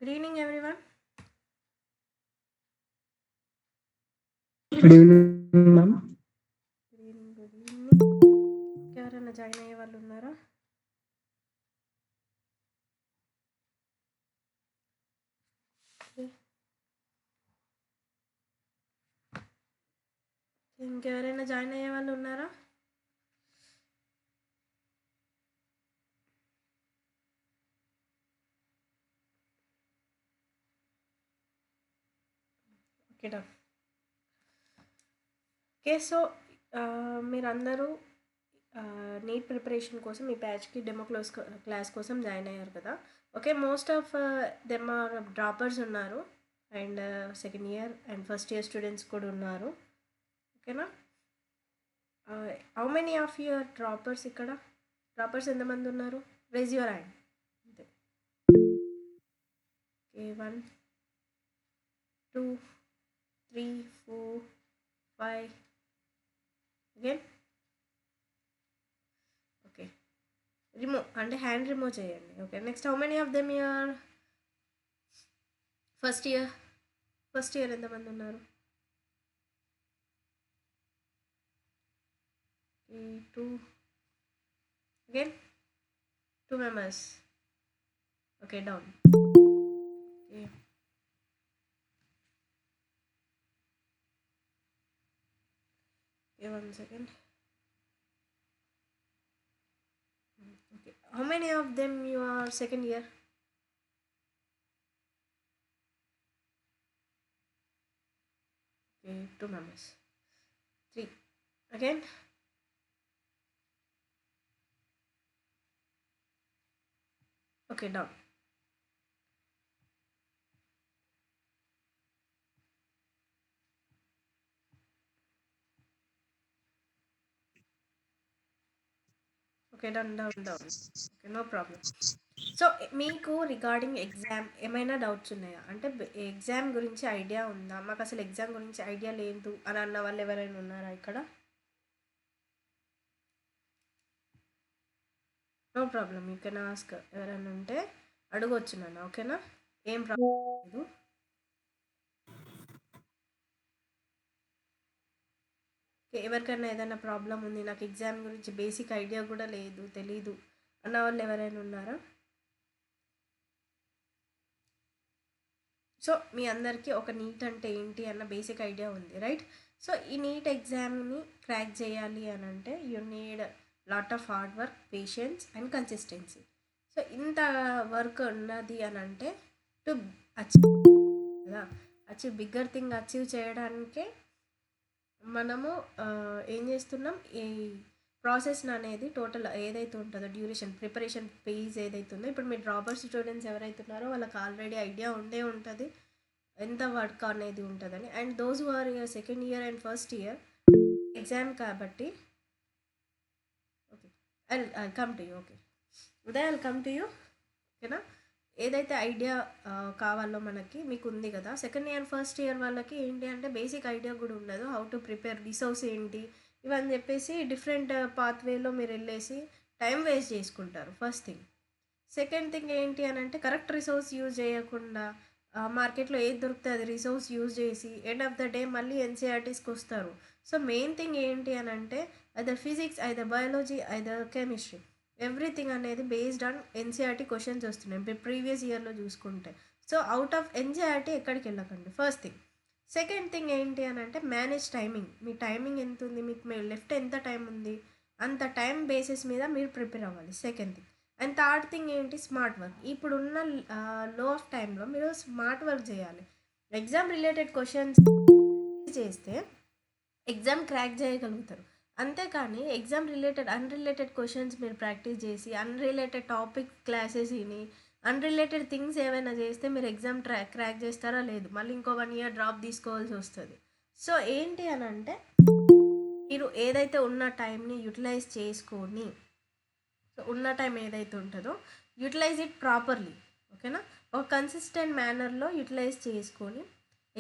Good evening, everyone. Good evening ma'am. Good evening, good evening. ఎవరైనా join అయ్యే వాళ్ళు ఉన్నారా? ఇంకెవరైనా జాయిన్ అయ్యే వాళ్ళు ఉన్నారా? Okay done. ఓకే, సో మీరందరూ నీట్ ప్రిపరేషన్ కోసం ఈ బ్యాచ్కి డెమో క్లాస్ కోసం జాయిన్ అయ్యారు కదా. Okay, most of them are droppers ఉన్నారు, and second year and first year students కూడా ఉన్నారు. ఓకేనా? How many of your droppers ఇక్కడ? డ్రాపర్స్ ఎంతమంది ఉన్నారు? Raise your hand. అంతే. Okay, 1 2 3 4 5 again. ఓకే, రిమూవ్ అంటే హ్యాండ్ రిమూవ్ చేయండి. Okay, next how many of them you are first year? First year ఎంతమంది ఉన్నారు? 2 again 2 members. Okay, down. Okay, 1 second. Okay, how many of them you are second year? Okay, 2 members. 3 again. Okay, down. Okay, done down down. Okay, no problem. So మీకు regarding exam ఏమైనా doubts ఉన్నాయా? అంటే exam గురించి idea ఉందా? మాకు అసలు exam గురించి idea లేదు అని అన్న వాళ్ళు ఎవరైనా ఉన్నారా ఇక్కడ? No problem, you can ask. ఎవరైనా ఉంటే అడగవచ్చు నన్ను. ఓకేనా? ఏం ప్రాబ్లం లేదు. ఎవరికైనా ఏదైనా ప్రాబ్లం ఉంది, నాకు ఎగ్జామ్ గురించి బేసిక్ ఐడియా కూడా లేదు, తెలీదు అన్న వాళ్ళు ఎవరైనా ఉన్నారా? సో మీ అందరికీ ఒక నీట్ అంటే ఏంటి అన్న బేసిక్ ఐడియా ఉంది, రైట్? సో ఈ నీట్ ఎగ్జామ్ని క్రాక్ చేయాలి అని అంటే you need lot of hard work, patience and consistency. So ఇంత వర్క్ ఉన్నది అని అంటే టు అచీవ్ కదా, అచీవ్ బిగ్గర్ థింగ్ అచీవ్ చేయడానికే మనము ఏం చేస్తున్నాం, ఈ ప్రాసెస్ అనేది టోటల్ ఏదైతే ఉంటుందో డ్యూరేషన్ ప్రిపరేషన్ ఫేజ్ ఏదైతే ఉందో, ఇప్పుడు మీ డ్రాపర్ స్టూడెంట్స్ ఎవరైతే ఉన్నారో వాళ్ళకి ఆల్రెడీ ఐడియా ఉండే ఉంటుంది ఎంత వర్క్ అనేది ఉంటుందని. And those who are second year and first year exam కాబట్టి okay, I come to you. Okay, Uday I come to you. ఓకేనా? ఏదైతే ఐడియా కావాలో మనకి మీకు ఉంది కదా. సెకండ్ ఇయర్ ఫస్ట్ ఇయర్ వాళ్ళకి ఏంటి అంటే బేసిక్ ఐడియా కూడా ఉండదు, హౌ టు ప్రిపేర్ రిసోర్స్ ఏంటి ఇవని చెప్పేసి డిఫరెంట్ పాత్వేలో మీరు వెళ్ళేసి టైం వేస్ట్ చేసుకుంటారు, ఫస్ట్ థింగ్. సెకండ్ థింగ్ ఏంటి అని అంటే కరెక్ట్ రిసోర్స్ యూజ్ చేయకుండా మార్కెట్లో ఏది దొరికితే అది రిసోర్స్ యూజ్ చేసి ఎండ్ ఆఫ్ ద డే మళ్ళీ ఎన్సీఆర్టీస్కి వస్తారు. సో మెయిన్ థింగ్ ఏంటి అని అంటే either physics, either biology, either chemistry, everything అనేది బేస్డ్ ఆన్ ఎన్సీఆర్టీ క్వశ్చన్స్ వస్తున్నాయి ప్రీవియస్ ఇయర్లో చూసుకుంటే. సో అవుట్ ఆఫ్ ఎన్సీఆర్టీ ఎక్కడికి వెళ్ళకండి, ఫస్ట్ థింగ్. సెకండ్ థింగ్ ఏంటి అని అంటే మేనేజ్ టైమింగ్. మీ టైమింగ్ ఎంత ఉంది, మీకు లెఫ్ట్ ఎంత టైం ఉంది, అంత టైం బేసిస్ మీద మీరు ప్రిపేర్ అవ్వాలి, second thing. And third thing ఏంటి, స్మార్ట్ వర్క్. ఇప్పుడున్న లో ఆఫ్ టైంలో మీరు స్మార్ట్ వర్క్ చేయాలి. ఎగ్జామ్ రిలేటెడ్ క్వశ్చన్స్ చేస్తే ఎగ్జామ్ క్రాక్ చేయగలుగుతారు, అంతేకాని ఎగ్జామ్ రిలేటెడ్ అన్రిలేటెడ్ క్వశ్చన్స్ మీరు ప్రాక్టీస్ చేసి అన్రిలేటెడ్ టాపిక్ క్లాసెస్ విని అన్రిలేటెడ్ థింగ్స్ ఏమైనా చేస్తే మీరు ఎగ్జామ్ క్రాక్ చేస్తారా? లేదు, మళ్ళీ ఇంకో 1 ఇయర్ డ్రాప్ తీసుకోవాల్సి వస్తుంది. సో ఏంటి అని అంటే మీరు ఏదైతే ఉన్న టైంని యూటిలైజ్ చేసుకొని, సో ఉన్న టైం ఏదైతే ఉంటుందో యూటిలైజ్ ఇట్ ప్రాపర్లీ. ఓకేనా? ఒక కన్సిస్టెంట్ మేనర్లో యూటిలైజ్ చేసుకొని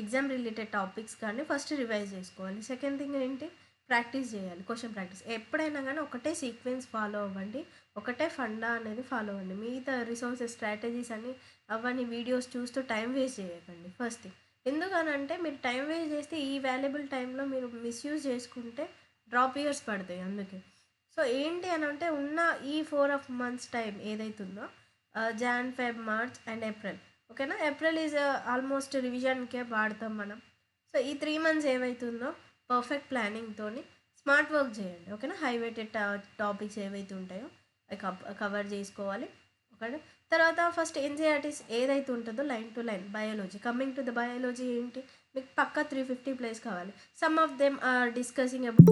ఎగ్జామ్ రిలేటెడ్ టాపిక్స్ కానీ ఫస్ట్ రివైజ్ చేసుకోవాలి. సెకండ్ థింగ్ ఏంటి, ప్రాక్టీస్ చేయాలి. క్వశ్చన్ ప్రాక్టీస్ ఎప్పుడైనా కానీ ఒకటే సీక్వెన్స్ ఫాలో అవ్వండి. ఒకటే ఫండా అనేది ఫాలో అవ్వండి. మిగతా రిసోర్సెస్ స్ట్రాటజీస్ అని అవన్నీ వీడియోస్ చూస్తూ టైం వేస్ట్ చేయకండి ఫస్ట్ థింగ్. ఎందుకనంటే మీరు టైం వేస్ట్ చేస్తే ఈ వాల్యుబుల్ టైంలో మీరు మిస్యూజ్ చేసుకుంటే డ్రాప్ ఇయర్స్ పడతాయి అందుకే. సో ఏంటి అని అంటే ఉన్న ఈ 4 months టైం ఏదైతుందో Jan, Feb, March and April. ఓకేనా. ఏప్రిల్ ఈజ్ ఆల్మోస్ట్ రివిజన్కే వాడతాం మనం. సో ఈ 3 months ఏవైతుందో పర్ఫెక్ట్ ప్లానింగ్తోని స్మార్ట్ వర్క్ చేయండి. ఓకేనా. హై వెయిటెడ్ టాపిక్స్ ఏవైతే ఉంటాయో అవి కవర్ చేసుకోవాలి. ఓకేనా. తర్వాత ఫస్ట్ ఎన్సీఆర్టీస్ ఏదైతే ఉంటుందో line to line biology. Coming to the biology ఏంటి మీకు పక్కా 350+ కావాలి. Some of them are discussing about.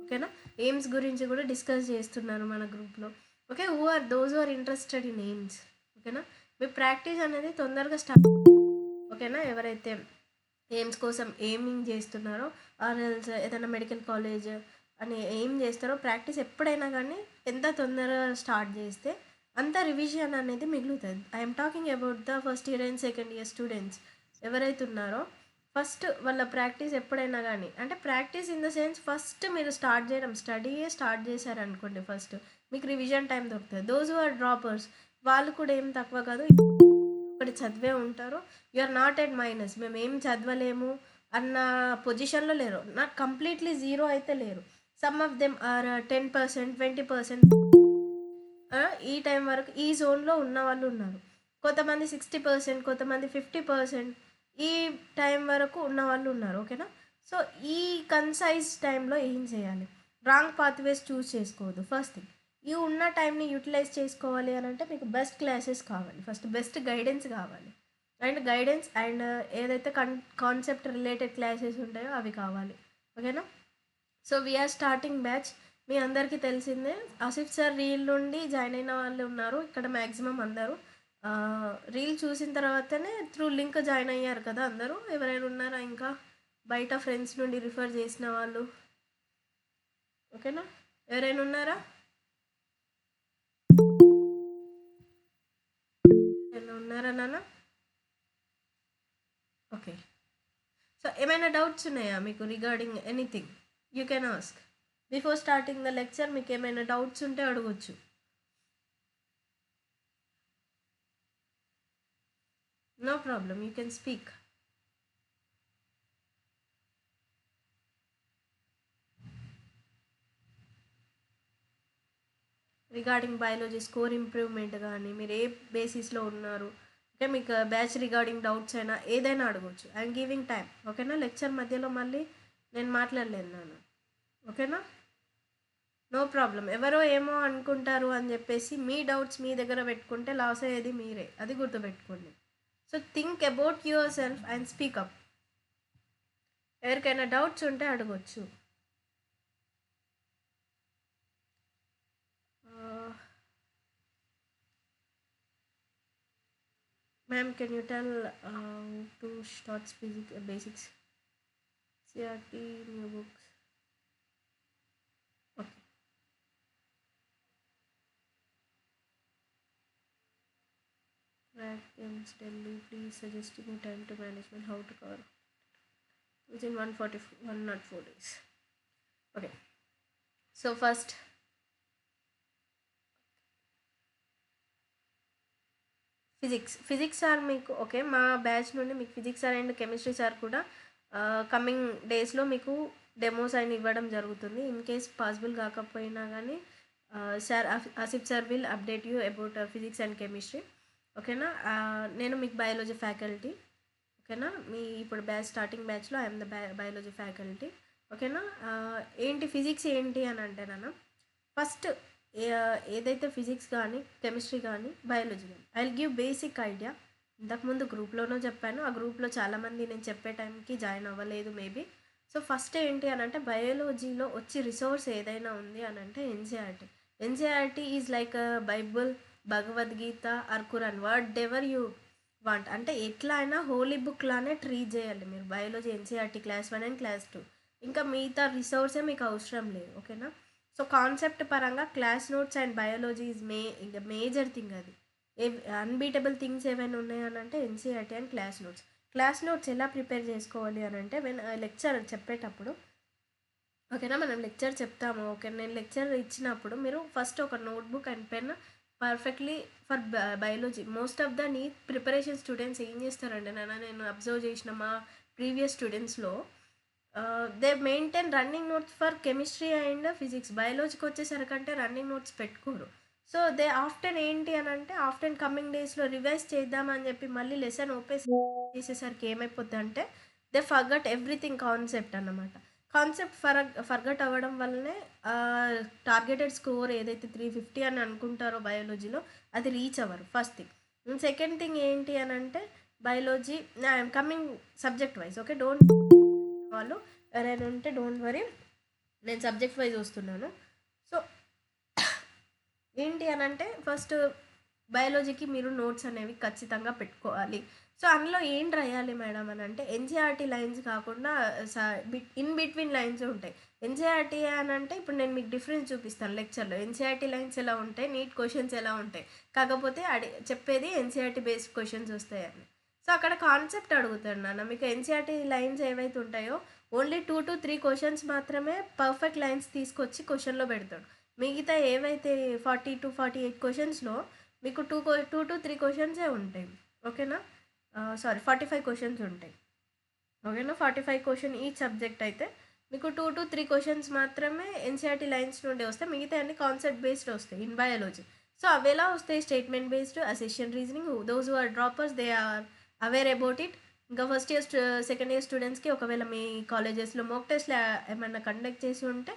ఓకేనా. ఎయిమ్స్ గురించి కూడా డిస్కస్ చేస్తున్నారు మన గ్రూప్లో. Okay. Those are interested in AIIMS. ఓకేనా. మీ ప్రాక్టీస్ అనేది తొందరగా స్టార్ట్. ఓకేనా. ఎవరైతే ఎయిమ్స్ కోసం ఎయిమింగ్ చేస్తున్నారో ఆర్ ఎల్స్ ఏదైనా మెడికల్ కాలేజ్ అని ఎయిమ్ చేస్తారో ప్రాక్టీస్ ఎప్పుడైనా కానీ ఎంత తొందరగా స్టార్ట్ చేస్తే అంత రివిజన్ అనేది మిగులుతుంది. I'm talking about the first year and second year students ఎవరైతే ఉన్నారో ఫస్ట్ వాళ్ళ ప్రాక్టీస్ ఎప్పుడైనా కానీ అంటే practice in the sense first మీరు స్టార్ట్ చేయడం స్టడీయే స్టార్ట్ చేశారనుకోండి ఫస్ట్ మీకు రివిజన్ టైం దొరుకుతుంది. దోస్ ఆర్ డ్రాపర్స్ వాళ్ళు కూడా ఏం తక్కువ కాదు, ఒకటి చదివే ఉంటారు. You are not at minus మేము ఏం చదవలేము అన్న పొజిషన్లో లేరు. నాకు కంప్లీట్లీ జీరో అయితే లేరు. సమ్ ఆఫ్ దెమ్ ఆర్ 10%, 20% ఈ టైం వరకు ఈ జోన్లో ఉన్న వాళ్ళు ఉన్నారు. కొంతమంది 60%, కొంతమంది 50% ఈ టైం వరకు ఉన్న వాళ్ళు ఉన్నారు. ఓకేనా. సో ఈ కన్సైజ్ టైంలో ఏం చేయాలి? రాంగ్ పాత్వేస్ చూస్ చేసుకోవద్దు. ఫస్ట్ థింగ్ ఈ ఉన్న టైంని యూటిలైజ్ చేసుకోవాలి అని అంటే మీకు బెస్ట్ క్లాసెస్ కావాలి. ఫస్ట్ బెస్ట్ గైడెన్స్ కావాలి. గైడెన్స్ అండ్ ఏదైతే కాన్సెప్ట్ రిలేటెడ్ క్లాసెస్ ఉంటాయో అవి కావాలి. ఓకేనా. So we're starting batch. మీ అందరికీ తెలిసిందే ఆసిఫ్ సార్ రీల్ నుండి జాయిన్ అయిన వాళ్ళు ఉన్నారు ఇక్కడ మ్యాక్సిమం అందరూ. రీల్ చూసిన తర్వాతనే త్రూ లింక్ జాయిన్ అయ్యారు కదా అందరూ. ఎవరైనా ఉన్నారా ఇంకా బయట ఫ్రెండ్స్ నుండి రిఫర్ చేసిన వాళ్ళు? ఓకేనా. ఎవరైనా ఉన్నారా? ఉన్నారా నాన్న? ఓకే. సో ఏమైనా డౌట్స్ ఉన్నాయా మీకు regarding anything? You can ask before starting the lecture. మీకు ఏమైనా డౌట్స్ ఉంటే అడగొచ్చు. No problem, you can speak. Regarding biology score improvement కానీ మీరు ఏ బేసిస్లో ఉన్నారు, ఓకే మీకు బ్యాచ్ రిగార్డింగ్ డౌట్స్ అయినా ఏదైనా అడగవచ్చు. I'm giving time. ఓకేనా. లెక్చర్ మధ్యలో మళ్ళీ నేను మాట్లాడలేను నాన్న. ఓకేనా. No problem. ఎవరో ఏమో అనుకుంటారు అని చెప్పేసి మీ డౌట్స్ మీ దగ్గర పెట్టుకుంటే లాస్ అయ్యేది మీరే, అది గుర్తుపెట్టుకోండి. So think about your self and speak up. ఎవరికైనా డౌట్స్ ఉంటే అడగవచ్చు. Ma'am, can you tell to start basics? CRT, new books. Okay. Crack games, Delhi. Please suggest me time to management. How to cover within 104 days. Okay. So first. Physics sir మీకు okay మా batch నుండి మీకు physics sir and chemistry sir కూడా coming డేస్లో మీకు demos అయిన ఇవ్వడం జరుగుతుంది. ఇన్ కేస్ పాసిబుల్ కాకపోయినా కానీ sir Asif sir will update you about physics and chemistry. ఓకేనా. నేను మీకు బయాలజీ ఫ్యాకల్టీ. ఓకేనా. మీ ఇప్పుడు స్టార్టింగ్ బ్యాచ్లో ఐఎమ్ ద బయాలజీ ఫ్యాకల్టీ. ఓకేనా. ఏంటి ఫిజిక్స్ ఏంటి అని అంటే నాన్న ఫస్ట్ ఏదైతే ఫిజిక్స్ కానీ కెమిస్ట్రీ కానీ బయాలజీ కానీ I will give basic idea. ఇంతకుముందు గ్రూప్లోనూ చెప్పాను. ఆ గ్రూప్లో చాలామంది నేను చెప్పే టైంకి జాయిన్ అవ్వలేదు మేబీ. సో ఫస్ట్ ఏంటి అని అంటే బయాలజీలో వచ్చి రిసోర్స్ ఏదైనా ఉంది అని అంటే NCERT. NCERT is like Bible, Bhagavad Gita or Quran, what ever వాంట్. అంటే ఎట్లా అయినా హోలీ బుక్ లానే ట్రీట్ చేయాలి మీరు biology NCERT class 1 and class 2. ఇంకా మిగతా రిసోర్సే మీకు అవసరం లేదు. ఓకేనా. సో కాన్సెప్ట్ పరంగా class notes and biology is ఇంకా మేజర్ థింగ్. అది అన్బీటబుల్ థింగ్స్ ఏమైనా ఉన్నాయని అంటే NCERT and class notes. Class notes ఎలా ప్రిపేర్ చేసుకోవాలి అని అంటే లెక్చర్ చెప్పేటప్పుడు ఓకేనా? మనం లెక్చర్ చెప్తాము. ఓకే. నేను లెక్చర్ ఇచ్చినప్పుడు మీరు ఫస్ట్ ఒక notebook and pen perfectly for biology most of the NEET preparation students ఏం చేస్తారంటే నేను అబ్జర్వ్ చేసిన మా ప్రీవియస్ స్టూడెంట్స్‌లో they maintain running notes for chemistry and physics. బయాలజీకి వచ్చేసరికంటే రన్నింగ్ నోట్స్ పెట్టుకోరు. సో, దే ఆఫ్టెన్ ఏంటి అనంటే ఆఫ్టెన్ కమింగ్ డేస్‌లో రివైజ్ చేద్దామని చెప్పి మళ్ళీ లెసన్ ఓపెన్ చేసేసరికి ఏమైపోద్దంటే దే ఫర్గట్ ఎవ్రీథింగ్ కాన్సెప్ట్ అన్నమాట. కాన్సెప్ట్ ఫర్గట్ అవ్వడం వల్లనే టార్గెటెడ్ స్కోర్ ఏదైతే 350 అని అనుకుంటారో బయాలజీలో అది రీచ్ అవ్వరు ఫస్ట్ థింగ్. సెకండ్ థింగ్ ఏంటి అనంటే biology I'm coming subject wise. Okay. Don't వాళ్ళు ఎవరైనా ఉంటే డోంట్ వరీ, నేను సబ్జెక్ట్ వైజ్ వస్తున్నాను. సో ఏంటి అనంటే ఫస్ట్ బయాలజీకి మీరు నోట్స్ అనేవి ఖచ్చితంగా పెట్టుకోవాలి. సో అందులో ఏం రాయాలి మేడం అని అంటే ఎన్సీఆర్టీ లైన్స్ కాకుండా ఇన్ బిట్వీన్ లైన్స్ ఉంటాయి. ఎన్సీఆర్టీ అని అంటే ఇప్పుడు నేను మీకు డిఫరెన్స్ చూపిస్తాను లెక్చర్లో. ఎన్సీఆర్టీ లైన్స్ ఎలా ఉంటాయి, నీట్ క్వశ్చన్స్ ఎలా ఉంటాయి, కాకపోతే చెప్పేది ఎన్సీఆర్టీ బేస్డ్ క్వశ్చన్స్ వస్తాయని. సో అక్కడ కాన్సెప్ట్ అడుగుతాను నాన్న. మీకు ఎన్సీఆర్టీ లైన్స్ ఏవైతే ఉంటాయో ఓన్లీ 2 to 3 క్వశ్చన్స్ మాత్రమే పర్ఫెక్ట్ లైన్స్ తీసుకొచ్చి క్వశ్చన్లో పెడతాడు. మిగతా ఏవైతే 40 to 48 క్వశ్చన్స్లో మీకు 2 to 3 క్వశ్చన్సే ఉంటాయి. ఓకేనా? సారీ 45 క్వశ్చన్స్ ఉంటాయి. ఓకేనా? 45 క్వశ్చన్ ఈచ్ సబ్జెక్ట్ అయితే మీకు 2 to 3 క్వశ్చన్స్ మాత్రమే ఎన్సీఆర్టీ లైన్స్ నుండి వస్తాయి. మిగతా అన్ని కాన్సెప్ట్ బేస్డ్ వస్తాయి ఇన్ బయాలజీ. సో అవి ఎలా వస్తాయి? Statement based, assertion reasoning. Those who are droppers they are aware about it. ఇంకా ఫస్ట్ ఇయర్ సెకండ్ ఇయర్ స్టూడెంట్స్కి ఒకవేళ మీ కాలేజెస్లో మోక్ టెస్ట్లు ఏమైనా కండక్ట్ చేసి ఉంటే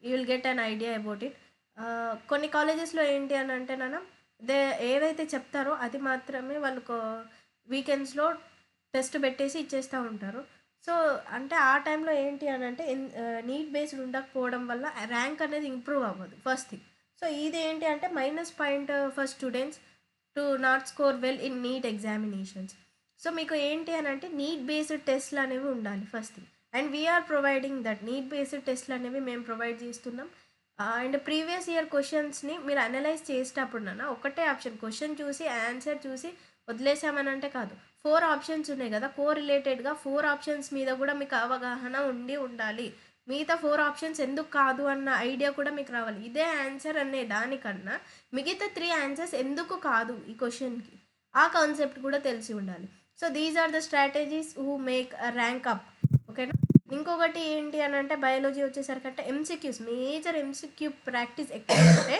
you will get an idea about it. కొన్ని కాలేజెస్లో ఏంటి అని అంటే నాన్న దే ఏవైతే చెప్తారో అది మాత్రమే వాళ్ళు వీకెండ్స్లో టెస్ట్ పెట్టేసి ఇచ్చేస్తూ ఉంటారు. సో అంటే ఆ టైంలో ఏంటి అని అంటే నీట్ బేస్డ్ ఉండకపోవడం వల్ల ర్యాంక్ అనేది ఇంప్రూవ్ అవ్వదు ఫస్ట్ థింగ్. సో ఇది ఏంటి అంటే minus point for students to not score well in NEET examinations. So మీకు ఏంటి అని అంటే నీట్ బేస్డ్ టెస్ట్లు అనేవి ఉండాలి first thing. And we're providing that NEET based టెస్ట్లు అనేవి మేము ప్రొవైడ్ చేస్తున్నాం. అండ్ ప్రీవియస్ ఇయర్ క్వశ్చన్స్ని మీరు అనలైజ్ చేసేటప్పుడు నాన్న ఒకటే ఆప్షన్ క్వశ్చన్ చూసి ఆన్సర్ చూసి వదిలేసామని అంటే కాదు. 4 ఆప్షన్స్ ఉన్నాయి కదా, రిలేటెడ్గా 4 ఆప్షన్స్ మీద కూడా మీకు అవగాహన ఉండాలి. మిగతా 4 ఆప్షన్స్ ఎందుకు కాదు అన్న ఐడియా కూడా మీకు రావాలి. ఇదే ఆన్సర్ అనే దానికన్నా మిగతా 3 ఆన్సర్స్ ఎందుకు కాదు ఈ క్వశ్చన్కి, ఆ కాన్సెప్ట్ కూడా తెలిసి ఉండాలి. So these are the strategies who make rank up. ఓకేనా? ఇంకొకటి ఏంటి అని అంటే బయాలజీ వచ్చేసరికి అంటే ఎంసీక్యూస్, మేజర్ ఎంసీక్యూ ప్రాక్టీస్ ఎక్కువ ఉంటే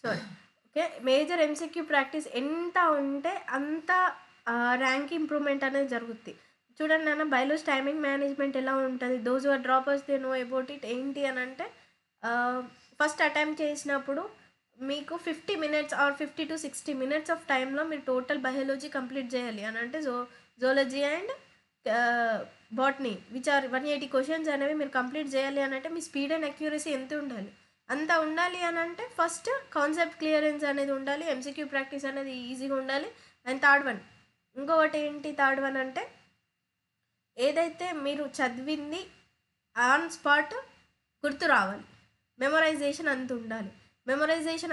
sorry okay, major MCQ practice ఎంత ఉంటే అంత ర్యాంక్ ఇంప్రూవ్మెంట్ అనేది జరుగుద్ది. చూడండి నాన్న బయాలజీ టైమింగ్ మేనేజ్మెంట్ ఎలా ఉంటుంది. Those are droppers they know about it. ఏంటి అని అంటే ఫస్ట్ అటెంప్ట్ చేసినప్పుడు మీకు 50 minutes or 50 to 60 minutes of టైంలో మీరు టోటల్ బయాలజీ కంప్లీట్ చేయాలి అని అంటే zoology and botany which are 180 questions అనేవి మీరు కంప్లీట్ చేయాలి అని అంటే మీ స్పీడ్ అండ్ అక్యూరసీ ఎంత ఉండాలి? అంత ఉండాలి అని అంటే ఫస్ట్ కాన్సెప్ట్ క్లియరెన్స్ అనేది ఉండాలి, ఎంసీక్యూ ప్రాక్టీస్ అనేది ఈజీగా ఉండాలి. అండ్ ఇంకొకటి ఏంటి థర్డ్ వన్ అంటే ఏదైతే మీరు చదివింది ఆన్ స్పాట్ గుర్తు రావాలి. మెమరైజేషన్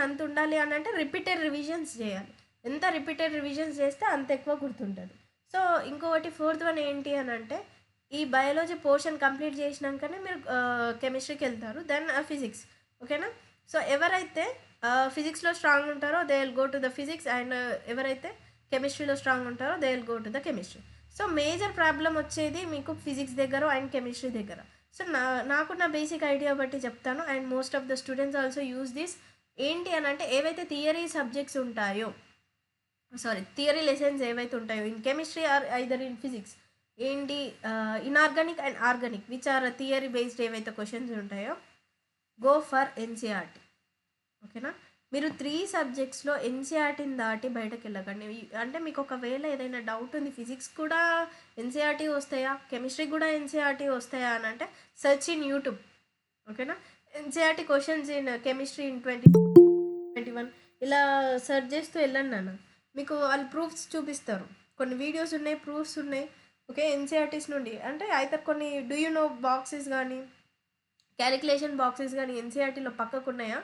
అంత ఉండాలి అని అంటే రిపీటెడ్ రివిజన్స్ చేయాలి. ఎంత రిపీటెడ్ రివిజన్స్ చేస్తే అంత ఎక్కువ గుర్తుంటుంది. సో ఇంకొకటి ఫోర్త్ వన్ ఏంటి అని అంటే ఈ బయాలజీ పోర్షన్ కంప్లీట్ చేసినాకనే మీరు కెమిస్ట్రీకి వెళ్తారు, దెన్ ఫిజిక్స్. ఓకేనా? సో ఎవరైతే ఫిజిక్స్లో స్ట్రాంగ్ ఉంటారో they will go to the physics, and ఎవరైతే కెమిస్ట్రీలో స్ట్రాంగ్ ఉంటారో they will go to the chemistry. So major problem వచ్చేది మీకు ఫిజిక్స్ దగ్గర అండ్ కెమిస్ట్రీ దగ్గర. సో నాకున్న బేసిక్ ఐడియా బట్టి చెప్తాను, and most of the students also use this. ఏంటి అని అంటే ఏవైతే థియరీ సబ్జెక్ట్స్ ఉంటాయో థియరీ లెసన్స్ ఏవైతే ఉంటాయో in chemistry or either in physics ఏంటి inorganic and organic which are theory based ఏవైతే క్వశ్చన్స్ ఉంటాయో గో ఫర్ ఎన్సీఆర్టీ. ఓకేనా? మీరు 3 సబ్జెక్ట్స్లో ఎన్సీఆర్టీని దాటి బయటకు వెళ్ళకండి. అంటే మీకు ఒకవేళ ఏదైనా డౌట్ ఉంది ఫిజిక్స్ కూడా ఎన్సీఆర్టీ వస్తాయా, కెమిస్ట్రీ కూడా ఎన్సీఆర్టీ వస్తాయా అని అంటే సెర్చ్ ఇన్ యూట్యూబ్. ఓకేనా? NCERT questions in chemistry in 2021 ఇలా సెర్చ్ చేస్తూ వెళ్ళండి నాన్న. మీకు వాళ్ళు ప్రూఫ్స్ చూపిస్తారు, కొన్ని వీడియోస్ ఉన్నాయి, ప్రూఫ్స్ ఉన్నాయి. ఓకే, ఎన్సీఆర్టీస్ నుండి అంటే అయితే కొన్ని డూ యూ నో బాక్సెస్ కానీ క్యాలిక్యులేషన్ బాక్సెస్ కానీ ఎన్సీఆర్టీలో పక్కకు ఉన్నాయా,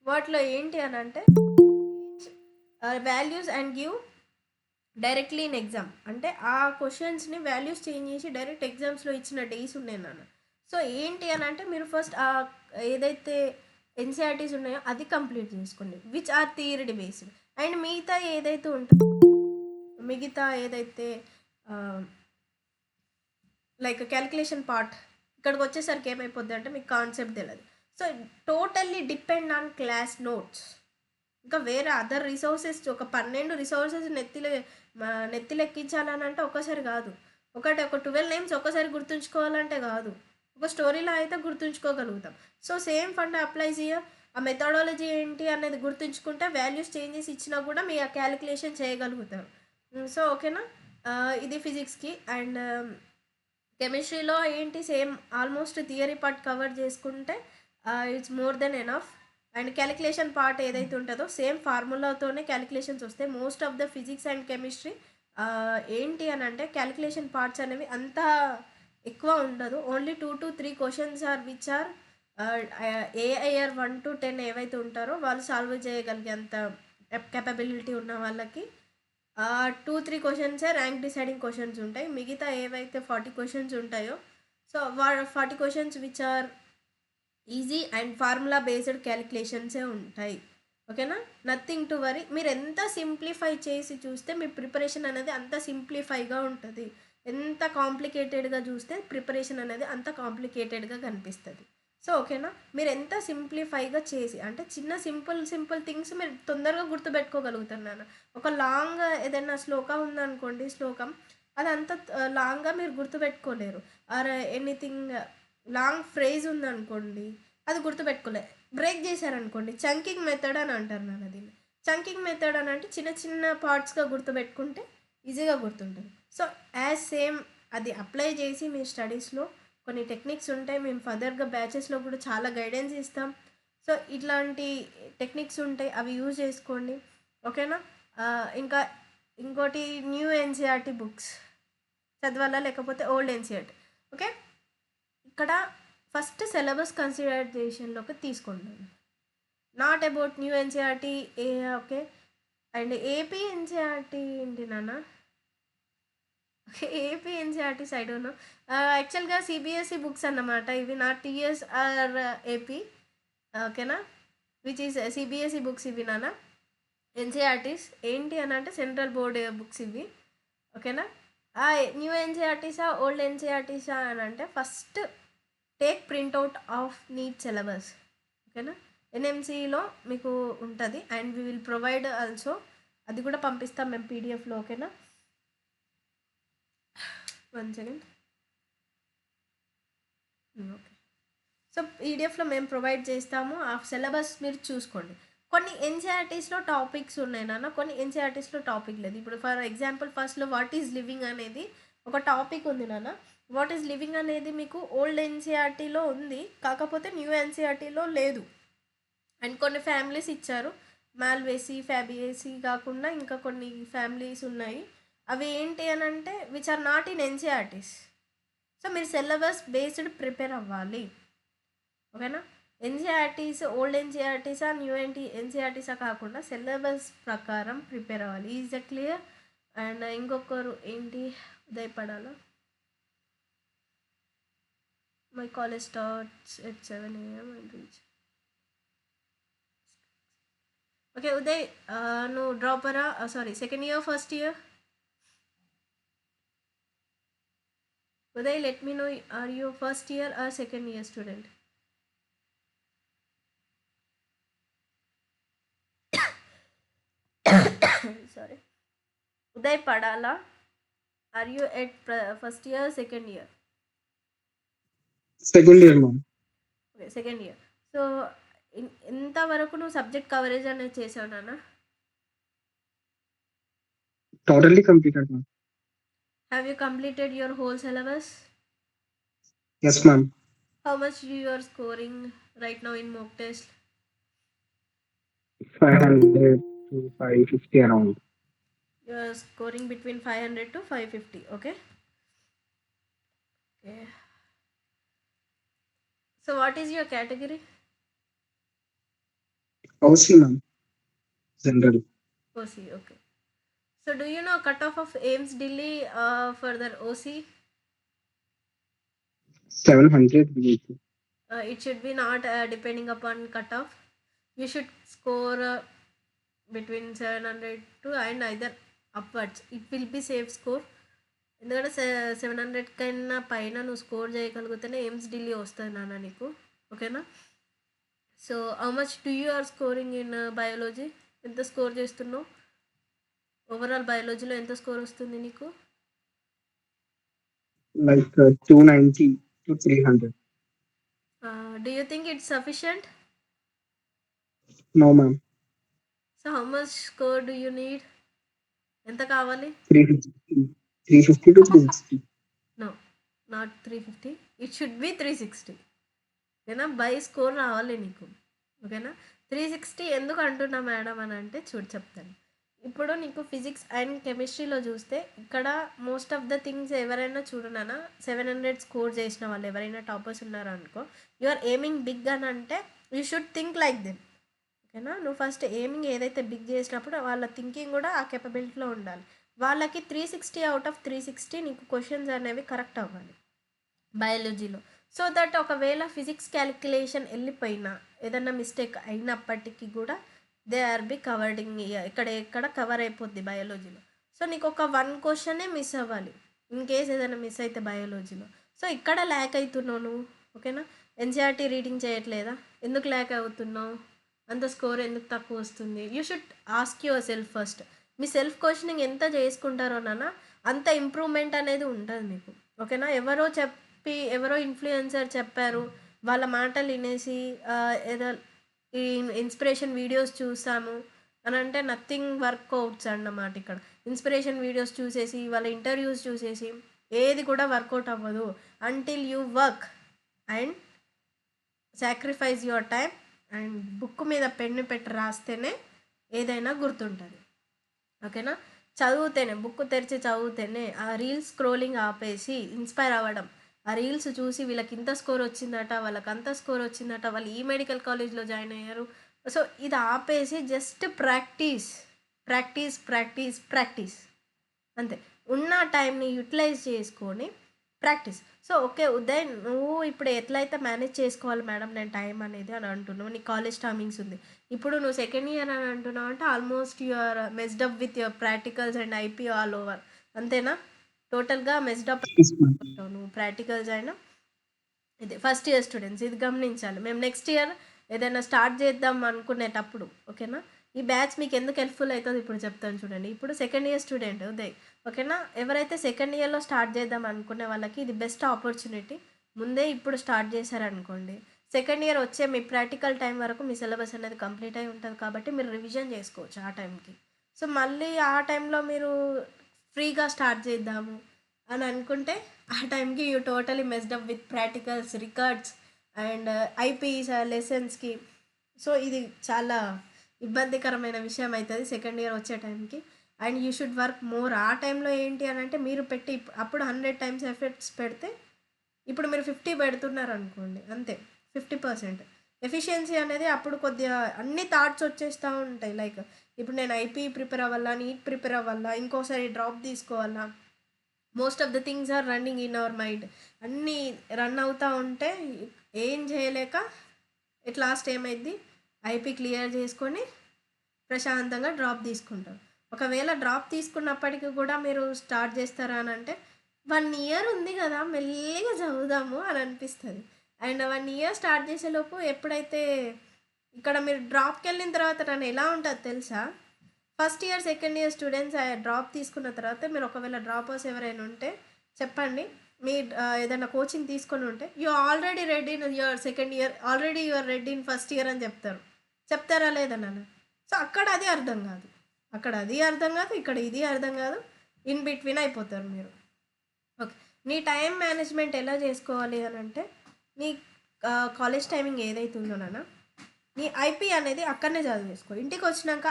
వాటిలో ఏంటి అని అంటే values and give directly in exam. అంటే ఆ క్వశ్చన్స్ని వాల్యూస్ చేంజ్ చేసి డైరెక్ట్ ఎగ్జామ్స్లో ఇచ్చిన డేస్ ఉన్నాయి నాన్న. సో ఏంటి అని అంటే మీరు ఫస్ట్ ఏదైతే ఎన్సీఆర్టీస్ ఉన్నాయో అది కంప్లీట్ చేసుకోండి, which are theory based. And మిగతా ఏదైతే లైక్ క్యాలిక్యులేషన్ పార్ట్ ఇక్కడికి వచ్చేసరికి ఏమైపోద్ది అంటే మీకు కాన్సెప్ట్ తెలియదు. So totally depend on class notes. ఇంకా వేరే అదర్ రిసోర్సెస్ ఒక 12 రిసోర్సెస్ నెత్తిలెక్కించాలని అంటే ఒక్కసారి కాదు, ఒక 12 నేమ్స్ ఒక్కసారి గుర్తుంచుకోవాలంటే కాదు, ఒక స్టోరీలో అయితే గుర్తుంచుకోగలుగుతాం. So same fund applies here. ఆ మెథడాలజీ ఏంటి అనేది గుర్తుంచుకుంటే వాల్యూస్ చేంజెస్ ఇచ్చినా కూడా మీ ఆ క్యాలిక్యులేషన్ చేయగలుగుతారు. సో ఓకేనా, ఇది ఫిజిక్స్కి. అండ్ కెమిస్ట్రీలో ఏంటి same almost theory part cover చేసుకుంటే it's more than enough. And calculation part ఏదైతే ఉంటుందో సేమ్ ఫార్ములాతోనే క్యాలిక్యులేషన్స్ వస్తాయి. Most of the physics and chemistry ఏంటి అని అంటే క్యాలిక్యులేషన్ పార్ట్స్ అనేవి అంత ఎక్కువ ఉండదు. Only 2 to 3 questions or which are AIR 1 to 10 ఏవైతే ఉంటారో వాళ్ళు సాల్వ్ చేయగలిగే అంత కెపబిలిటీ ఉన్న వాళ్ళకి 2-3 క్వశ్చన్సే ర్యాంక్ డిసైడింగ్ క్వశ్చన్స్ ఉంటాయి. మిగతా ఏవైతే 40 క్వశ్చన్స్ ఉంటాయో so 40 questions which are easy and formula based క్యాలిక్యులేషన్సే ఉంటాయి. ఓకేనా, నథింగ్ టు వరీ. మీరు ఎంత సింప్లిఫై చేసి చూస్తే మీ ప్రిపరేషన్ అనేది అంత సింప్లిఫైగా ఉంటుంది. ఎంత కాంప్లికేటెడ్గా చూస్తే ప్రిపరేషన్ అనేది అంత కాంప్లికేటెడ్గా కనిపిస్తుంది. సో ఓకేనా, మీరు ఎంత సింప్లిఫైగా చేసి అంటే చిన్న సింపుల్ థింగ్స్ మీరు తొందరగా గుర్తుపెట్టుకోగలుగుతున్నాను. ఒక లాంగ్ ఏదైనా శ్లోకం ఉందనుకోండి, శ్లోకం అది అంత లాంగ్గా మీరు గుర్తుపెట్టుకోలేరు. ఆర్ ఎనీథింగ్ లాంగ్ ఫ్రేజ్ ఉందనుకోండి అది గుర్తుపెట్టుకోలే. బ్రేక్ చేశారనుకోండి చంకింగ్ మెథడ్ అని అంటారు నాన్న దీన్ని. చంకింగ్ మెథడ్ అని అంటే చిన్న చిన్న పార్ట్స్గా గుర్తుపెట్టుకుంటే ఈజీగా గుర్తుంటుంది. సో యాజ్ సేమ్ అది అప్లై చేసి మీ స్టడీస్లో కొన్ని టెక్నిక్స్ ఉంటాయి. మేము ఫర్దర్గా బ్యాచెస్లో కూడా చాలా గైడెన్స్ ఇస్తాం. సో ఇట్లాంటి టెక్నిక్స్ ఉంటాయి, అవి యూజ్ చేసుకోండి. ఓకేనా, ఇంకా ఇంకోటి న్యూ ఎన్సీఆర్టీ బుక్స్ చదవాలా లేకపోతే ఓల్డ్ ఎన్సీఆర్టీ. ఓకే, ఇక్కడ ఫస్ట్ సిలబస్ కన్సిడరేషన్లోకి తీసుకోండి, not about new NCERT. Okay, and AP NCERT ఏంటి నాన్న? ఏపీ ఎన్సీఆర్టీ సైడ్ ఉన్న యాక్చువల్గా సిబిఎస్ఈ బుక్స్ అన్నమాట ఇవి, నా టీఎస్ ఆర్ ఏపీ. ఓకేనా, విచ్ ఈస్ సిబిఎస్ఈ బుక్స్ ఇవి నాన్న. ఎన్సీఆర్టీస్ ఏంటి అని అంటే సెంట్రల్ బోర్డ్ బుక్స్ ఇవి. ఓకేనా, న్యూ ఎన్సీఆర్టీసా ఓల్డ్ ఎన్సీఆర్టీసా అని అంటే first take printout of NEET syllabus. ఓకేనా, ఎన్ఎంసీలో మీకు ఉంటుంది and we will provide also, అది కూడా పంపిస్తాం మేము పీడిఎఫ్లో. ఓకేనా, 1 second. ఓకే, సో పీడిఎఫ్లో మేము ప్రొవైడ్ చేస్తాము. ఆ సిలబస్ మీరు చూసుకోండి. కొన్ని ఎన్సీఆర్టీస్లో టాపిక్స్ ఉన్నాయి నాన్న, కొన్ని ఎన్సీఆర్టీస్లో టాపిక్ లేదు. ఇప్పుడు ఫర్ ఎగ్జాంపుల్ ఫస్ట్లో వాట్ ఈజ్ లివింగ్ అనేది ఒక టాపిక్ ఉంది నాన్న. వాట్ ఈజ్ లివింగ్ అనేది మీకు ఓల్డ్ ఎన్సీఆర్టీలో ఉంది, కాకపోతే న్యూ ఎన్సీఆర్టీలో లేదు. అండ్ కొన్ని ఫ్యామిలీస్ ఇచ్చారు, మాల్వేసి ఫ్యాబియేసి కాకుండా ఇంకా కొన్ని ఫ్యామిలీస్ ఉన్నాయి. అవి ఏంటి అని అంటే which are not in NCERTs. So మీరు సిలబస్ బేస్డ్ ప్రిపేర్ అవ్వాలి. ఓకేనా, ఎన్సీఆర్టీస్ ఓల్డ్ ఎన్సీఆర్టీసా న్యూ ఎన్సీఆర్టీసా కాకుండా సిలబస్ ప్రకారం ప్రిపేర్ అవ్వాలి. Is the clear? అండ్ ఇంకొకరు ఏంటి ఉదయపడాలా, my college starts at 7 AM and reach. Okay Uday, నువ్వు డ్రాపరా? Sorry, second year first year? Uday, let me know, are you first year or second year student? Sorry, Uday పడాలా, are you at first year second year? Second year ma'am. Okay, second year. So ఎంతవరకు నువ్వు subject coverage అనేది చేసావు నాన్న? Totally completed ma'am. Have you completed your whole syllabus? Yes ma'am. How much you are scoring right now in mock test? 500 to 550 around. You are scoring between 500 to 550. Okay. Okay. So what is your category? OC ma'am. General. OC. Okay. So do you know cutoff of AIMS Delhi for the OC? 700 BAC. It should be not depending upon cutoff. You should score between 700 to and either upwards. It will be safe score. ఎందుకంటే 700 కన్నా పైన నువ్వు score చేయగలిగితేనే AIIMS Delhi వస్తుంది నాన్న నీకు. ఓకేనా? So how much do you are scoring in biology? ఎంత score చేస్తున్నావు? ఓవరాల్ బయాలజీలో ఎంత స్కోర్ వస్తుంది నీకు? Like 290 to 300. Do you think it's sufficient? No, ma'am. So how much score do you need? ఎంత కావాలి? 350. 350 to 360. No, not 350. It should be 360. ఓకేనా? By score రావాలి నీకు. ఓకేనా? 360 ఎందుకు అంటున్నా మేడం అని అంటే చూడు చెప్తాను. ఇప్పుడు నీకు ఫిజిక్స్ అండ్ కెమిస్ట్రీలో చూస్తే ఇక్కడ మోస్ట్ ఆఫ్ ద థింగ్స్ ఎవరైనా చూడనా 700 స్కోర్ చేసిన వాళ్ళు ఎవరైనా టాపర్స్ ఉన్నారో అనుకో, యు ఆర్ ఎయిమింగ్ బిగ్ అని అంటే you should think like them. ఓకేనా? నువ్వు ఫస్ట్ ఎయిమింగ్ ఏదైతే బిగ్ చేసినప్పుడు వాళ్ళ థింకింగ్ కూడా ఆ కెపబిలిటీలో ఉండాలి. వాళ్ళకి 360 అవుట్ ఆఫ్ 360 నీకు క్వశ్చన్స్ అనేవి కరెక్ట్ అవ్వాలి బయాలజీలో. సో దట్ ఒకవేళ ఫిజిక్స్ క్యాలిక్యులేషన్ వెళ్ళిపోయినా ఏదన్నా మిస్టేక్ అయినప్పటికీ కూడా దే ఆర్ బి కవర్డింగ్ ఎక్కడ కవర్ అయిపోద్ది బయాలజీలో. సో నీకు ఒక 1 క్వశ్చనే మిస్ అవ్వాలి ఇన్ కేస్ ఏదైనా మిస్ అయితే బయాలజీలో. సో ఇక్కడ ల్యాక్ అవుతున్నావు నువ్వు. ఓకేనా? ఎన్సీఆర్టీ రీడింగ్ చేయట్లేదా? ఎందుకు ల్యాక్ అవుతున్నావు? అంత స్కోర్ ఎందుకు తక్కువ వస్తుంది? You should ask your self first. Me self questioning ఎంత చేసుకుంటారో నాన్న అంత ఇంప్రూవ్మెంట్ అనేది ఉంటుంది మీకు. ఓకేనా? ఎవరో ఇన్ఫ్లుయెన్సర్ చెప్పారు వాళ్ళ మాటలు వినేసి ఏదో ఈ ఇన్స్పిరేషన్ వీడియోస్ చూసాము అని అంటే నథింగ్ వర్కౌట్స్ అన్నమాట. ఇక్కడ ఇన్స్పిరేషన్ వీడియోస్ చూసేసి వాళ్ళ ఇంటర్వ్యూస్ చూసేసి ఏది కూడా వర్కౌట్ అవ్వదు. Until you work and sacrifice your time and book మీద పెన్ను పెట్టి రాస్తేనే ఏదైనా గుర్తుంటుంది. ఓకేనా? చదివితేనే బుక్ తెరిచి చదివితేనే ఆ రీల్స్ స్క్రోలింగ్ ఆపేసి ఇన్స్పైర్ అవ్వడం, ఆ రీల్స్ చూసి వీళ్ళకి ఇంత స్కోర్ వచ్చిందట, వాళ్ళకి అంత స్కోర్ వచ్చిందట, వాళ్ళు ఈ మెడికల్ కాలేజ్లో జాయిన్ అయ్యారు. సో ఇది ఆపేసి just practice practice practice practice అంతే. ఉన్న టైంని యూటిలైజ్ చేసుకొని ప్రాక్టీస్. సో ఓకే ఉదయ్, నువ్వు ఇప్పుడు ఎట్లయితే మేనేజ్ చేసుకోవాలి మేడం నేను టైం అనేది అని అంటున్నావు. నీ కాలేజ్ టైమింగ్స్ ఉంది. ఇప్పుడు నువ్వు సెకండ్ ఇయర్ అని అంటున్నావు అంటే almost you're messed up with your practicals and IP all over. అంతేనా? టోటల్గా మెస్డ్ అప్ Yes, ma'am. నువ్వు ప్రాక్టికల్స్ అయినా. ఇది ఫస్ట్ ఇయర్ స్టూడెంట్స్ ఇది గమనించాలి. మేము నెక్స్ట్ ఇయర్ ఏదైనా స్టార్ట్ చేద్దాం అనుకునేటప్పుడు ఓకేనా ఈ బ్యాచ్ మీకు ఎందుకు హెల్ప్ఫుల్ అవుతుంది ఇప్పుడు చెప్తాను చూడండి. ఇప్పుడు సెకండ్ ఇయర్ స్టూడెంట్ ఉదయ్ ఓకేనా, ఎవరైతే సెకండ్ ఇయర్లో స్టార్ట్ చేద్దాం అనుకునే వాళ్ళకి ఇది బెస్ట్ ఆపర్చునిటీ. ముందే ఇప్పుడు స్టార్ట్ చేశారనుకోండి, సెకండ్ ఇయర్ వచ్చే మీ ప్రాక్టికల్ టైం వరకు మీ సిలబస్ అనేది కంప్లీట్ అయి ఉంటుంది కాబట్టి మీరు రివిజన్ చేసుకోవచ్చు ఆ టైంకి. సో మళ్ళీ ఆ టైంలో మీరు ఫ్రీగా స్టార్ట్ చేద్దాము అని అనుకుంటే ఆ టైంకి you totally messed up with practicals, records and IPEs లెసన్స్కి. సో ఇది చాలా ఇబ్బందికరమైన విషయం అవుతుంది సెకండ్ ఇయర్ వచ్చే టైంకి. And you should work more. ఆ టైంలో ఏంటి అని అంటే మీరు పెట్టి అప్పుడు 100 టైమ్స్ ఎఫర్ట్స్ పెడితే ఇప్పుడు మీరు 50 పెడుతున్నారు అనుకోండి, అంతే 50% ఎఫిషియన్సీ అనేది అప్పుడు కొద్దిగా అన్ని థాట్స్ వచ్చేస్తూ ఉంటాయి. లైక్ ఇప్పుడు నేను ఐపీ ప్రిపేర్ అవ్వాలా, నీట్ ప్రిపేర్ అవ్వాలా, ఇంకోసారి డ్రాప్ తీసుకోవాలా, most of the things are running in our mind. అన్నీ రన్ అవుతూ ఉంటే ఏం చేయలేక ఎట్ లాస్ట్ ఏమైంది, ఐపీ క్లియర్ చేసుకొని ప్రశాంతంగా డ్రాప్ తీసుకుంటారు. ఒకవేళ డ్రాప్ తీసుకున్నప్పటికీ కూడా మీరు స్టార్ట్ చేస్తారా అని అంటే 1 ఇయర్ ఉంది కదా మెల్లిగా చదువుదాము అని అనిపిస్తుంది. అండ్ 1 ఇయర్ స్టార్ట్ చేసేలోపు ఎప్పుడైతే ఇక్కడ మీరు డ్రాప్కి వెళ్ళిన తర్వాత నన్ను ఎలా ఉంటుంది తెలుసా, first year second year students drop తీసుకున్న తర్వాత మీరు ఒకవేళ డ్రాపర్స్ ఎవరైనా ఉంటే చెప్పండి, మీ ఏదైనా కోచింగ్ తీసుకొని ఉంటే you already ready in your second year, already your ready in first year అని చెప్తారా లేదా నన్ను. సో అక్కడ అది అర్థం కాదు, ఇక్కడ ఇది అర్థం కాదు, ఇన్ బిట్వీన్ అయిపోతారు మీరు. ఓకే, నీ టైం మేనేజ్మెంట్ ఎలా చేసుకోవాలి అని అంటే నీ కాలేజ్ టైమింగ్ ఏదైతే ఉందో నాన్న, నీ ఐపీ అనేది అక్కడనే చదివేసుకో. ఇంటికి వచ్చినాక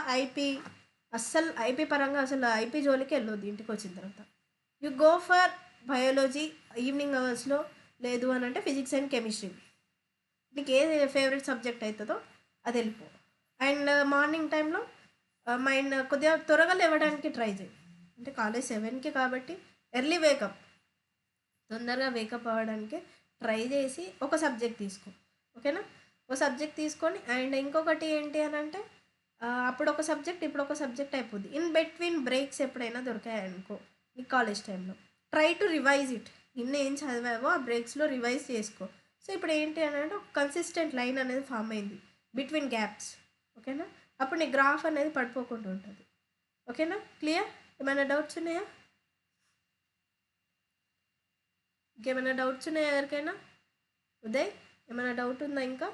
ఐపీ పరంగా అసలు ఐపీ జోలికి వెళ్ళొద్దు. ఇంటికి వచ్చిన తర్వాత you go for biology evening అవర్స్లో, లేదు అని అంటే ఫిజిక్స్ అండ్ కెమిస్ట్రీ, నీకు ఏది ఫేవరెట్ సబ్జెక్ట్ అవుతుందో అది వెళ్ళిపో. అండ్ మార్నింగ్ టైంలో మైండ్ కొద్దిగా త్వరగా లేవడానికి ట్రై చేయి. అంటే కాలేజ్ 7కి కాబట్టి ఎర్లీ వేకప్, తొందరగా వేకప్ అవ్వడానికి ట్రై చేసి ఒక సబ్జెక్ట్ తీసుకో, ఓకేనా? ఒక సబ్జెక్ట్ తీసుకొని అండ్ ఇంకొకటి ఏంటి అని అంటే అప్పుడు ఒక సబ్జెక్ట్ ఇప్పుడు ఒక సబ్జెక్ట్ అయిపోద్ది. ఇన్ బిట్వీన్ బ్రేక్స్ ఎప్పుడైనా దొరికాయనుకో ఈ కాలేజ్ టైంలో ట్రై టు రివైజ్ ఇట్. నిన్న ఏం చదివావో ఆ బ్రేక్స్లో రివైజ్ చేసుకో. సో ఇప్పుడు ఏంటి అని అంటే ఒక కన్సిస్టెంట్ లైన్ అనేది ఫామ్ అయింది బిట్వీన్ గ్యాప్స్, ఓకేనా? అప్పుడు నీ గ్రాఫ్ అనేది పడిపోకుండా ఉంటుంది, ఓకేనా? క్లియర్? ఏమైనా డౌట్స్ ఉన్నాయా? ఇంకేమైనా డౌట్స్ ఉన్నాయా ఎవరికైనా? ఉదయ్ ఏమైనా డౌట్ ఉందా ఇంకా?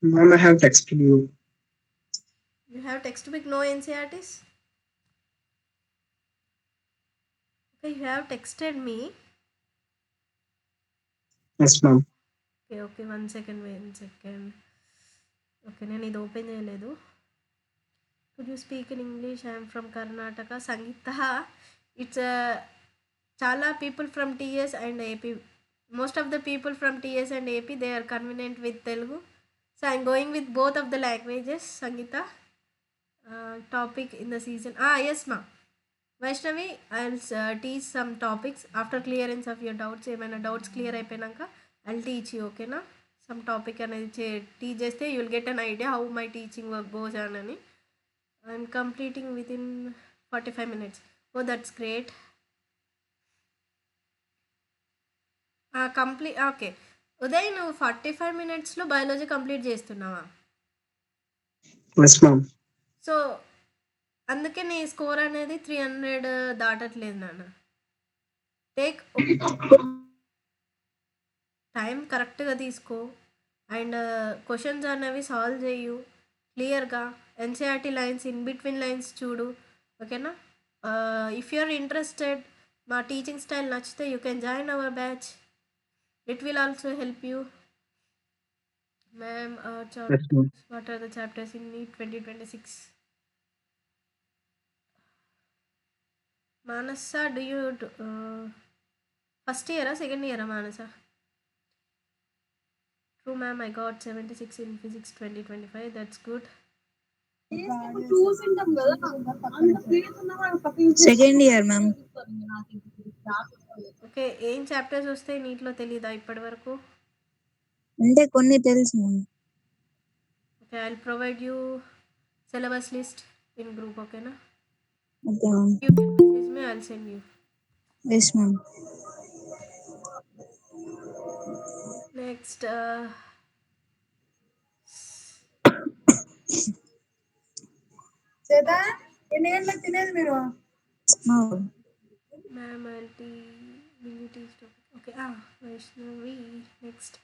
Ma'am, I have texted you. You have textbook, no NCERTs? Okay, you have texted me. Yes, ma'am. Okay, 1 second. Okay, నేను ఇది ఓపెన్ చేయలేదు. Could you speak in English? I am from Karnataka. Sangeeta, it's చాలా people from TS and AP. Most of the people from TS and AP, they are convenient with Telugu. So I'm going with both of the languages, Sangeeta. Topic in the season. Yes, ma'am. Vaishnavi, I'll teach some topics after clearance of your doubts. ఏమైనా doubts clear అయిపోయినాక I'll teach you, ఓకేనా? Some topic అనేది teach చేస్తే you will get an idea how my teaching work goes on అని. I'm completing with in 45 minutes. Oh that's great. Okay Uday, నువ్వు 45 minutesలో biology complete చేస్తున్నావా? Yes, ma'am. So అందుకే నీ score అనేది 300 దాటట్లేదు నాన్న. టేక్ టైం కరెక్ట్గా తీసుకో అండ్ క్వశ్చన్స్ అనేవి సాల్వ్ చేయు క్లియర్గా. NCERT lines, in between lines చూడు, ఓకేనా? ఇఫ్ యు ఆర్ ఇంట్రెస్టెడ్, మా టీచింగ్ స్టైల్ నచ్చితే you can join our batch. It will also help you. Ma'am, Yes, ma'am. What are the chapters in NEET 2026? Manasa, do you first ఇయరా second ఇయరా Manasa? True, ma'am, I got 76 in physics 2025. That's good. Second year ma'am. Okay, ఏం chapters వస్తాయి నీటిలో తెలీదా ఇప్పటి వరకు? అంటే కొన్ని తెలుసు ma'am. Okay, I will provide you syllabus list in group, ఓకేనా? Okay ma'am. You can message me, I'll send you. Yes ma'am. Next, ఎన్ని గంటలకు తినేది మీరు? ma'am, I'll teach topic. Okay, Vaishnavi, next.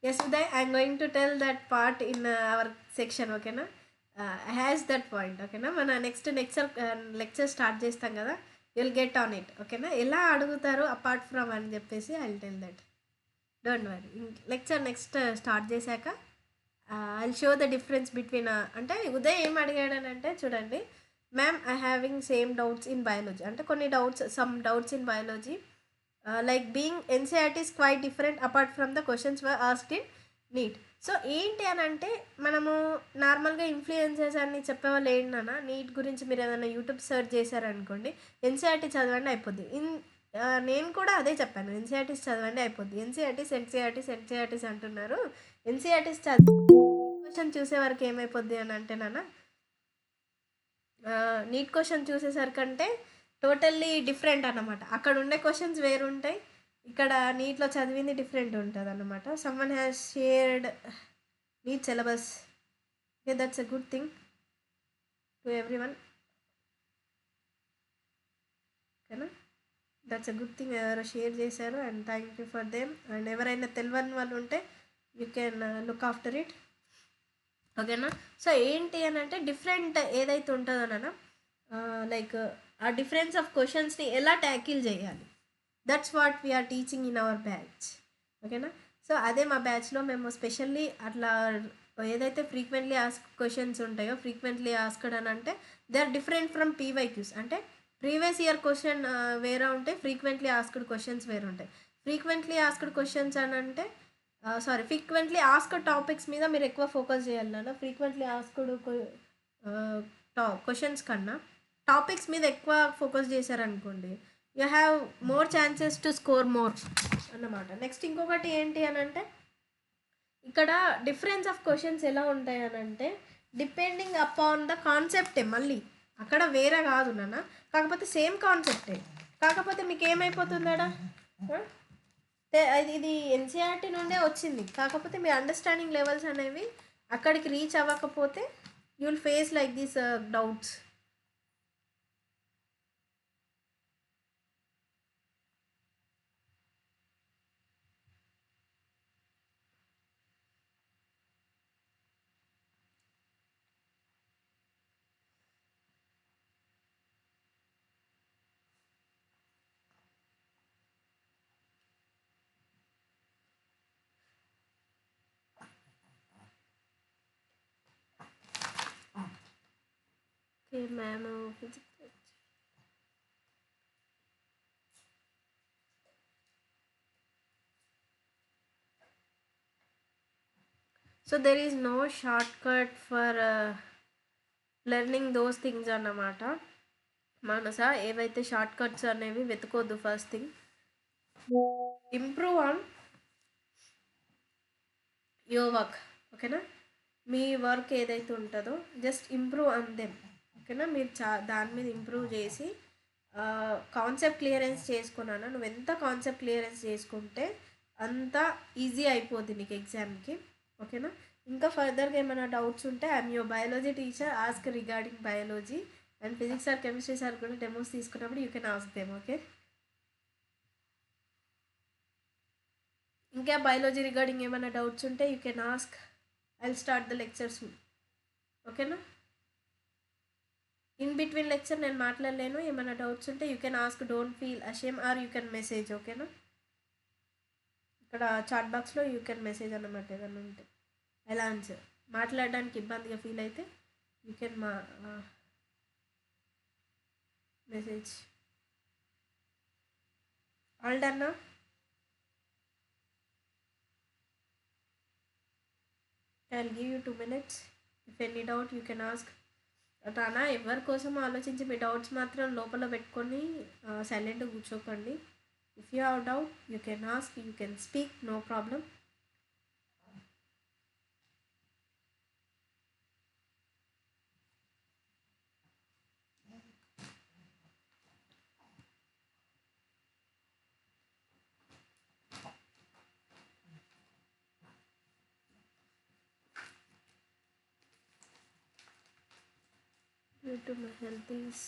Yes, Uday, I'm going to tell that part in our section, okay na? Has that point, okay na? మన next lecture start చేస్తాం కదా, you'll get on it, ఓకేనా? ఎలా అడుగుతారు apart from అని చెప్పేసి I will tell that. Don't worry. Lecture next start చేశాక I will show the difference between అంటే ఉదయ్ ఏం అడిగాడనంటే చూడండి, ma'am I having same doubts in biology అంటే కొన్ని doubts, some doubts in biology like being NCERT is quite different apart from the questions were asked in NEET. So ఏంటి అని అంటే మనము నార్మల్గా ఇన్ఫ్లుయెన్సెస్ అని చెప్పేవాళ్ళు ఏంటన్నా, నీట్ గురించి మీరు ఏదైనా యూట్యూబ్ సెర్చ్ చేశారనుకోండి, ఎన్సీఆర్టీ చదవండి అయిపోద్ది. నేను కూడా అదే చెప్పాను, ఎన్సీఆర్టీస్ చదవండి అయిపోద్ది. ఎన్సీఆర్టీస్ అంటున్నారు. ఎన్సీఆర్టీస్ చదివి క్వశ్చన్ చూసే వరకు ఏమైపోద్ది అని అంటే నాన్న, నీట్ క్వశ్చన్ చూసేసరికంటే టోటల్లీ డిఫరెంట్ అన్నమాట. అక్కడ ఉండే క్వశ్చన్స్ వేరు ఉంటాయి, ఇక్కడ నీట్లో చదివింది డిఫరెంట్ ఉంటుంది అన్నమాట. Someone has shared NEET syllabus. Okay, that's a good thing to everyone, ఓకేనా? దట్స్ ఎ గుడ్ థింగ్ ఎవరో షేర్ చేశారు and thank you for them. అండ్ ఎవరైనా తెలియని వాళ్ళు ఉంటే you can look after it, ఓకేనా? సో ఏంటి అని అంటే డిఫరెంట్ ఏదైతే ఉంటుందో నాన్న, లైక్ ఆ డిఫరెన్స్ ఆఫ్ క్వశ్చన్స్ని ఎలా ట్యాకిల్ చేయాలి, that's what we're teaching in our batch, ఓకేనా? సో అదే మా బ్యాచ్లో మేము స్పెషల్లీ అట్లా ఏదైతే ఫ్రీక్వెంట్లీ ఆస్క్ క్వశ్చన్స్ ఉంటాయో, ఫ్రీక్వెంట్లీ ఆస్క్డ్ అని అంటే they are different from PYQs. అంటే ప్రీవియస్ ఇయర్ క్వశ్చన్ వేరే ఉంటాయి, ఫ్రీక్వెంట్లీ ఆస్క్డ్ క్వశ్చన్స్ వేరే ఉంటాయి. ఫ్రీక్వెంట్లీ ఆస్క్డ్ క్వశ్చన్స్ అని అంటే ఫ్రీక్వెంట్లీ ఆస్క్డ్ టాపిక్స్ మీద మీరు ఎక్కువ ఫోకస్ చేయాలి నాన్న. ఫ్రీక్వెంట్లీ ఆస్క్డ్ క్వశ్చన్స్ కన్నా టాపిక్స్ మీద ఎక్కువ ఫోకస్ చేశారనుకోండి, you have more chances to score more అన్నమాట. నెక్స్ట్ ఇంకొకటి ఏంటి అని అంటే, ఇక్కడ డిఫరెన్స్ ఆఫ్ క్వశ్చన్స్ ఎలా ఉంటాయి అని అంటే, డిపెండింగ్ అపాన్ ద కాన్సెప్టే. మళ్ళీ అక్కడ వేరే కాదు నాన్న, కాకపోతే సేమ్ కాన్సెప్టే. కాకపోతే మీకు ఏమైపోతుందాడా, ఇది ఎన్సీఆర్టీ నుండే వచ్చింది, కాకపోతే మీ అండర్స్టాండింగ్ లెవెల్స్ అనేవి అక్కడికి రీచ్ అవ్వకపోతే you will face like these doubts. Okay ma'am, so there is no shortcut for learning those things అన్నమాట. మానస, ఏవైతే షార్ట్ కట్స్ అనేవి వెతుకోవద్దు. First thing, improve on your work. ఓకేనా, మీ వర్క్ ఏదైతే ఉంటుందో జస్ట్ ఇంప్రూవ్ ఆన్ దెమ్. ఓకేనా, మీరు దాని మీద ఇంప్రూవ్ చేసి కాన్సెప్ట్ క్లియరెన్స్ చేసుకున్నాను. నువ్వు ఎంత కాన్సెప్ట్ క్లియరెన్స్ చేసుకుంటే అంత ఈజీ అయిపోద్ది నీకు ఎగ్జామ్కి. ఓకేనా, ఇంకా ఫర్దర్గా ఏమైనా డౌట్స్ ఉంటే I'm your biology teacher, ask regarding biology. And physics or chemistry sir కూడా డెమోస్ తీసుకున్నప్పుడు you can ask them. Okay, ఇంకా బయాలజీ రిగార్డింగ్ ఏమైనా డౌట్స్ ఉంటే you can ask. I will start the lectures. ఓకేనా, ఇన్ బిట్వీన్ లెక్చర్ నేను మాట్లాడలేను. ఏమైనా doubts ఉంటే you can ask, don't feel ashamed, or you can message. ఓకేనా, ఇక్కడ చాట్ బాక్స్లో యూ కెన్ మెసేజ్ అన్నమాట. ఏదైనా ఉంటే ఎలా ఆన్సర్. మాట్లాడడానికి ఇబ్బందిగా ఫీల్ అయితే you can message. All done నా? I'll give you 2 minutes. If any doubt you can ask. నానా, ఎవరి కోసం ఆలోచించి మీ డౌట్స్ మాత్రం లోపల పెట్టుకొని సైలెంట్గా కూర్చోకండి. If you have doubt you can ask, you can speak, no problem. Due to my health is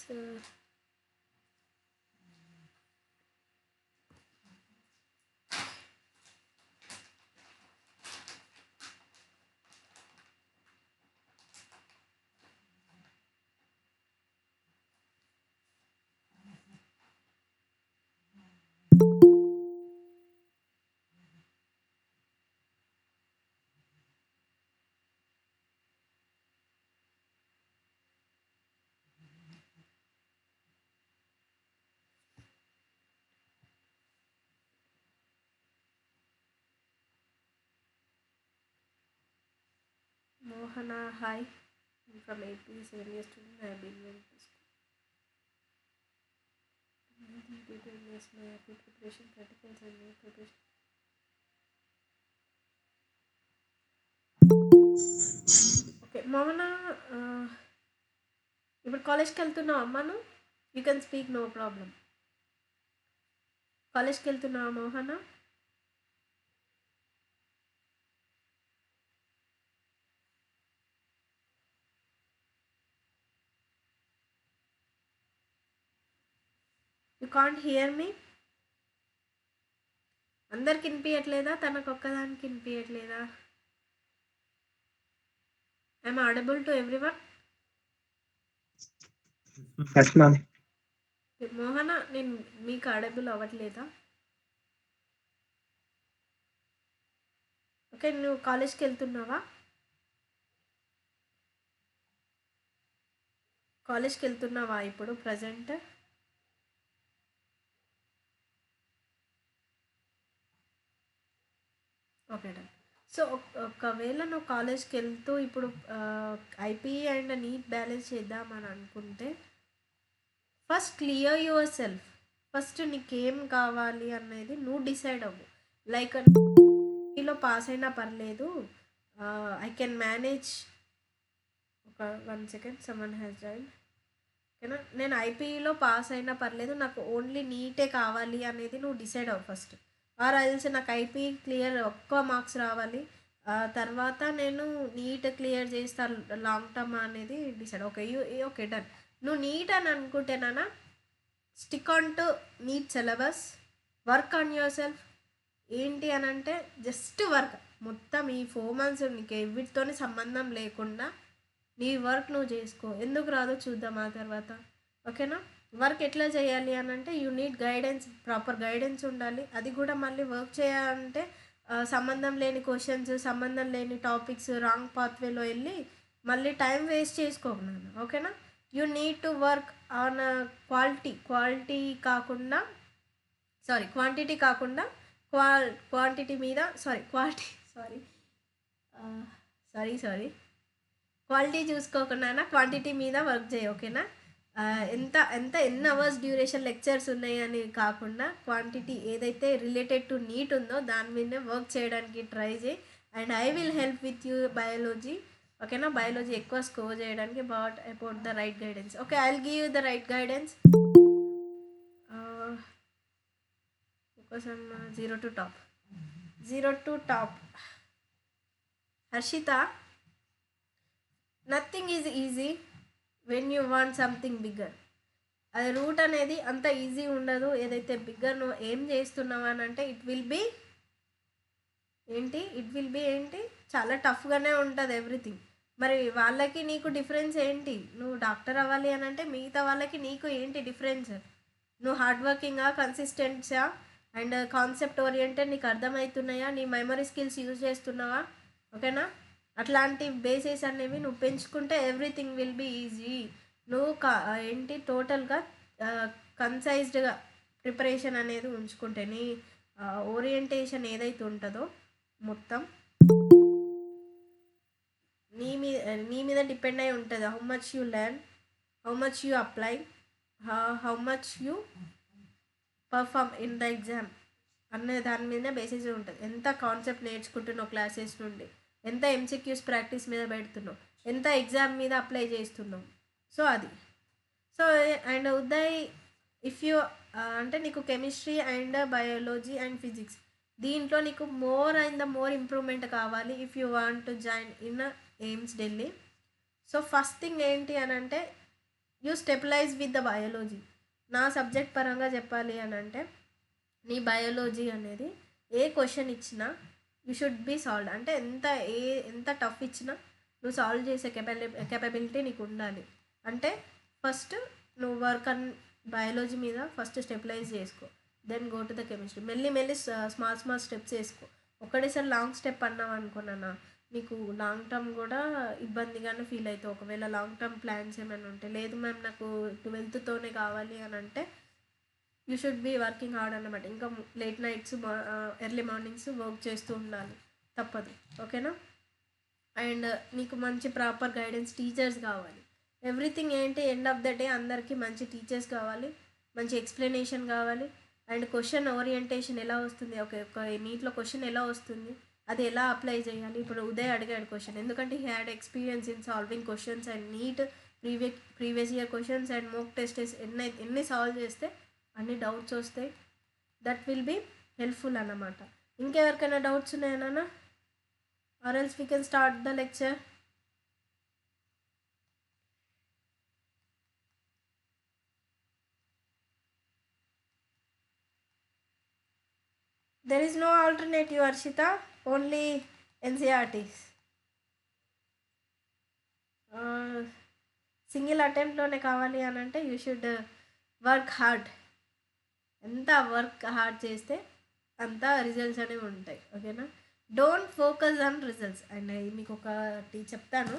Mohana, hi. I'm from AP, 7 years student. I have been went to school. Yes, my AP preparation, practicals and new preparation. Okay Mohana, ఇప్పుడు కాలేజ్కి వెళ్తున్నావు అమ్మాను? You can speak, no problem. కాలేజ్కి వెళ్తున్నావా Mohana? You can't hear me? అందరికి వినిపించట్లేదా? తనకు ఒక్కదానికి వినిపించట్లేదా? I'm audible to everyone? Yes, ma'am. Mohana, నేను మీకు ఆడబుల్ అవ్వట్లేదా? ఓకే, నువ్వు కాలేజ్కి వెళ్తున్నావా? కాలేజ్కి వెళ్తున్నావా ఇప్పుడు ప్రజెంట్? Okay done. సో ఒకవేళ నువ్వు కాలేజ్కి వెళ్తూ ఇప్పుడు ఐపీఈ అండ్ నీట్ బ్యాలెన్స్ చేద్దామని అనుకుంటే first clear your self. First నీకేం కావాలి అనేది నువ్వు డిసైడ్ అవ్వు. లైక్ లో పాస్ అయినా పర్లేదు, ఐ కెన్ మేనేజ్. ఒక 1 సెకండ్, సమ్మన్ హ్యాస్ జాయిన్. ఓకేనా, నేను ఐపీఈలో పాస్ అయినా పర్లేదు, నాకు ఓన్లీ నీటే కావాలి అనేది నువ్వు డిసైడ్ అవ్వు ఫస్ట్. ఆర్ ఎల్స్ నాకు ఐపీఈ క్లియర్ ఒక్క మార్క్స్ రావాలి, తర్వాత నేను నీట్ క్లియర్ చేస్తాను లాంగ్ టర్మ్ అనేది డిసైడ్. Okay done. నువ్వు నీట్ అని అనుకుంటేనా stick on to NEET syllabus, work on yourself. ఏంటి అని అంటే జస్ట్ వర్క్. మొత్తం ఈ 4 months నీకు వీటితోని సంబంధం లేకుండా నీ వర్క్ నువ్వు చేసుకో. ఎందుకు రాదో చూద్దాం ఆ తర్వాత. ఓకేనా, వర్క్ ఎట్లా చేయాలి అని అంటే you need guidance, proper guidance ఉండాలి. అది కూడా మళ్ళీ వర్క్ చేయాలంటే సంబంధం లేని క్వశ్చన్స్, సంబంధం లేని టాపిక్స్, రాంగ్ పాత్వేలో వెళ్ళి మళ్ళీ టైం వేస్ట్ చేసుకోకున్నాను. ఓకేనా, you need to work on quantity కాకుండా క్వాంటిటీ మీద క్వాలిటీ చూసుకోకుండా క్వాంటిటీ మీద వర్క్ చేయి. ఓకేనా, ఎన్ని అవర్స్ డ్యూరేషన్ లెక్చర్స్ ఉన్నాయని కాకుండా క్వాంటిటీ ఏదైతే రిలేటెడ్ టు నీట్ ఉందో దాని మీదనే వర్క్ చేయడానికి ట్రై చేయి. And I will help with you biology. ఓకేనా, బయాలజీ ఎక్కువ స్కోర్ చేయడానికి about the right guidance. Okay, I will give you the right guidance. కోసం 0 to top. Harshita, nothing is easy when you want something bigger. అది route అనేది అంత easy ఉండదు. ఏదైతే bigger నువ్వు ఏం చేస్తున్నావు అని అంటే ఇట్ విల్ బీ ఏంటి చాలా టఫ్గానే ఉంటుంది ఎవ్రీథింగ్. మరి వాళ్ళకి నీకు డిఫరెన్స్ ఏంటి? నువ్వు డాక్టర్ అవ్వాలి అని అంటే మిగతా వాళ్ళకి నీకు ఏంటి డిఫరెన్స్? నువ్వు హార్డ్ వర్కింగా, కన్సిస్టెన్సా అండ్ కాన్సెప్ట్ ఓరియంటెడ్ నీకు అర్థమవుతున్నాయా? నీ మెమరీ స్కిల్స్ యూజ్ చేస్తున్నావా? ఓకేనా, అట్లాంటి బేసిస్ అనేవి నువ్వు పెంచుకుంటే ఎవ్రీథింగ్ విల్ బీ ఈజీ. నువ్వు టోటల్గా కన్సైజ్డ్గా ప్రిపరేషన్ అనేది ఉంచుకుంటే నీ ఓరియంటేషన్ ఏదైతే ఉంటుందో మొత్తం నీ మీద డిపెండ్ అయి ఉంటుంది. How much you learn, how much you apply, how much you perform in the exam అనే దాని మీదనే బేసిస్ ఉంటుంది. ఎంత కాన్సెప్ట్ నేర్చుకుంటున్నావు క్లాసెస్ నుండి, ఎంత ఎంసీక్యూస్ ప్రాక్టీస్ మీద పెడుతున్నావు, ఎంత ఎగ్జామ్ మీద అప్లై చేస్తున్నావు. సో అది. So and Uday, if you అంటే నీకు chemistry and biology and physics దీంట్లో నీకు మోర్ ఇంప్రూవ్మెంట్ కావాలి if you want to join in AIIMS Delhi. So first thing ఏంటి అని అంటే you stabilize with the biology. నా సబ్జెక్ట్ పరంగా చెప్పాలి అని అంటే నీ బయాలజీ అనేది ఏ క్వశ్చన్ ఇచ్చినా యూ షుడ్ బీ సాల్వ్. అంటే ఎంత టఫ్ ఇచ్చినా నువ్వు సాల్వ్ చేసే కెపబిలిటీ నీకు ఉండాలి. అంటే ఫస్ట్ నువ్వు వర్క్ బయాలజీ మీద ఫస్ట్ స్టెబిలైజ్ చేసుకో, then go to the chemistry. మెల్లి స్మాల్ స్టెప్స్ వేసుకో. ఒకటేసారి లాంగ్ స్టెప్ అన్నావు అనుకున్నానా నీకు లాంగ్ టర్మ్ కూడా ఇబ్బందిగానే ఫీల్ అవుతావు. ఒకవేళ లాంగ్ టర్మ్ ప్లాన్స్ ఏమైనా ఉంటే, లేదు మ్యామ్ నాకు 12th కావాలి అని అంటే you should be working hard అన్నమాట. ఇంకా late nights, early mornings work చేస్తూ ఉండాలి, తప్పదు. ఓకేనా, అండ్ నీకు మంచి ప్రాపర్ గైడెన్స్ టీచర్స్ కావాలి. ఎవ్రీథింగ్ ఏంటి ఎండ్ ఆఫ్ ద డే అందరికీ మంచి టీచర్స్ కావాలి, మంచి ఎక్స్ప్లెనేషన్ కావాలి. అండ్ క్వశ్చన్ ఓరియంటేషన్ ఎలా వస్తుంది, ఒక నీట్లో క్వశ్చన్ ఎలా వస్తుంది, అది ఎలా అప్లై చేయాలి. ఇప్పుడు ఉదయ్ అడిగాడు క్వశ్చన్, ఎందుకంటే he had experience in solving questions and NEET previous year questions and mock tests ఎన్ని సాల్వ్ చేస్తే అన్ని డౌట్స్ వస్తాయి. దట్ విల్ బీ హెల్ప్ఫుల్ అన్నమాట. ఇంకెవరికైనా డౌట్స్ ఉన్నాయన్నా, or else we can start the lecture. There is no alternative, Arshita, only NCERTs. Single అటెంప్ట్లోనే కావాలి అని అంటే యూ షుడ్ వర్క్ హార్డ్. ఎంత వర్క్ హార్డ్ చేస్తే అంత రిజల్ట్స్ అనేవి ఉంటాయి. ఓకేనా, don't focus on results. And మీకు ఒకటి చెప్తాను,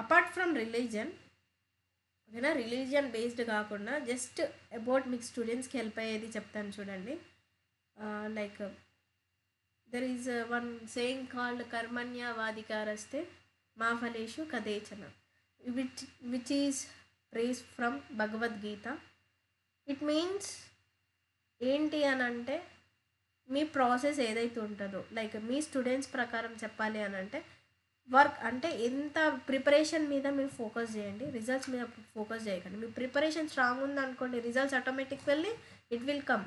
అపార్ట్ ఫ్రమ్ రిలీజన్, ఓకేనా, రిలీజియన్ బేస్డ్ కాకుండా జస్ట్ అబౌట్ మీకు స్టూడెంట్స్కి హెల్ప్ అయ్యేది చెప్తాను చూడండి. Like there is one saying called కర్మణ్య వాధికారస్తే మా ఫలేషు కదేచన, which which is phrase from Bhagavad Gita. It means ఏంటి అని అంటే, మీ ప్రాసెస్ ఏదైతే ఉంటుందో, లైక్ మీ స్టూడెంట్స్ ప్రకారం చెప్పాలి అని అంటే, వర్క్ అంటే ఎంత ప్రిపరేషన్ మీద మీరు ఫోకస్ చేయండి, రిజల్ట్స్ మీద ఫోకస్ చేయకండి. మీ ప్రిపరేషన్ స్ట్రాంగ్ ఉందనుకోండి, రిజల్ట్స్ ఆటోమేటిక్ వెళ్ళి ఇట్ విల్ కమ్.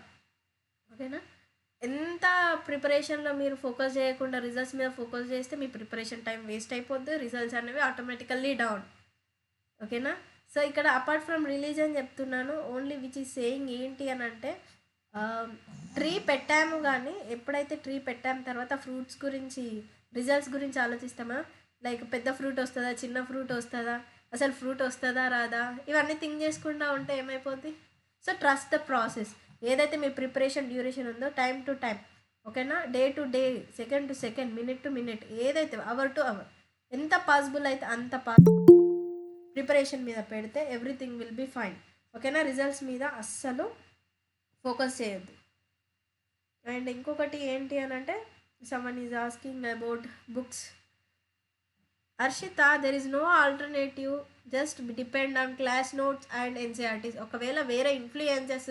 ఓకేనా? ఎంత ప్రిపరేషన్లో మీరు ఫోకస్ చేయకుండా రిజల్ట్స్ మీద ఫోకస్ చేస్తే మీ ప్రిపరేషన్ టైం వేస్ట్ అయిపోద్ది, రిజల్ట్స్ అనేవి ఆటోమేటికల్లీ డౌన్. ఓకేనా? సో ఇక్కడ అపార్ట్ ఫ్రమ్ రిలీజన్ చెప్తున్నాను, ఓన్లీ విచ్ ఈజ్ సేయింగ్ ఏంటి అని అంటే, ట్రీ పెట్టాము కానీ ఎప్పుడైతే ట్రీ పెట్టాము తర్వాత ఫ్రూట్స్ గురించి, రిజల్ట్స్ గురించి ఆలోచిస్తామా, లైక్ పెద్ద ఫ్రూట్ వస్తుందా, చిన్న ఫ్రూట్ వస్తుందా, అసలు ఫ్రూట్ వస్తుందా రాదా, ఇవన్నీ థింక్ చేసుకుంటూ ఉంటే ఏమైపోద్ది. So trust the process. ఏదైతే మీ ప్రిపరేషన్ డ్యూరేషన్ ఉందో టైం టు టైం, ఓకేనా, day to day, second to second, minute to minute, ఏదైతే అవర్ టు అవర్, ఎంత పాసిబుల్ అయితే అంత ప్రిపరేషన్ మీద పెడితే ఎవ్రీథింగ్ విల్ బీ ఫైన్. ఓకేనా? రిజల్ట్స్ మీద అస్సలు ఫోకస్ చేయొద్దు. అండ్ ఇంకొకటి ఏంటి అని అంటే, Suman is asking about books. Harshita, there is no alternative, just depend on class notes and NCERTs. ఒకవేళ వేరే ఇన్ఫ్లుయెన్సెస్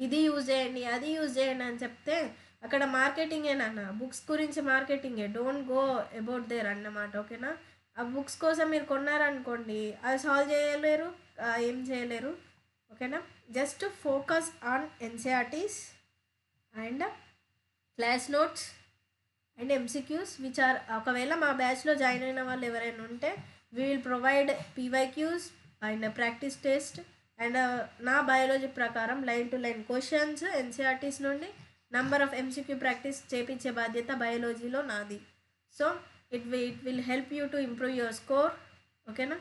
ఇది యూజ్ చేయండి అది యూజ్ చేయండి అని చెప్తే అక్కడ మార్కెటింగేనన్న, బుక్స్ గురించి మార్కెటింగే, డోంట్ గో అబౌట్ దేర్ అన్నమాట. ఓకేనా? ఆ బుక్స్ కోసం మీరు కొన్నారనుకోండి, అది సాల్వ్ చేయలేరు, ఏం చేయలేరు. ఓకేనా? Just focus on NCERTs and class notes and MCQs which are, ఒకవేళ మా బ్యాచ్లో జాయిన్ అయిన వాళ్ళు ఎవరైనా ఉంటే we will provide PYQs and practice test and నా బయాలజీ ప్రకారం line to line questions NCERTs నుండి నంబర్ ఆఫ్ ఎంసీక్యూ ప్రాక్టీస్ చేపించే బాధ్యత బయాలజీలో నాది. So it will help you to improve your score. ఓకేనా?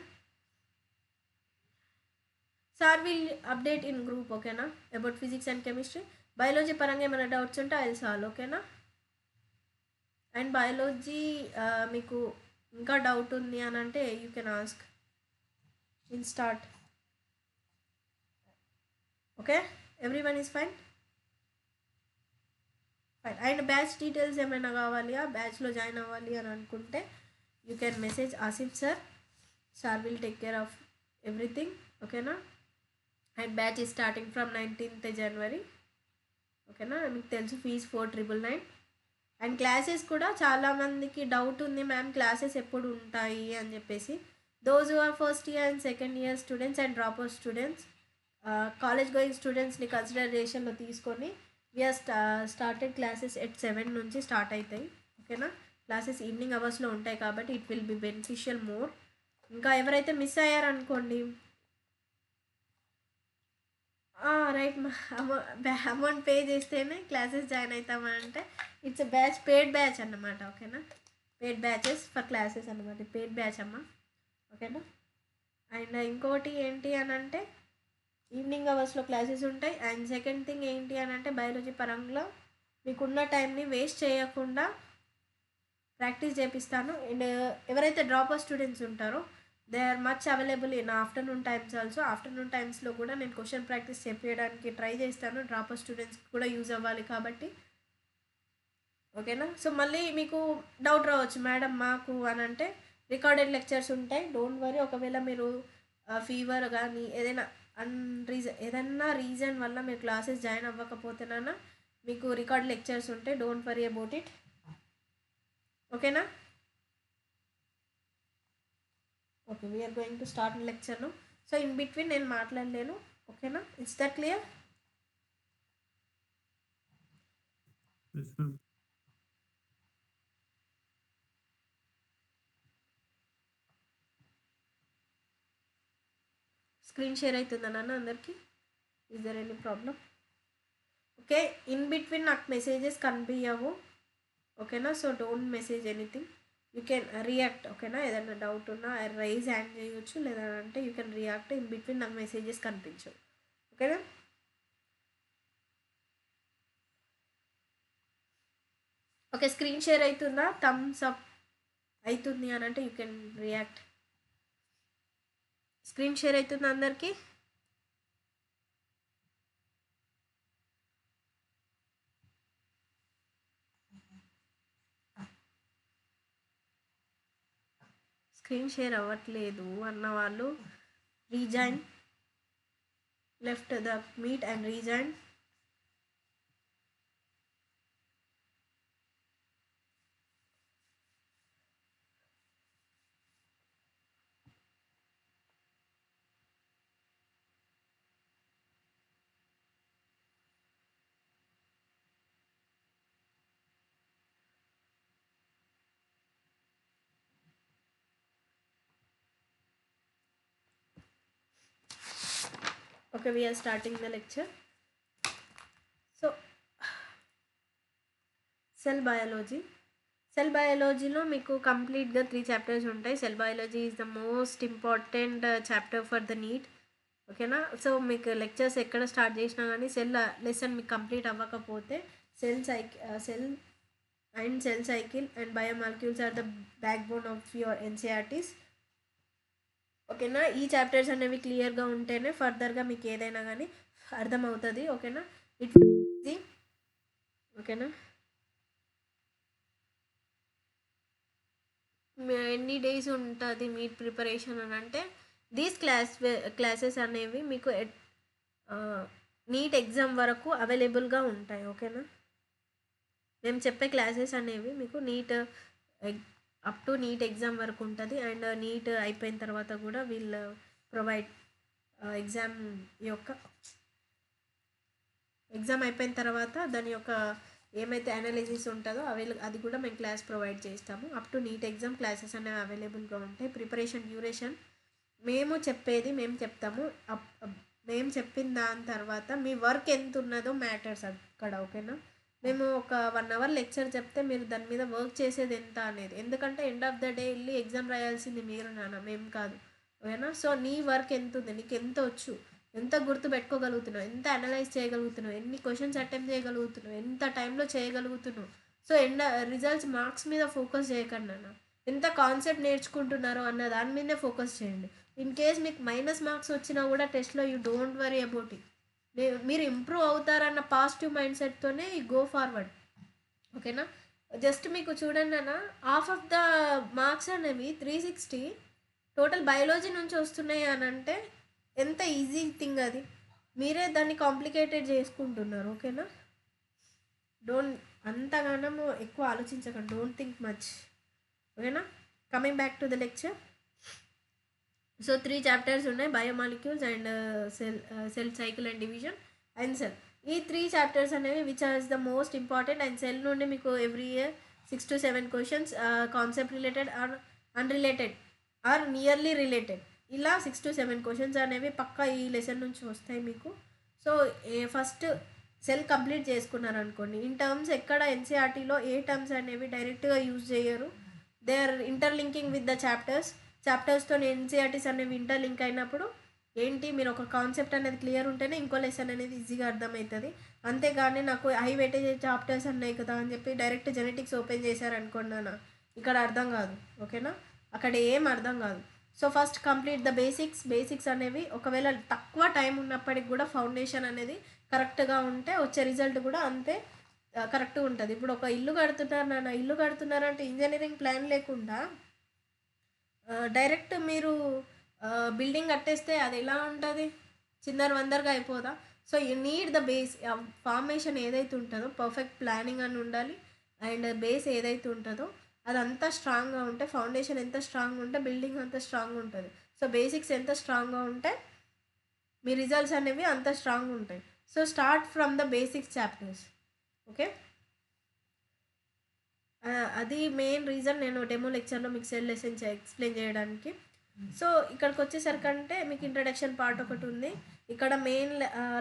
Sir will update in group. ఓకేనా? About physics and chemistry. Biology పరంగా ఏమైనా డౌట్స్ ఉంటే ఐ విల్ సాల్వ్. ఓకేనా? అండ్ బయాలజీ మీకు ఇంకా డౌట్ ఉంది అని అంటే you can ask in start. Okay, everyone is fine. Fine. And batch details ఏమైనా కావాలి, ఆ బ్యాచ్లో జాయిన్ అవ్వాలి అని అనుకుంటే you can message Asif sir. Sir will take care of everything. ఓకేనా? And batch is starting from 19th January. ఓకేనా? మీకు తెలుసు ఫీజ్ 4,999. అండ్ క్లాసెస్ కూడా చాలామందికి డౌట్ ఉంది, మ్యామ్ క్లాసెస్ ఎప్పుడు ఉంటాయి అని చెప్పేసి. Those who are first year and second year students and drop out students, college going స్టూడెంట్స్ని కన్సిడరేషన్లో తీసుకొని వీఆర్ స్టార్టెడ్ క్లాసెస్ ఎట్ 7 నుంచి స్టార్ట్ అవుతాయి. ఓకేనా? క్లాసెస్ ఈవినింగ్ అవర్స్లో ఉంటాయి కాబట్టి it will be beneficial more. ఇంకా ఎవరైతే మిస్ అయ్యారనుకోండి, రైట్, అమౌంట్ పే చేస్తేనే క్లాసెస్ జాయిన్ అవుతామా అంటే ఇట్స్ బ్యాచ్, పెయిడ్ బ్యాచ్ అన్నమాట. ఓకేనా? పెయిడ్ బ్యాచెస్ ఫర్ క్లాసెస్ అన్నమాట, పెయిడ్ బ్యాచ్ అమ్మ. ఓకేనా? అండ్ ఇంకోటి ఏంటి అని అంటే, ఈవినింగ్ అవర్స్లో క్లాసెస్ ఉంటాయి. అండ్ సెకండ్ థింగ్ ఏంటి అని అంటే, బయాలజీ పరంగా మీకున్న టైంని వేస్ట్ చేయకుండా ప్రాక్టీస్ చేపిస్తాను. అండ్ ఎవరైతే డ్రాప్ అవుట్ స్టూడెంట్స్ ఉంటారో they are much available in afternoon times also. Afternoon టైమ్స్లో కూడా నేను క్వశ్చన్ ప్రాక్టీస్ చేపించడానికి ట్రై చేస్తాను, డ్రాప్ అవుట్ స్టూడెంట్స్కి కూడా యూజ్ అవ్వాలి కాబట్టి. ఓకేనా? సో మళ్ళీ మీకు డౌట్ రావచ్చు, మేడం మాకు అని అంటే రికార్డెడ్ లెక్చర్స్ ఉంటాయి, డోంట్ వరీ. ఒకవేళ మీరు ఫీవర్ కానీ ఏదన్నా రీజన్ వల్ల మీరు క్లాసెస్ జాయిన్ అవ్వకపోతేనన్నా మీకు రికార్డ్ లెక్చర్స్ ఉంటాయి, డోంట్ వరీ అబౌట్ ఇట్. ఓకేనా? Okay, we're going to start లెక్చర్ను. సో ఇన్ బిట్వీన్ నేను మాట్లాడలేను. ఓకేనా? It's that clear? Screen share అవుతుందా నాన్న అందరికీ? Is there any problem? Okay, in between నాకు మెసేజెస్ కనిపించవు. ఓకేనా? So don't message anything, you can react. ఓకేనా? ఏదైనా డౌట్ ఉన్నా రైజ్ హ్యాండ్ చేయొచ్చు, లేదంటే you can react. In between నాకు మెసేజెస్ కనిపించవు. ఓకేనా? ఓకే, స్క్రీన్ షేర్ అవుతుందా? థమ్స్ అప్ అవుతుంది అని అంటే you can react. Screen share అవుతుందా అందరికీ? స్క్రీన్ షేర్ అవ్వట్లేదు అన్న వాళ్ళు rejoin, left the meet and rejoin. Okay, we are starting the lecture. So, cell biology. Cell బయాలజీలో మీకు కంప్లీట్గా 3 చాప్టర్స్ ఉంటాయి. Cell biology is the most important chapter for the NEET. ఓకేనా? సో మీకు లెక్చర్స్ ఎక్కడ స్టార్ట్ చేసినా కానీ సెల్ లెసన్ మీకు కంప్లీట్ అవ్వకపోతే cell cycle and biomolecules are the back bone of your NCERTs. ఓకేనా? ఈ చాప్టర్స్ అనేవి క్లియర్గా ఉంటేనే ఫర్దర్గా మీకు ఏదైనా కానీ అర్థమవుతుంది. ఓకేనా? It easy. ఓకేనా? ఎన్ని డేస్ ఉంటుంది మీట్ ప్రిపరేషన్ అని అంటే దీస్ క్లాసెస్ అనేవి మీకు నీట్ ఎగ్జామ్ వరకు అవైలబుల్గా ఉంటాయి. ఓకేనా? మేము చెప్పే క్లాసెస్ అనేవి మీకు NEET up to NEET exam వరకు ఉంటుంది. అండ్ నీట్ అయిపోయిన తర్వాత కూడా వీళ్ళు ప్రొవైడ్ ఎగ్జామ్ అయిపోయిన తర్వాత దాని యొక్క ఏమైతే అనాలిసిస్ ఉంటుందో అది కూడా మేము క్లాస్ ప్రొవైడ్ చేస్తాము. Up to NEET exam classes అనేవి అవైలబుల్గా ఉంటాయి. ప్రిపరేషన్ డ్యూరేషన్ మేము చెప్తాము. మేము చెప్పిన దాని తర్వాత మీ వర్క్ ఎంత ఉన్నదో మ్యాటర్స్ అక్కడ. ఓకేనా? మేము ఒక 1 hour లెక్చర్ చెప్తే మీరు దాని మీద వర్క్ చేసేది ఎంత అనేది, ఎందుకంటే ఎండ్ ఆఫ్ ద డే వెళ్ళి ఎగ్జామ్ రాయాల్సింది మీరు నాన్న, మేము కాదు. ఓకేనా? సో నీ వర్క్ ఎంత ఉంది, నీకు ఎంత వచ్చు, ఎంత గుర్తు పెట్టుకోగలుగుతున్నావు, ఎంత అనలైజ్ చేయగలుగుతున్నావు, ఎన్ని క్వశ్చన్స్ అటెంప్ట్ చేయగలుగుతున్నావు, ఎంత టైంలో చేయగలుగుతున్నావు. సో రిజల్ట్స్ మార్క్స్ మీద ఫోకస్ చేయకండి అన్న, ఎంత కాన్సెప్ట్ నేర్చుకుంటున్నారో అన్న దాని మీదనే ఫోకస్ చేయండి. ఇన్ కేస్ మీకు మైనస్ మార్క్స్ వచ్చినా కూడా టెస్ట్లో you don't worry about it. మీరు ఇంప్రూవ్ అవుతారన్న పాజిటివ్ మైండ్ సెట్తోనే గో ఫార్వర్డ్. ఓకేనా? జస్ట్ మీకు చూడండి అన్న, హాఫ్ ఆఫ్ ద మార్క్స్ అనేవి 360 టోటల్ బయాలజీ నుంచి వస్తున్నాయి అని అంటే ఎంత ఈజీ థింగ్ అది. మీరే దాన్ని కాంప్లికేటెడ్ చేసుకుంటున్నారు. ఓకేనా? అంతగానము ఎక్కువ ఆలోచించకండి. Don't think much. ఓకేనా? Coming back to the lecture. So 3 chapters ఉన్నాయి, biomolecules and cell cycle and division and cell. ఈ 3 చాప్టర్స్ అనేవి which are the most important. And cell నుండి మీకు every year 6 to 7 questions concept related or unrelated or nearly related, ఇలా 6 to 7 questions అనేవి పక్కా ఈ lesson నుంచి వస్తాయి మీకు. సో ఫస్ట్ సెల్ కంప్లీట్ చేసుకున్నారనుకోండి, ఇన్ టర్మ్స్ ఎక్కడ ఎన్సీఆర్టీలో ఏ టర్మ్స్ అనేవి డైరెక్ట్గా యూజ్ చేయరు. They are interlinking with the చాప్టర్స్తో ఎన్సీఆర్టీస్ అనేవి ఇంటర్లింక్ అయినప్పుడు ఏంటి, మీరు ఒక కాన్సెప్ట్ అనేది క్లియర్ ఉంటేనే ఇంకో లెసన్ అనేది ఈజీగా అర్థమవుతుంది. అంతేగాని నాకు హై వెయిటేజ్ చాప్టర్స్ అన్నాయి కదా అని చెప్పి డైరెక్ట్ జెనెటిక్స్ ఓపెన్ చేశారనుకోండి నాన్న, ఇక్కడ అర్థం కాదు. ఓకేనా? అక్కడ ఏం అర్థం కాదు. So first complete the basics అనేవి ఒకవేళ తక్కువ టైం ఉన్నప్పటికి కూడా ఫౌండేషన్ అనేది కరెక్ట్గా ఉంటే వచ్చే రిజల్ట్ కూడా అంతే కరెక్ట్గా ఉంటుంది. ఇప్పుడు ఒక ఇల్లు కడుతున్నారు నాన్న, ఇల్లు కడుతున్నారంటే ఇంజనీరింగ్ ప్లాన్ లేకుండా డైరెక్ట్ మీరు బిల్డింగ్ కట్టేస్తే అది ఎలా ఉంటుంది, చిందరవందరగా అయిపోదా. So you need the base. Formation ఏదైతే ఉంటుందో పర్ఫెక్ట్ ప్లానింగ్ అని ఉండాలి. అండ్ బేస్ ఏదైతే ఉంటుందో అదంతా స్ట్రాంగ్గా ఉంటే, ఫౌండేషన్ ఎంత స్ట్రాంగ్ ఉంటే బిల్డింగ్ అంత స్ట్రాంగ్ ఉంటుంది. సో బేసిక్స్ ఎంత స్ట్రాంగ్గా ఉంటే మీ రిజల్ట్స్ అనేవి అంత స్ట్రాంగ్ ఉంటాయి. So start from the basics chapters. Okay? అది మెయిన్ రీజన్ నేను డెమో లెక్చర్లో మీకు సెల్ లెసన్స్ ఎక్స్ప్లెయిన్ చేయడానికి. సో ఇక్కడికి వచ్చేసరికంటే మీకు ఇంట్రడక్షన్ పార్ట్ ఒకటి ఉంది. ఇక్కడ మెయిన్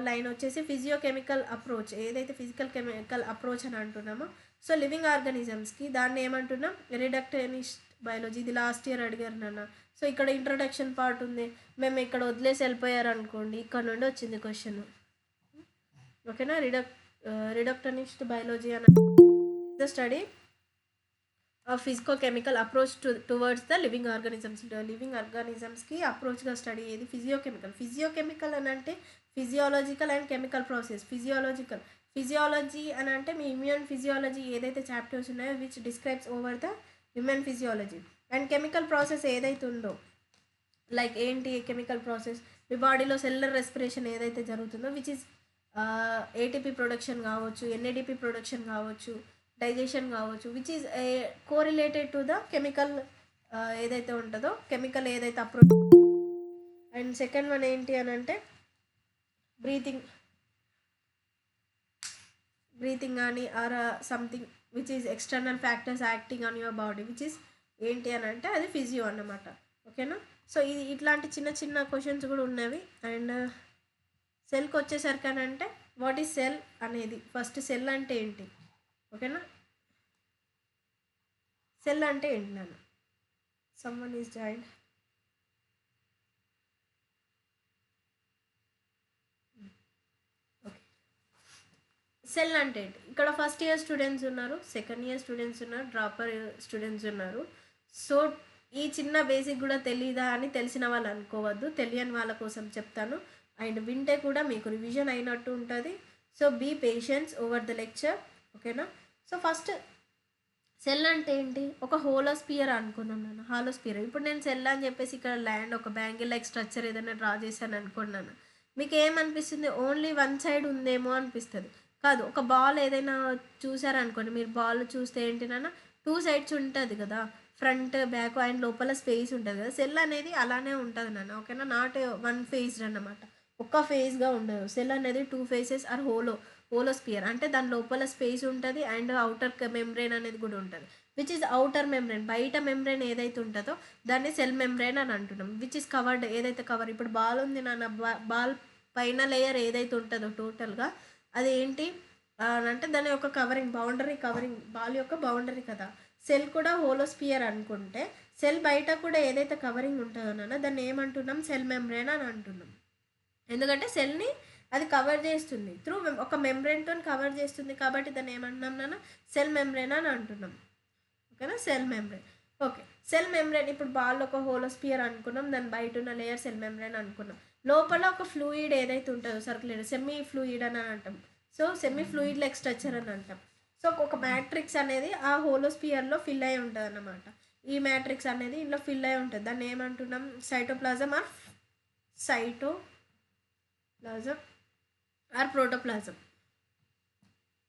లైన్ వచ్చేసి ఫిజియోకెమికల్ అప్రోచ్, ఏదైతే ఫిజికల్ కెమికల్ అప్రోచ్ అని అంటున్నామో, సో లివింగ్ ఆర్గానిజమ్స్కి దాన్ని ఏమంటున్నాం, రిడక్టనిస్ట్ బయాలజీ. ఇది లాస్ట్ ఇయర్ అడిగారు నాన్న. సో ఇక్కడ ఇంట్రడక్షన్ పార్ట్ ఉంది. మేము ఇక్కడ వదిలేసి వెళ్ళిపోయారు అనుకోండి, ఇక్కడ నుండి వచ్చింది క్వశ్చన్. ఓకేనా? రిడక్టనిస్ట్ బయాలజీ అని the study physicochemical approach towards the living organisms. Living ఆర్గానిజమ్స్కి అప్రోచ్గా స్టడీ ఏది, ఫిజియోకెమికల్ అని అంటే physiological and chemical process. Physiology అని అంటే మీ ఇమ్యూన్ ఫిజియాలజీ ఏదైతే చాప్టర్స్ ఉన్నాయో which describes over the human physiology. And chemical process ఏదైతే ఉందో, లైక్ ఏంటి కెమికల్ ప్రాసెస్, మీ బాడీలో సెల్యులర్ రెస్పిరేషన్ ఏదైతే జరుగుతుందో విచ్ ఇస్ ఏటీపీ ప్రొడక్షన్ కావచ్చు, ఎన్ఏడిపి ప్రొడక్షన్ కావచ్చు, డైజెషన్ కావచ్చు, which is correlated to the chemical ఏదైతే ఉంటుందో, కెమికల్ ఏదైతే అండ్ సెకండ్ వన్ ఏంటి అని అంటే బ్రీతింగ్ కానీ or something which is external factors acting on your body which is ఏంటి అని అంటే అది ఫిజియో అన్నమాట. ఓకేనా. సో ఇది ఇట్లాంటి చిన్న చిన్న క్వశ్చన్స్ కూడా ఉన్నవి. అండ్ సెల్కి వచ్చేసరికి అని అంటే వాట్ ఈజ్ సెల్ అనేది, ఫస్ట్ సెల్ అంటే ఏంటి, ఓకేనా. సెల్ అంటే ఏంటి నాన్న, someone is joined. Okay, cell అంటే ఏంటి, ఇక్కడ ఫస్ట్ ఇయర్ స్టూడెంట్స్ ఉన్నారు, సెకండ్ ఇయర్ స్టూడెంట్స్ ఉన్నారు, డ్రాపర్ స్టూడెంట్స్ ఉన్నారు. సో ఈ చిన్న బేసిక్ కూడా తెలీదా అని తెలిసిన వాళ్ళు అనుకోవద్దు, తెలియని వాళ్ళ కోసం చెప్తాను. అండ్ వింటే కూడా మీకు రివిజన్ అయినట్టు ఉంటుంది. So be patience over the lecture. ఓకేనా. సో ఫస్ట్ సెల్ అంటే ఏంటి, ఒక హోలోస్పియర్ అనుకున్నాను నేను, హాలోస్పియర్. ఇప్పుడు నేను సెల్ అని చెప్పేసి ఇక్కడ ల్యాండ్ ఒక బ్యాంగిల్ లైక్ స్ట్రక్చర్ ఏదైనా డ్రా చేశాను అనుకున్నాను, మీకు ఏమనిపిస్తుంది, ఓన్లీ వన్ సైడ్ ఉందేమో అనిపిస్తుంది. కాదు, ఒక బాల్ ఏదైనా చూసారనుకోండి, మీరు బాల్ చూస్తే ఏంటినన్నా టూ సైడ్స్ ఉంటుంది కదా, ఫ్రంట్ బ్యాక్ అండ్ లోపల స్పేస్ ఉంటుంది కదా. సెల్ అనేది అలానే ఉంటుంది నాన్న. ఓకేనా. నాట్ వన్ ఫేస్డ్ అన్నమాట, ఒక్క ఫేస్గా ఉండదు. సెల్ అనేది టూ ఫేసెస్ ఆర్ హోలోస్పియర్ అంటే దాని లోపల స్పేస్ ఉంటుంది అండ్ అవుటర్ మెంబ్రెయిన్ అనేది కూడా ఉంటుంది, విచ్ ఇస్ అవుటర్ మెంబ్రెయిన్. బయట మెంబ్రెయిన్ ఏదైతే ఉంటుందో దాన్ని సెల్ మెంబ్రెయిన్ అని అంటున్నాం, విచ్ ఇస్ కవర్డ్. ఏదైతే కవర్, ఇప్పుడు బాల్ ఉంది నాన్న, బాల్ పైన లేయర్ ఏదైతే ఉంటుందో టోటల్గా అది ఏంటి అంటే దాని యొక్క కవరింగ్, బౌండరీ కవరింగ్, బాల్ యొక్క బౌండరీ కదా. సెల్ కూడా హోలోస్పియర్ అనుకుంటే సెల్ బయట కూడా ఏదైతే కవరింగ్ ఉంటుందో నాన్న దాన్ని ఏమంటున్నాం, సెల్ మెంబ్రెయిన్ అని అంటున్నాం. ఎందుకంటే సెల్ని అది కవర్ చేస్తుంది, త్రూ ఒక మెంబ్రెయిన్తో కవర్ చేస్తుంది కాబట్టి దాన్ని ఏమంటున్నాం నాన్న, సెల్ మెంబ్రెయిన్ అని అంటున్నాం. ఓకేనా, cell membrane. Okay, cell membrane ఇప్పుడు బాల్ ఒక హోలోస్పియర్ అనుకున్నాం, దాని బయట ఉన్న లేయర్ సెల్ మెంబ్రెయిన్ అనుకున్నాం. లోపల ఒక ఫ్లూయిడ్ ఏదైతే ఉంటుందో సర్క్యులర్ సెమీ ఫ్లూయిడ్ అని అంటాం. So semi fluid like structure అని అంటాం. సో ఒక మ్యాట్రిక్స్ అనేది ఆ హోలోస్పియర్లో ఫిల్ అయి ఉంటుంది అన్నమాట. ఈ మ్యాట్రిక్స్ అనేది ఇందులో ఫిల్ అయి ఉంటుంది, దాన్ని ఏమంటున్నాం, సైటోప్లాజం ఆర్ ప్రోటోప్లాజం.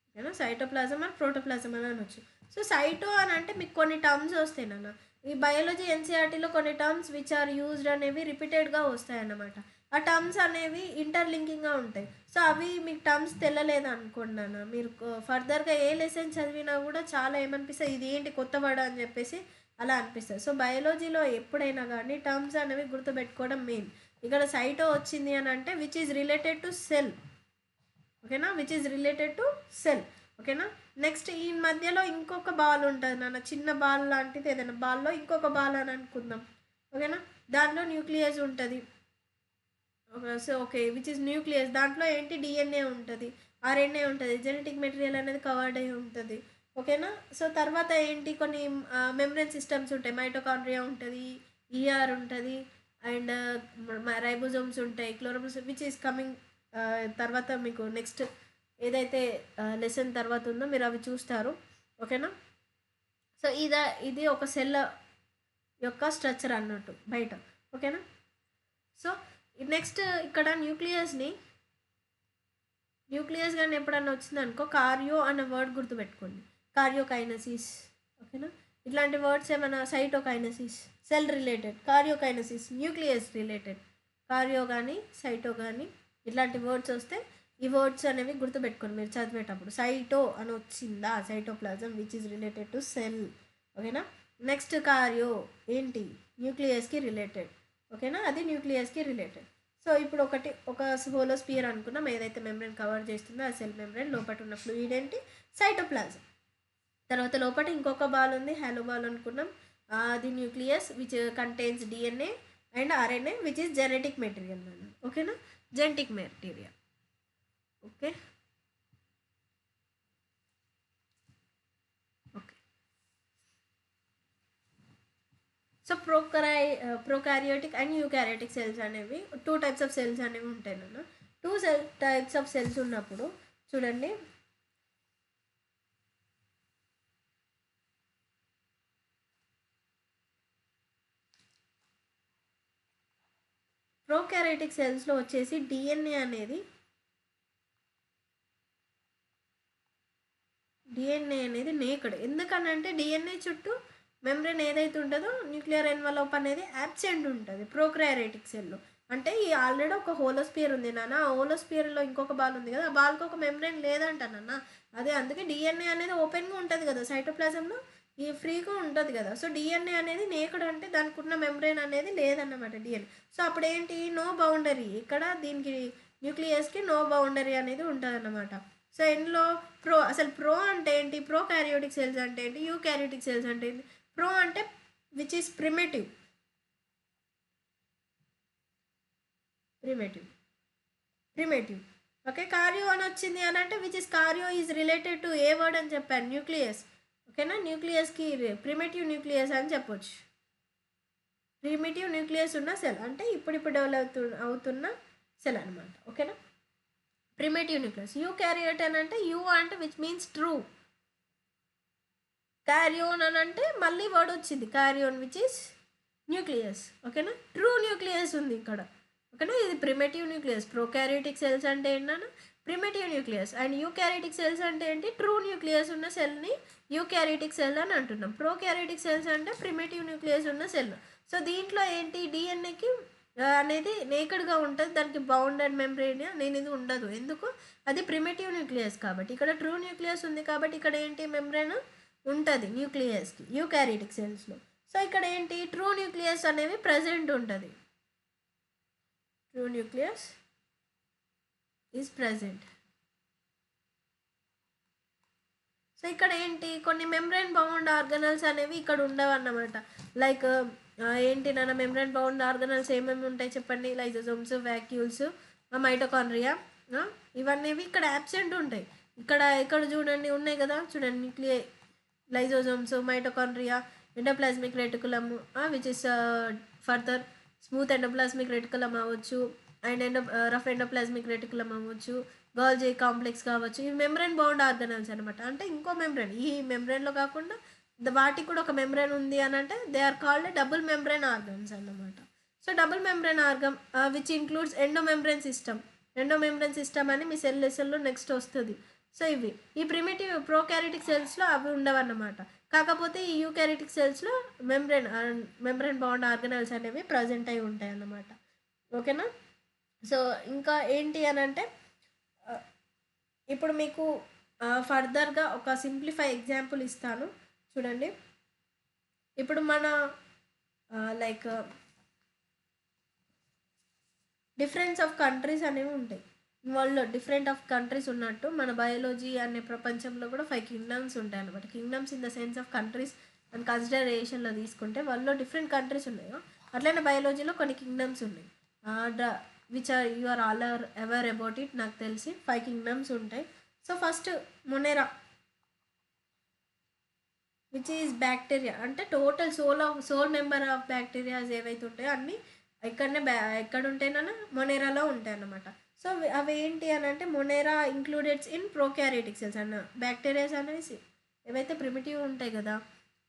ఓకేనా, సైటోప్లాజం ఆర్ ప్రోటోప్లాజం అని అనొచ్చు. సో సైటో అని అంటే మీకు కొన్ని టర్మ్స్ వస్తాయి నాన్న, ఈ బయాలజీ ఎన్సీఆర్టీలో కొన్ని టర్మ్స్ విచ్ ఆర్ యూజ్డ్ అనేవి రిపీటెడ్గా వస్తాయి అన్నమాట. ఆ టర్మ్స్ అనేవి ఇంటర్లింకింగ్గా ఉంటాయి. సో అవి మీకు టర్మ్స్ తెలియలేదు అనుకున్నాను, మీరు ఫర్దర్గా ఏ లెసన్ చదివినా కూడా చాలా ఏమనిపిస్తుంది, ఇది ఏంటి కొత్త వర్డ్ అని చెప్పేసి అలా అనిపిస్తుంది. సో బయాలజీలో ఎప్పుడైనా కానీ టర్మ్స్ అనేవి గుర్తుపెట్టుకోవడం మెయిన్. ఇక్కడ సైటో వచ్చింది అని అంటే which is related to cell. ఓకేనా, which is related to cell. ఓకేనా. నెక్స్ట్ ఈ మధ్యలో ఇంకొక బాల్ ఉంటుంది నాన్న, చిన్న బాల్ లాంటిది ఏదైనా బాల్లో ఇంకొక బాల్ అని అనుకుందాం. ఓకేనా, దాంట్లో న్యూక్లియస్ ఉంటుంది. So okay, which is nucleus, దాంట్లో ఏంటి డిఎన్ఏ ఉంటుంది, ఆర్ఎన్ఏ ఉంటుంది, జెనెటిక్ మెటీరియల్ అనేది కవర్డ్ అయి ఉంటుంది. ఓకేనా. సో తర్వాత ఏంటి, కొన్ని మెమ్బ్రేన్ సిస్టమ్స్ ఉంటాయి, మైటోకాండ్రియా ఉంటుంది, ఈఆర్ ఉంటుంది అండ్ రైబోజోమ్స్ ఉంటాయి, క్లోరోప్లాస్ట్ విచ్ ఈస్ కమింగ్ తర్వాత మీకు నెక్స్ట్ ఏదైతే లెసన్ తర్వాత ఉందో మీరు అవి చూస్తారు. ఓకేనా. సో ఇది ఒక సెల్ యొక్క స్ట్రక్చర్ అన్నట్టు బయట. ఓకేనా. సో నెక్స్ట్ ఇక్కడ న్యూక్లియస్ కానీ ఎప్పుడన్నా వచ్చిందనుకో కార్యో అన్న వర్డ్ గుర్తుపెట్టుకోండి, కార్యోకైనసిస్. ఓకేనా, ఇట్లాంటి వర్డ్స్ ఏమైనా, cytokinesis cell related, karyokinesis nucleus related, karyo కానీ సైటో కానీ ఇట్లాంటి వర్డ్స్ వస్తే ఈ వర్డ్స్ అనేవి గుర్తుపెట్టుకోండి మీరు చదివేటప్పుడు. సైటో అని వచ్చిందా, cytoplasm which is related to cell. ఓకేనా. నెక్స్ట్ కార్యో ఏంటి, న్యూక్లియస్కి రిలేటెడ్. ఓకేనా, అది న్యూక్లియస్కి రిలేటెడ్. సో ఇప్పుడు ఒక హోలోస్పియర్ అనుకున్నాం, ఏదైతే మెంబ్రెయిన్ కవర్ చేస్తుందో ఆ సెల్ మెంబ్రెయిన్ లోపల ఉన్న ఫ్లూయిడ్ ఏంటి, సైటోప్లాజం. తర్వాత లోపల ఇంకొక బాల్ ఉంది, హాలో బాల్ అనుకున్నాం, అది nucleus which contains DNA and RNA which is genetic material అన్నాను. ఓకేనా, genetic material. Okay okay. So prokaryotic and eukaryotic cells అనేవి 2 types ఆఫ్ సెల్స్ అనేవి ఉంటాయి నాన్న. 2 types ఆఫ్ సెల్స్ ఉన్నప్పుడు చూడండి, ప్రోకారియోటిక్ సెల్స్లో వచ్చేసి డిఎన్ఏ అనేది నేకడ్. ఎందుకనంటే డిఎన్ఏ చుట్టూ మెంబ్రేన్ ఏదైతే ఉంటుందో న్యూక్లియర్ ఎన్వలప్ అనేది యాబ్సెంట్ ఉంటుంది ప్రోకారియోటిక్ సెల్లో. అంటే ఈ ఆల్రెడీ ఒక హోలోస్పియర్ ఉంది నాన్న, ఆ హోలోస్పియర్లో ఇంకొక బాల్ ఉంది కదా, ఆ బాల్కి ఒక మెంబ్రేన్ లేదంట నాన్న. అదే అందుకే డిఎన్ఏ అనేది ఓపెన్గా ఉంటుంది కదా సైటోప్లాజంలో, ఈ ఫ్రీగా ఉంటుంది కదా. సో డిఎన్ఏ అనేది నేకడ్ అంటే దానికి ఉన్న మెంబ్రేన్ అనేది లేదన్నమాట డిఎన్ఏ. సో అప్పుడు ఏంటి, నో బౌండరీ, ఇక్కడ దీనికి న్యూక్లియస్కి నో బౌండరీ అనేది ఉంటుంది అన్నమాట. సో ఇందులో అసలు ప్రో అంటే ఏంటి, ప్రోకారియోటిక్ సెల్స్ అంటే ఏంటి, యూకారియోటిక్ సెల్స్ అంటే ఏంటి. ప్రో అంటే which is primitive okay. Karyo అని వచ్చింది అని అంటే which is karyo is related to a word అని చెప్పాను, న్యూక్లియస్. ఓకేనా, న్యూక్లియస్కి ప్రిమిటివ్ న్యూక్లియస్ అని చెప్పొచ్చు. ప్రిమిటివ్ న్యూక్లియస్ ఉన్న సెల్ అంటే ఇప్పుడు డెవలప్ అవుతున్న సెల్ అనమాట. ఓకేనా, ప్రిమిటివ్ న్యూక్లియస్. యూకారియోట్ అని అంటే యూ అంటే విచ్ మీన్స్ ట్రూ. క్యారియోన్ అని అంటే మళ్ళీ వర్డ్ వచ్చింది క్యారియోన్ విచ్ ఈస్ న్యూక్లియస్. ఓకేనా, ట్రూ న్యూక్లియస్ ఉంది ఇక్కడ. ఓకేనా, ఇది ప్రిమిటివ్ న్యూక్లియస్. ప్రోకారియోటిక్ సెల్స్ అంటే ఏంటన్నా primitive nucleus, and eukaryotic cells అంటే ఏంటి, ట్రూ న్యూక్లియస్ ఉన్న సెల్ని యూకారియోటిక్ సెల్ అని అంటున్నాం. ప్రోకారియోటిక్ సెల్స్ అంటే ప్రిమిటివ్ న్యూక్లియస్ ఉన్న సెల్. సో దీంట్లో ఏంటి, డిఎన్ఏకి అనేది నేకడ్గా ఉంటుంది, దానికి బౌండెడ్ మెంబ్రేన్ అనేది ఉండదు. ఎందుకు, అది ప్రిమిటివ్ న్యూక్లియస్ కాబట్టి. ఇక్కడ ట్రూ న్యూక్లియస్ ఉంది కాబట్టి ఇక్కడ ఏంటి మెంబ్రేన్ ఉంటుంది న్యూక్లియస్కి యూకారియోటిక్ సెల్స్లో. సో ఇక్కడ ఏంటి, ట్రూ న్యూక్లియస్ అనేవి ప్రజెంట్ ఉంటుంది. True nucleus is present. So ఇక్కడ ఏంటి, కొన్ని మెంబ్రేన్ బౌండ్ ఆర్గనల్స్ అనేవి ఇక్కడ ఉండవు అన్నమాట. లైక్ ఏంటి నాన్న మెంబ్రేన్ బౌండ్ ఆర్గనల్స్ ఏమేమి ఉంటాయి చెప్పండి, లైజోజోమ్స్, వ్యాక్యూల్స్, మైటోకాండ్రియా, ఇవన్నీ ఇక్కడ యాబ్సెంట్ ఉంటాయి. ఇక్కడ చూడండి ఉన్నాయి కదా, చూడండి nuclei, lysosomes, mitochondria, endoplasmic reticulum which is further smooth endoplasmic reticulum అవ్వచ్చు, అండ్ రఫ్ ఎండోప్లాస్మిక్ రెటికులమ్ అవ్వచ్చు, గోల్జీ కాంప్లెక్స్ కావచ్చు. ఇవి మెంబ్రేన్ బౌండ్ ఆర్గనల్స్ అనమాట. అంటే ఇంకో మెంబ్రేన్, ఈ మెంబ్రేన్లో కాకుండా వాటికి కూడా ఒక మెంబ్రేన్ ఉంది అని అంటే they are called double membrane organs అన్నమాట. So double membrane organ which includes endomembrane system అని మీ సెల్లో నెక్స్ట్ వస్తుంది. సో ఇవి ఈ ప్రిమిటివ్ ప్రోకారియోటిక్ సెల్స్లో అవి ఉండవన్నమాట. కాకపోతే ఈ యూకారియోటిక్ సెల్స్లో మెంబ్రేన్ బౌండ్ ఆర్గనల్స్ అనేవి ప్రజెంట్ అయి ఉంటాయి అన్నమాట. ఓకేనా, సో ఇంకా ఏంటి అని అంటే ఇప్పుడు మీకు ఫర్దర్గా ఒక సింప్లిఫై ఎగ్జాంపుల్ ఇస్తాను చూడండి. ఇప్పుడు మన లైక్ డిఫరెన్స్ ఆఫ్ కంట్రీస్ అనేవి ఉంటాయి. వరల్డ్లో డిఫరెంట్ ఆఫ్ కంట్రీస్ ఉన్నట్టు మన బయాలజీ అనే ప్రపంచంలో కూడా 5 కింగ్డమ్స్ ఉంటాయి అన్నమాట. Kingdoms in the sense of countries and కన్సిడరేషన్లో తీసుకుంటే వరల్డ్లో డిఫరెంట్ కంట్రీస్ ఉన్నాయో అట్లనే బయాలజీలో కొన్ని కింగ్డమ్స్ ఉన్నాయి. Which are you are all are ever about it, నాకు తెలిసి 5 కింగ్డమ్స్ ఉంటాయి. So first monera which is bacteria, అంటే total sole member of bacterias ఏవైతే ఉంటాయో అన్నీ ఎక్కడ ఉంటాయినా మొనేరాలో ఉంటాయి అన్నమాట. సో అవి ఏంటి అని అంటే Monera included in prokaryotic cells అన్న బ్యాక్టీరియాస్ అనేవి ఏవైతే ప్రిమిటివ్ ఉంటాయి కదా,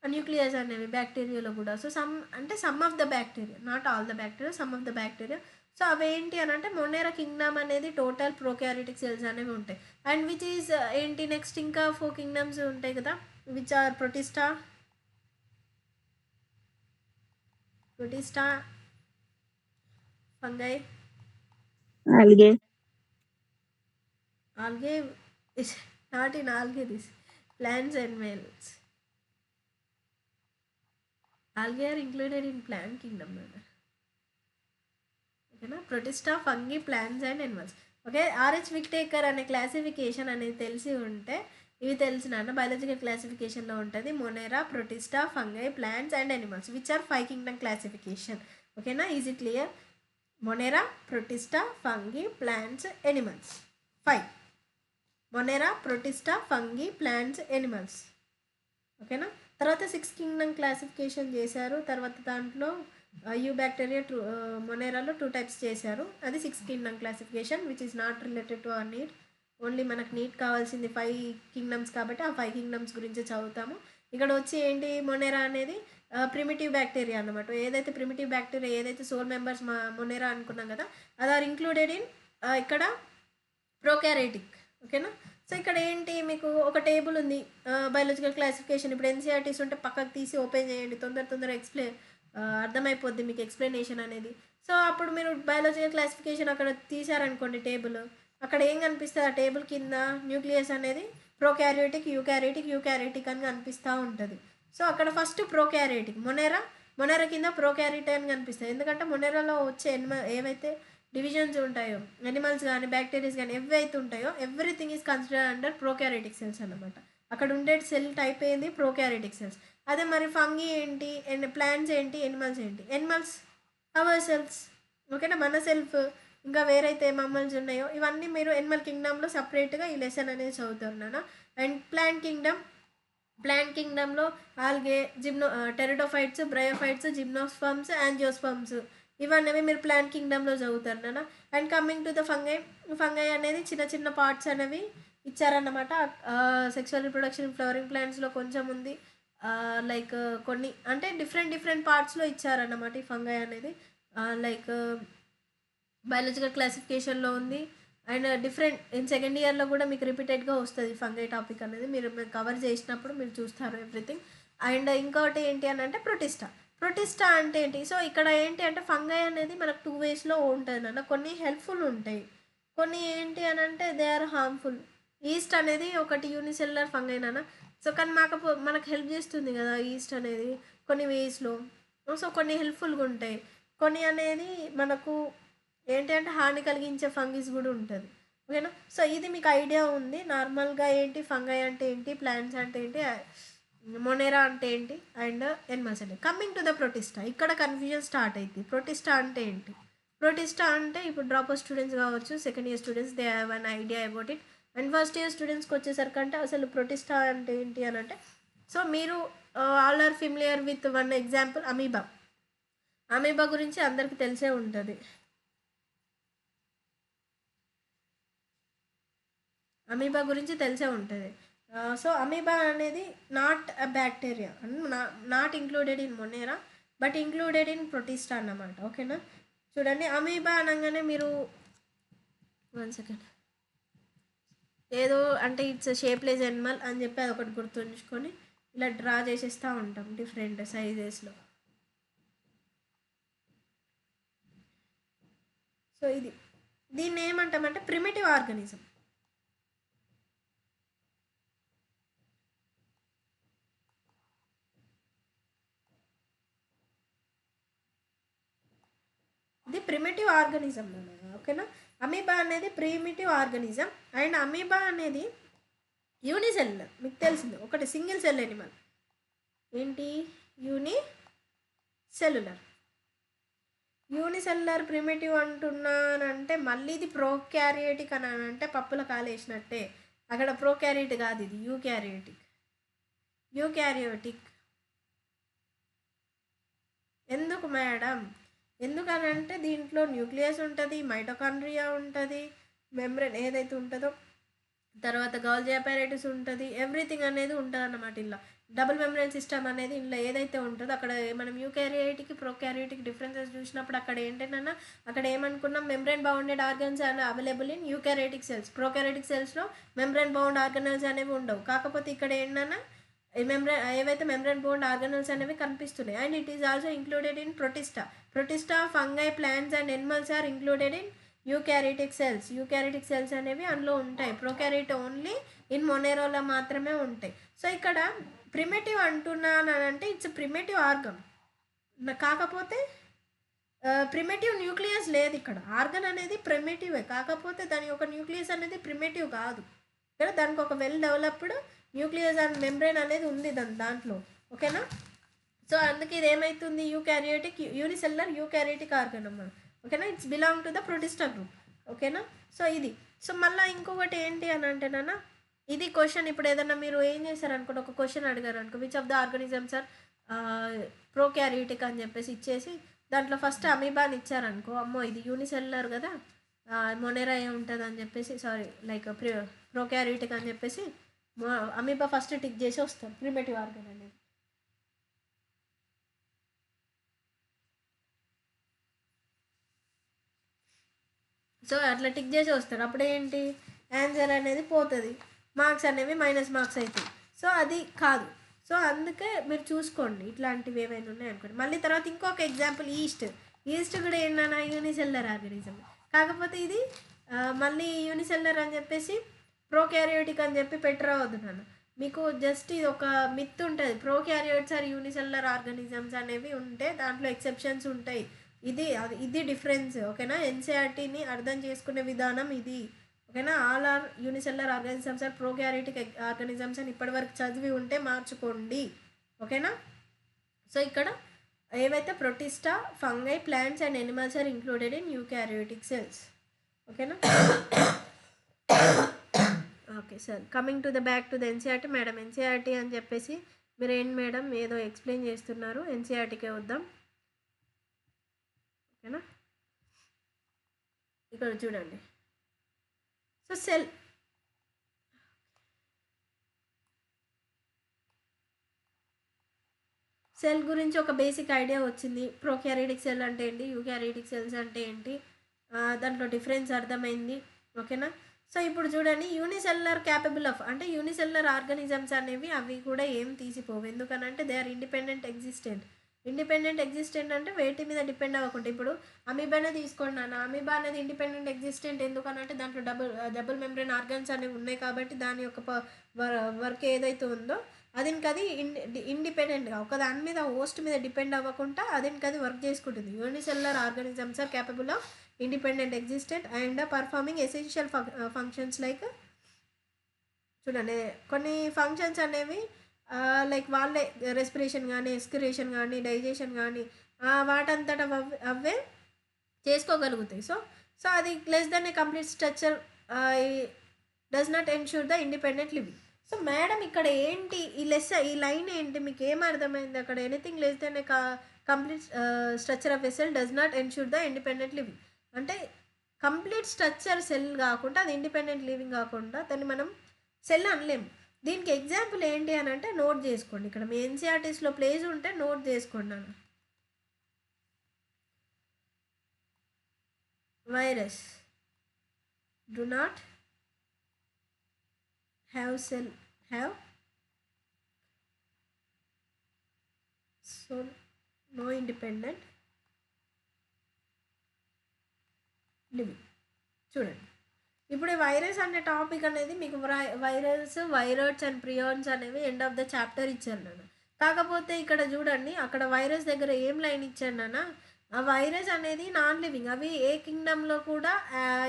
న్యూక్లియస్ అనేవి బ్యాక్టీరియాలో కూడా. So some of the bacteria, not all the bacteria, some of the bacteria. So అవి ఏంటి అని అంటే మొనేరా కింగ్డమ్ అనేది టోటల్ ప్రోకారియోటిక్ సెల్స్ అనేవి ఉంటాయి. అండ్ విచ్ ఈజ్ ఏంటి నెక్స్ట్ ఇంకా 4 కింగ్డమ్స్ ఉంటాయి కదా, which are Protista, Fungi, algae, is not in algae, this plants and animals. Algae are included in plant kingdom. ఓకేనా, protista, fungi, plants and animals. Okay, R H Whittaker అనే classification అనేది తెలిసి ఉంటే ఇవి తెలిసిన బయాలజికల్ క్లాసిఫికేషన్లో ఉంటుంది. Monera, protista, fungi, plants and animals which are 5 kingdom classification. ఓకేనా, is it clear? Monera, protista, fungi, plants, animals 5. Monera, protista, fungi, plants, animals. ఓకేనా, తర్వాత 6 కింగ్డమ్ క్లాసిఫికేషన్ చేశారు. తర్వాత దాంట్లో యూ బ్యాక్టీరియా మొనేరాలో 2 టైప్స్ చేశారు. అది 6 Kingdom classification which is not related to our need. Only మనకు neat కావాల్సింది 5 కింగ్డమ్స్ కాబట్టి ఆ 5 కింగ్డమ్స్ గురించి చదువుతాము. ఇక్కడ వచ్చి ఏంటి మొనేరా అనేది ప్రిమిటివ్ బ్యాక్టీరియా అన్నమాట. ఏదైతే ప్రిమిటివ్ బ్యాక్టీరియా ఏదైతే సోల్ మెంబర్స్ మొనేరా అనుకున్నాం కదా, అది ఆర్ ఇంక్లూడెడ్ ఇన్ ఇక్కడ ప్రోకారియోటిక్. ఓకేనా. సో ఇక్కడ ఏంటి మీకు ఒక టేబుల్ ఉంది, బయాలజికల్ క్లాసిఫికేషన్. ఇప్పుడు ఎన్సీఆర్టీస్ ఉంటే పక్కకు తీసి ఓపెన్ చేయండి, తొందర అర్థమైపోద్ది మీకు ఎక్స్ప్లెనేషన్ అనేది. సో అప్పుడు మీరు బయాలజికల్ క్లాసిఫికేషన్ అక్కడ తీసారనుకోండి టేబుల్, అక్కడ ఏం కనిపిస్తుంది, ఆ టేబుల్ కింద న్యూక్లియస్ అనేది ప్రోకారియోటిక్, యూకారియోటిక్ అని కనిపిస్తూ ఉంటుంది. సో అక్కడ ఫస్ట్ ప్రోకారియోటిక్ మొనేరా కింద ప్రోకారియోటిక్ అని కనిపిస్తుంది. ఎందుకంటే మొనేరాలో వచ్చే ఏవైతే డివిజన్స్ ఉంటాయో, ఎనిమల్స్ కానీ బ్యాక్టీరియాస్ కానీ ఏవైతే ఉంటాయో, everything is consider under prokaryotic cells అన్నమాట. అక్కడ ఉండే సెల్ టైప్ ఏంది, ప్రోకారియోటిక్ సెల్స్. అదే మరి ఫంగి ఏంటి, ప్లాంట్స్ ఏంటి, ఎనిమల్స్ అవర్ సెల్స్. ఓకేనా. మన సెల్ఫ్, ఇంకా వేరైతే మమ్మల్స్ ఉన్నాయో ఇవన్నీ మీరు ఎనిమల్ కింగ్డమ్లో సపరేట్గా ఈ లెసన్ అనేది చదువుతున్నాను. అండ్ ప్లాంట్ కింగ్డమ్లో algae, pteridophytes, bryophytes, gymnosperms, angiosperms ఇవన్నీ మీరు ప్లాంట్ కింగ్డమ్లో చదువుతున్నాను. And coming to the fungi అనేది చిన్న పార్ట్స్ అనేవి ఇచ్చారన్నమాట. సెక్షువల్ రిప్రొడక్షన్ ఫ్లవరింగ్ ప్లాంట్స్లో కొంచెం ఉంది, లైక్ కొన్ని అంటే డిఫరెంట్ పార్ట్స్లో ఇచ్చారన్నమాట ఈ ఫంగై అనేది. లైక్ బయాలజికల్ క్లాసిఫికేషన్లో ఉంది. అండ్ డిఫరెంట్ సెకండ్ ఇయర్లో కూడా మీకు రిపీటెడ్గా వస్తుంది ఫంగై టాపిక్ అనేది. మీరు కవర్ చేసినప్పుడు మీరు చూస్తారు ఎవ్రీథింగ్. అండ్ ఇంకోటి ఏంటి అని అంటే ప్రొటిస్టా అంటే ఏంటి. సో ఇక్కడ ఏంటి అంటే ఫంగై అనేది మనకు 2 వేస్లో ఉంటుంది అన్న. కొన్ని హెల్ప్ఫుల్ ఉంటాయి, కొన్ని ఏంటి అని అంటే దే ఆర్ హార్మ్ఫుల్. ఈస్ట్ అనేది ఒకటి యూనిసెల్యులర్ ఫంగై నాన్న. సో కానీ మనకు హెల్ప్ చేస్తుంది కదా ఈస్ట్ అనేది కొన్ని వేస్లో. సో కొన్ని హెల్ప్ఫుల్గా ఉంటాయి, కొన్ని అనేది మనకు ఏంటి అంటే హాని కలిగించే ఫంగిస్ కూడా ఉంటుంది. ఓకేనా. సో ఇది మీకు ఐడియా ఉంది నార్మల్గా ఏంటి ఫంగై అంటే ఏంటి, ప్లాంట్స్ అంటే ఏంటి, మొనేరా అంటే ఏంటి, అండ్ ఎనిమల్స్ అంటే. కమింగ్ టు ద ప్రొటిస్టా, ఇక్కడ కన్ఫ్యూజన్ స్టార్ట్ అవుతుంది. ప్రొటిస్టా అంటే ఏంటి, ప్రొటిస్టా అంటే ఇప్పుడు డ్రాప్ స్టూడెంట్స్ కావచ్చు, second year students they have an idea about it. And first year స్టూడెంట్స్కి వచ్చేసరికి అంటే అసలు ప్రొటిస్టా అంటే ఏంటి అని అంటే, సో మీరు all are familiar with one example amoeba గురించి అందరికీ తెలిసే ఉంటుంది. అమీబా గురించి తెలిసే ఉంటుంది. సో అమీబా అనేది not a bacteria, not included in monera but included in protista అన్నమాట. ఓకేనా. చూడండి అమీబా అనగానే మీరు 1 సెకండ్ ఏదో అంటే ఇట్స్ షేప్లెస్ ఎనిమల్ అని చెప్పి అది ఒకటి గుర్తుంచుకొని ఇలా డ్రా చేసేస్తూ ఉంటాం డిఫరెంట్ సైజెస్లో. సో దీన్ని ఏమంటామంటే ప్రిమిటివ్ ఆర్గానిజం. ఇది ప్రిమిటివ్ ఆర్గానిజం అన్నమాట. ఓకేనా. అమీబా అనేది ప్రిమిటివ్ ఆర్గానిజం. అండ్ అమీబా అనేది యూనిసెల్యులర్, మీకు తెలిసింది ఒకటి సింగిల్ సెల్ ఎనిమల్. ఏంటి యూనిసెల్యులర్ ప్రిమిటివ్ అంటున్నానంటే మళ్ళీ ఇది ప్రోకారియోటిక్ అని అంటే పప్పుల కాలేసినట్టే. అక్కడ ప్రోకారియోట్ కాదు, ఇది యూకారియోటిక్. ఎందుకు మేడం, ఎందుకనంటే దీంట్లో న్యూక్లియస్ ఉంటుంది, మైటోకాండ్రియా ఉంటుంది, మెంబ్రేన్ ఏదైతే ఉంటుందో, తర్వాత గాల్జీ అపారేటస్ ఉంటుంది, ఎవ్రీథింగ్ అనేది ఉంటుంది అన్నమాట. ఇలా డబుల్ మెంబ్రేన్ సిస్టమ్ అనేది ఇంట్లో ఏదైతే ఉంటుందో అక్కడ మనం యూకారియోటిక్ ప్రోకారియోటిక్ డిఫరెన్సెస్ చూసినప్పుడు అక్కడ ఏంటంటే అక్కడ ఏమనుకున్నాం, membrane bounded organs are available in eukaryotic cells. Prokaryotic సెల్స్లో మెంబ్రేన్ బౌండ్ ఆర్గనల్స్ అనేవి ఉండవు. కాకపోతే ఇక్కడ ఏంటన్నా ఏవైతే మెంబ్రేన్ బౌండ్ ఆర్గనల్స్ అనేవి కనిపిస్తున్నాయి. And it is also included in Protista, fungi, plants and animals are included in eukaryotic cells అనేవి అందులో ఉంటాయి. ప్రొకారియోట్ ఓన్లీ ఇన్ మొనేరోలో మాత్రమే ఉంటాయి. సో ఇక్కడ ప్రిమిటివ్ అంటున్నాను అంటే ఇట్స్ ప్రిమిటివ్ ఆర్గన్, కాకపోతే ప్రిమిటివ్ న్యూక్లియస్ లేదు ఇక్కడ. ఆర్గన్ అనేది ప్రిమిటివే, కాకపోతే దాని యొక్క న్యూక్లియస్ అనేది ప్రిమిటివ్ కాదు. ఇక్కడ దానికి ఒక well developed nucleus and membrane అనేది ఉంది దాంట్లో. ఓకేనా. సో అందుకే ఇది ఏమవుతుంది, యూనిసెల్యులర్ యూకారియోటిక్ ఆర్గన్ అన్నమాట. ఓకేనా. It's belong to the Protista group. ఓకేనా. సో ఇది. సో మళ్ళీ ఇంకొకటి ఏంటి అని అంటేనా, ఇది క్వశ్చన్ ఇప్పుడు ఏదన్నా మీరు ఏం చేశారనుకోండి, ఒక క్వశ్చన్ అడిగారు అనుకో, which of the organisms are prokaryotic అని చెప్పేసి ఇచ్చేసి దాంట్లో ఫస్ట్ అమీబాని ఇచ్చారనుకో, అమ్మో ఇది యూనిసెల్యులర్ కదా, మొనేరా ఉంటుంది అని చెప్పేసి, సారీ లైక్ ప్రోకారియోటిక్ అని చెప్పేసి అమీబా ఫస్ట్ టిక్ చేసి వస్తాం ప్రిమిటివ్ ఆర్గన్ అనేది. సో అట్లా టిక్ చేసి వస్తారు. అప్పుడు ఏంటి ఆన్సర్ అనేది పోతుంది, మార్క్స్ అనేవి మైనస్ మార్క్స్ అవుతాయి. సో అది కాదు. సో అందుకే మీరు చూసుకోండి ఇట్లాంటివి ఏమైనా ఉన్నాయనుకోండి. మళ్ళీ తర్వాత ఇంకొక ఎగ్జాంపుల్ ఈస్ట్ కూడా ఏంటన్నా యూనిసెల్లర్ ఆర్గనిజం. కాకపోతే ఇది మళ్ళీ యూనిసెల్లర్ అని చెప్పేసి ప్రోక్యారియోటిక్ అని చెప్పి పెట్టరావద్దు నాన్న. మీకు జస్ట్ ఇది ఒక మిత్ ఉంటుంది, ప్రోక్యారియోట్స్ ఆర్ యూనిసెల్లర్ ఆర్గనిజమ్స్ అనేవి ఉంటే దాంట్లో ఎక్సెప్షన్స్ ఉంటాయి. ఇది డిఫరెన్స్, ఓకేనా. ఎన్సీఆర్టీని అర్థం చేసుకునే విధానం ఇది, ఓకేనా. All are unicellular organisms or prokaryotic organisms అని ఇప్పటివరకు చదివి ఉంటే మార్చుకోండి, ఓకేనా. సో ఇక్కడ ఏవైతే protista, fungi, plants and animals are included in eukaryotic cells, ఓకేనా. Okay sir, coming to the back to the NCERT. Madam NCERT అని చెప్పేసి మీరు ఏంటి మేడం ఏదో ఎక్స్ప్లెయిన్ చేస్తున్నారు, ఎన్సీఆర్టీకే వద్దాం, ఓకేనా. ఇక్కడ చూడండి. సో సెల్ గురించి ఒక బేసిక్ ఐడియా వచ్చింది. ప్రోక్యారియోటిక్ సెల్ అంటే ఏంటి, యూకారియోటిక్ సెల్స్ అంటే ఏంటి, దాంట్లో డిఫరెన్స్ అర్థమైంది, ఓకేనా. సో ఇప్పుడు చూడండి, యూనిసెల్లర్ క్యాపబుల్ ఆఫ్ అంటే యూనిసెల్లర్ ఆర్గానిజమ్స్ అనేవి అవి కూడా ఏం తీసిపోవు. ఎందుకనంటే దే ఆర్ ఇండిపెండెంట్ ఎగ్జిస్టెంట్ అంటే వేటి మీద డిపెండ్ అవ్వకుండా. ఇప్పుడు అమీబానే తీసుకోండి నాన్న, అమీబా అనేది ఇండిపెండెంట్ ఎగ్జిస్టెంట్. ఎందుకనంటే దాంట్లో డబుల్ మెంబ్రెయిన్ ఆర్గన్స్ అనేవి ఉన్నాయి కాబట్టి దాని యొక్క వర్క్ ఏదైతే ఉందో అది ఇండిపెండెంట్గా ఒక దాని మీద హోస్ట్ మీద డిపెండ్ అవ్వకుండా అది వర్క్ చేసుకుంటుంది. Unicellular organisms are capable of independent existent and performing essential functions like, చూడండి కొన్ని ఫంక్షన్స్ అనేవి లైక్ వాళ్ళే రెస్పిరేషన్ కానీ, ఎక్స్క్రియేషన్ కానీ, డైజెషన్ కానీ వాటంతట అవే చేసుకోగలుగుతాయి. సో అది less than a complete structure does not ensure the independent living. So madam ఇక్కడ ఏంటి ఈ లైన్ ఏంటి, మీకు ఏం అర్థమైంది అక్కడ? Anything less than a complete structure of a cell does not ensure the independent living. అంటే కంప్లీట్ స్ట్రక్చర్ సెల్ కాకుండా, అది ఇండిపెండెంట్ లివింగ్ కాకుండా దాన్ని మనం సెల్ అనలేము. దీనికి ఎగ్జాంపుల్ ఏంటి అని అంటే నోట్ చేసుకోండి. ఇక్కడ మీ ఎన్సీఆర్టీస్లో ప్లేస్ ఉంటే నోట్ చేసుకోండి అన్న. Virus do not have so no independent living. చూడండి, ఇప్పుడు వైరస్ అనే టాపిక్ అనేది మీకు వైరస్ అండ్ ప్రియాన్స్ అనేవి ఎండ్ ఆఫ్ ద చాప్టర్ ఇచ్చాను నాన్న. కాకపోతే ఇక్కడ చూడండి, అక్కడ వైరస్ దగ్గర ఏం లైన్ ఇచ్చాను నాన్న, ఆ వైరస్ అనేది నాన్ లివింగ్, అవి ఏ కింగ్డమ్లో కూడా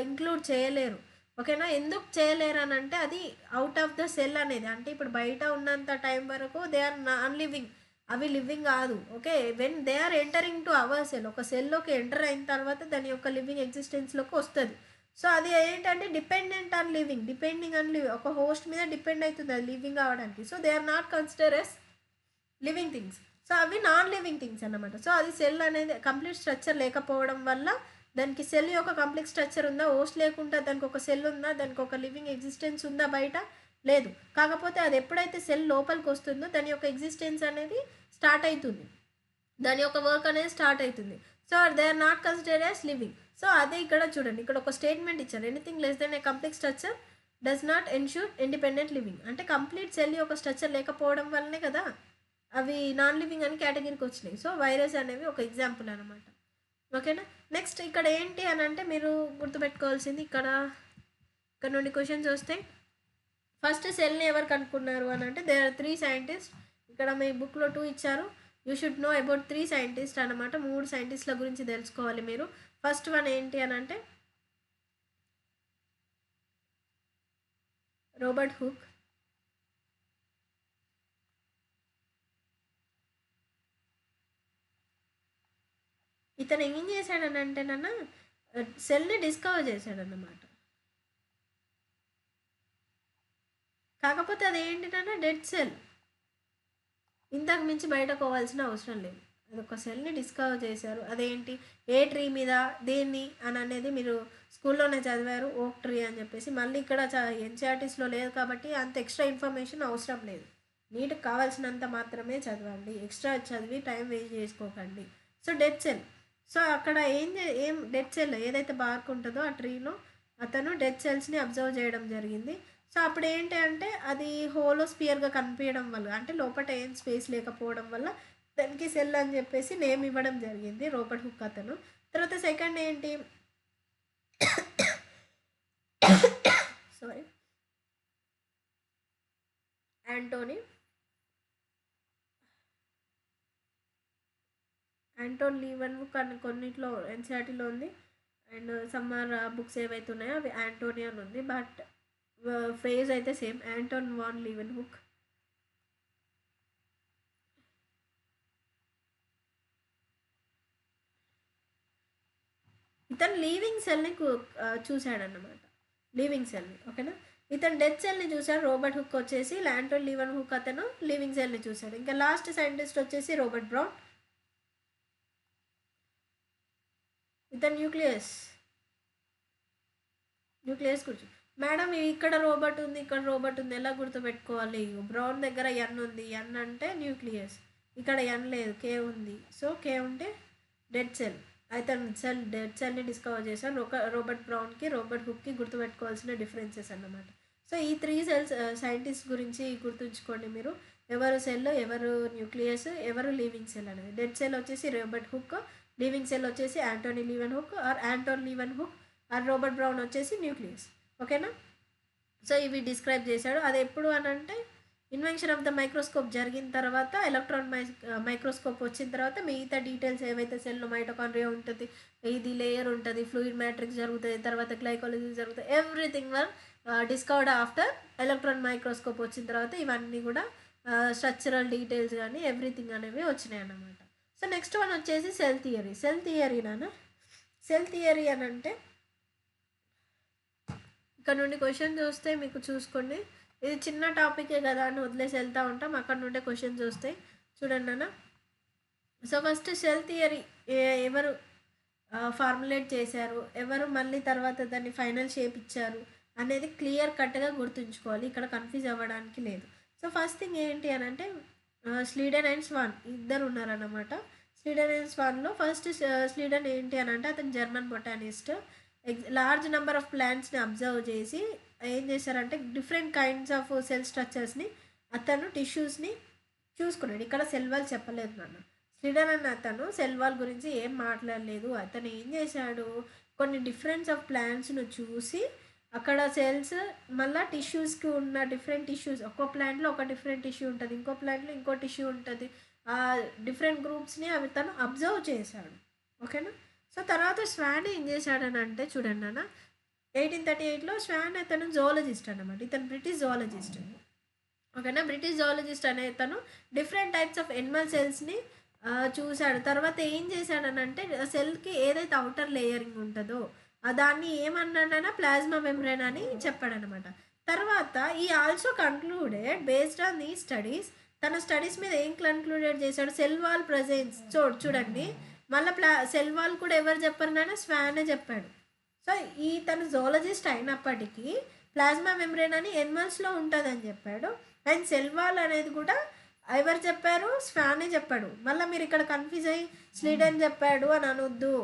ఇంక్లూడ్ చేయలేరు, ఓకేనా. ఎందుకు చేయలేరు అని అంటే అది అవుట్ ఆఫ్ ద సెల్ అనేది, అంటే ఇప్పుడు బయట ఉన్నంత టైం వరకు దే ఆర్ నాన్ లివింగ్, అవి లివింగ్ కాదు, okay. When they are entering to our cell, ఒక సెల్లోకి ఎంటర్ అయిన తర్వాత దాని యొక్క లివింగ్ ఎగ్జిస్టెన్స్లోకి వస్తుంది. సో అది ఏంటంటే డిపెండింగ్ ఆన్ లివింగ్, ఒక హోస్ట్ మీద డిపెండ్ అవుతుంది అది లివింగ్ అవ్వడానికి. So they are not consider as living things. So అవి నాన్ లివింగ్ థింగ్స్ అన్నమాట. సో అది సెల్ అనేది కంప్లీట్ స్ట్రక్చర్ లేకపోవడం వల్ల, దానికి సెల్ యొక్క కంప్లీట్ స్ట్రక్చర్ ఉందా, హోస్ట్ లేకుండా దానికి ఒక సెల్ ఉందా, దానికి ఒక లివింగ్ ఎగ్జిస్టెన్స్ ఉందా, బయట లేదు. కాకపోతే అది ఎప్పుడైతే సెల్ లోపలికి వస్తుందో దాని యొక్క ఎగ్జిస్టెన్స్ అనేది స్టార్ట్ అవుతుంది, దాని యొక్క వర్క్ అనేది స్టార్ట్ అవుతుంది. So they are not considered as living. So అదే ఇక్కడ చూడండి, ఇక్కడ ఒక స్టేట్మెంట్ ఇచ్చారు, anything less than a complete structure does not ensure independent living. అంటే కంప్లీట్ సెల్ యొక్క స్ట్రక్చర్ లేకపోవడం వల్లనే కదా అవి నాన్ లివింగ్ అని కేటగిరీకి వచ్చినాయి. సో వైరస్ అనేవి ఒక ఎగ్జాంపుల్ అనమాట, ఓకేనా. నెక్స్ట్ ఇక్కడ ఏంటి అని అంటే మీరు గుర్తుపెట్టుకోవాల్సింది, ఇక్కడ నుండి క్వశ్చన్స్ వస్తాయి. ఫస్ట్ సెల్ని ఎవరు కనుక్కున్నారు అని అంటే దేర్ ఆర్ 3 సైంటిస్ట్. ఇక్కడ మీ బుక్లో 2 ఇచ్చారు. You should know about 3 scientist అనమాట. 3 సైంటిస్ట్ల గురించి తెలుసుకోవాలి మీరు. ఫస్ట్ వన్ ఏంటి అని అంటే రాబర్ట్ హుక్. ఇతను ఏం చేశాడనంటే నాన్న సెల్ని డిస్కవర్ చేశాడన్నమాట. కాకపోతే అదేంటి నాన్న డెడ్ సెల్, ఇంతకు మించి బయటకు పోవాల్సిన అవసరం లేదు. అదొక సెల్ని డిస్కవర్ చేశారు. అదేంటి, ఏ ట్రీ మీద దేన్ని అని అనేది మీరు స్కూల్లోనే చదివారు, ఓక్ ట్రీ అని చెప్పేసి. మళ్ళీ ఇక్కడ ఎన్సీఆర్టీస్లో లేదు కాబట్టి అంత ఎక్స్ట్రా ఇన్ఫర్మేషన్ అవసరం లేదు. నీట్కి కావాల్సినంత మాత్రమే చదవండి, ఎక్స్ట్రా చదివి టైం వేస్ట్ చేసుకోకండి. సో డెడ్ సెల్, సో అక్కడ ఏం డెడ్ సెల్ ఏదైతే బార్క్ ఉంటుందో ఆ ట్రీలో అతను డెడ్ సెల్స్ని అబ్జర్వ్ చేయడం జరిగింది. సో అప్పుడు ఏంటి అంటే అది హోలోస్పియర్గా కనిపించడం వల్ల, అంటే లోపల ఏం స్పేస్ లేకపోవడం వల్ల దానికి సెల్ అని చెప్పేసి నేమ్ ఇవ్వడం జరిగింది రాబర్ట్ హుక్ అతను. తర్వాత సెకండ్ ఏంటి, సారీ, యాంటోన్ లీవెన్ బుక్ అని కొన్నిట్లో ఎన్సీఆర్టీలో ఉంది. అండ్ సమ్మర్ బుక్స్ ఏవైతే ఉన్నాయో అవి యాంటోనీ అని ఉంది, బట్ ఫ్రేజ్ అయితే సేమ్, యాంటోన్ వాన్ లీవెన్ బుక్. ఇతను లీవింగ్ సెల్ని చూశాడన్నమాట, లీవింగ్ సెల్ని. ఓకేనా, ఇతను డెత్ సెల్ని చూశాడు. రాబర్ట్ హుక్ వచ్చేసి యాంటోన్ లీవెన్ హుక్ అతను లివింగ్ సెల్ని చూశాడు. ఇంకా లాస్ట్ సైంటిస్ట్ వచ్చేసి రాబర్ట్ బ్రౌన్. ఇతను న్యూక్లియస్ గురించి, మేడం ఇక్కడ రోబోట్ ఉంది, ఇక్కడ రోబోట్ ఉంది, ఎలా గుర్తుపెట్టుకోవాలి? బ్రౌన్ దగ్గర ఎన్ ఉంది, ఎన్ అంటే న్యూక్లియస్, ఇక్కడ ఎన్ లేదు, కే ఉంది. సో కే ఉంటే డెడ్ సెల్. అతను డెడ్ సెల్ని డిస్కవర్ చేశాను. రాబర్ట్ బ్రౌన్కి రాబర్ట్ హుక్కి గుర్తుపెట్టుకోవాల్సిన డిఫరెన్సెస్ అన్నమాట. సో ఈ 3 సెల్స్ సైంటిస్ట్ గురించి గుర్తుంచుకోండి మీరు, ఎవరు సెల్, ఎవరు న్యూక్లియస్, ఎవరు లివింగ్ సెల్ అనేది. డెడ్ సెల్ వచ్చేసి రాబర్ట్ హుక్, లివింగ్ సెల్ వచ్చేసి Anthony లీవెన్ hook are Anton లీవెన్ hook are Robert brown వచ్చేసి న్యూక్లియస్. ఓకేనా, సో ఇవి డిస్క్రైబ్ చేశాడు. అది ఎప్పుడు అని అంటే ఇన్వెన్షన్ ఆఫ్ ద మైక్రోస్కోప్ జరిగిన తర్వాత, ఎలక్ట్రాన్ మైక్రోస్కోప్ వచ్చిన తర్వాత మిగతా డీటెయిల్స్ ఏవైతే సెల్లో మైటోకాండ్రియా ఉంటుంది, ఇది లేయర్ ఉంటుంది, ఫ్లూయిడ్ మ్యాట్రిక్స్ జరుగుతుంది, తర్వాత గ్లైకోలిసిస్ జరుగుతుంది, ఎవ్రీథింగ్ వర్ డిస్కవర్డ్ ఆఫ్టర్ ఎలక్ట్రాన్ మైక్రోస్కోప్ వచ్చిన తర్వాత. ఇవన్నీ కూడా స్ట్రక్చరల్ డీటెయిల్స్ కానీ ఎవ్రీథింగ్ అనేవి వచ్చినాయి అన్నమాట. సో నెక్స్ట్ వన్ వచ్చేసి సెల్ థియరీ. సెల్ థియరీ అని అంటే ఇక్కడ నుండి క్వశ్చన్ చూస్తే మీకు చూసుకోండి, ఇది చిన్న టాపికే కదా అని వదిలేసి వెళ్తూ ఉంటాం, అక్కడ నుండే క్వశ్చన్స్ వస్తాయి. చూడండి అన్న. సో ఫస్ట్ సెల్ థియరీ ఎవరు ఫార్ములేట్ చేశారు, ఎవరు మళ్ళీ తర్వాత దాన్ని ఫైనల్ షేప్ ఇచ్చారు అనేది క్లియర్ కట్గా గుర్తుంచుకోవాలి, ఇక్కడ కన్ఫ్యూజ్ అవ్వడానికి లేదు. సో ఫస్ట్ థింగ్ ఏంటి అని అంటే స్లీడెన్ అండ్ స్వాన్ ఇద్దరు ఉన్నారన్నమాట. స్లీడెన్ అండ్ స్వాన్లో ఫస్ట్ స్లీడెన్ ఏంటి అని అంటే అతను German botanist. Large number of ప్లాంట్స్ని అబ్జర్వ్ చేసి ఏం చేశారంటే డిఫరెంట్ కైండ్స్ ఆఫ్ సెల్ స్ట్రక్చర్స్ని అతను టిష్యూస్ని చూసుకున్నాడు. ఇక్కడ సెల్ వాల్ చెప్పలేదు నన్ను. స్లీడెన్ అన్న అతను సెల్ వాల్ గురించి ఏం మాట్లాడలేదు. అతను ఏం చేశాడు, కొన్ని డిఫరెన్స్ ఆఫ్ ప్లాంట్స్ను చూసి అక్కడ సెల్స్ మళ్ళీ టిష్యూస్కి ఉన్న డిఫరెంట్ టిష్యూస్, ఒక్కో ప్లాంట్లో ఒక డిఫరెంట్ టిష్యూ ఉంటుంది, ఇంకో ప్లాంట్లో ఇంకో టిష్యూ ఉంటుంది, ఆ డిఫరెంట్ గ్రూప్స్ని అవి తను అబ్జర్వ్ చేశాడు. ఓకేనా, సో తర్వాత స్వాన్ ఏం చేశాడని అంటే చూడండి అన్న, 1838లో స్వాన్ అతను జువాలజిస్ట్ అనమాట. ఇతను బ్రిటిష్ జువాలజిస్ట్. ఓకేనా, బ్రిటిష్ జువాలజిస్ట్ అనే తను డిఫరెంట్ టైప్స్ ఆఫ్ ఎనిమల్ సెల్స్ని చూశాడు. తర్వాత ఏం చేశాడని అంటే సెల్కి ఏదైతే అవుటర్ లేయరింగ్ ఉంటుందో దాన్ని ఏమన్నాడైనా ప్లాస్మా మెంబ్రేన్ అని చెప్పాడనమాట. తర్వాత ఈ ఆల్సో కన్క్లూడెడ్ బేస్డ్ ఆన్ ఈ స్టడీస్, తన స్టడీస్ మీద ఏం కన్క్లూడెడ్ చేశాడు, సెల్ వాల్ ప్రజెన్స్. చూడండి మళ్ళీ సెల్ వాల్ కూడా ఎవరు చెప్పారు నాన్న, స్వానే చెప్పాడు. సో ఈ తను జువాలజిస్ట్ అయినప్పటికీ ప్లాస్మా మెంబ్రేన్ అని ఎనిమల్స్లో ఉంటుందని చెప్పాడు. అండ్ సెల్ వాల్ అనేది కూడా ఎవరు చెప్పారు, స్వానే చెప్పాడు. మళ్ళీ మీరు ఇక్కడ కన్ఫ్యూజ్ అయ్యి స్లీడెన్ చెప్పాడు అని అనొద్దు.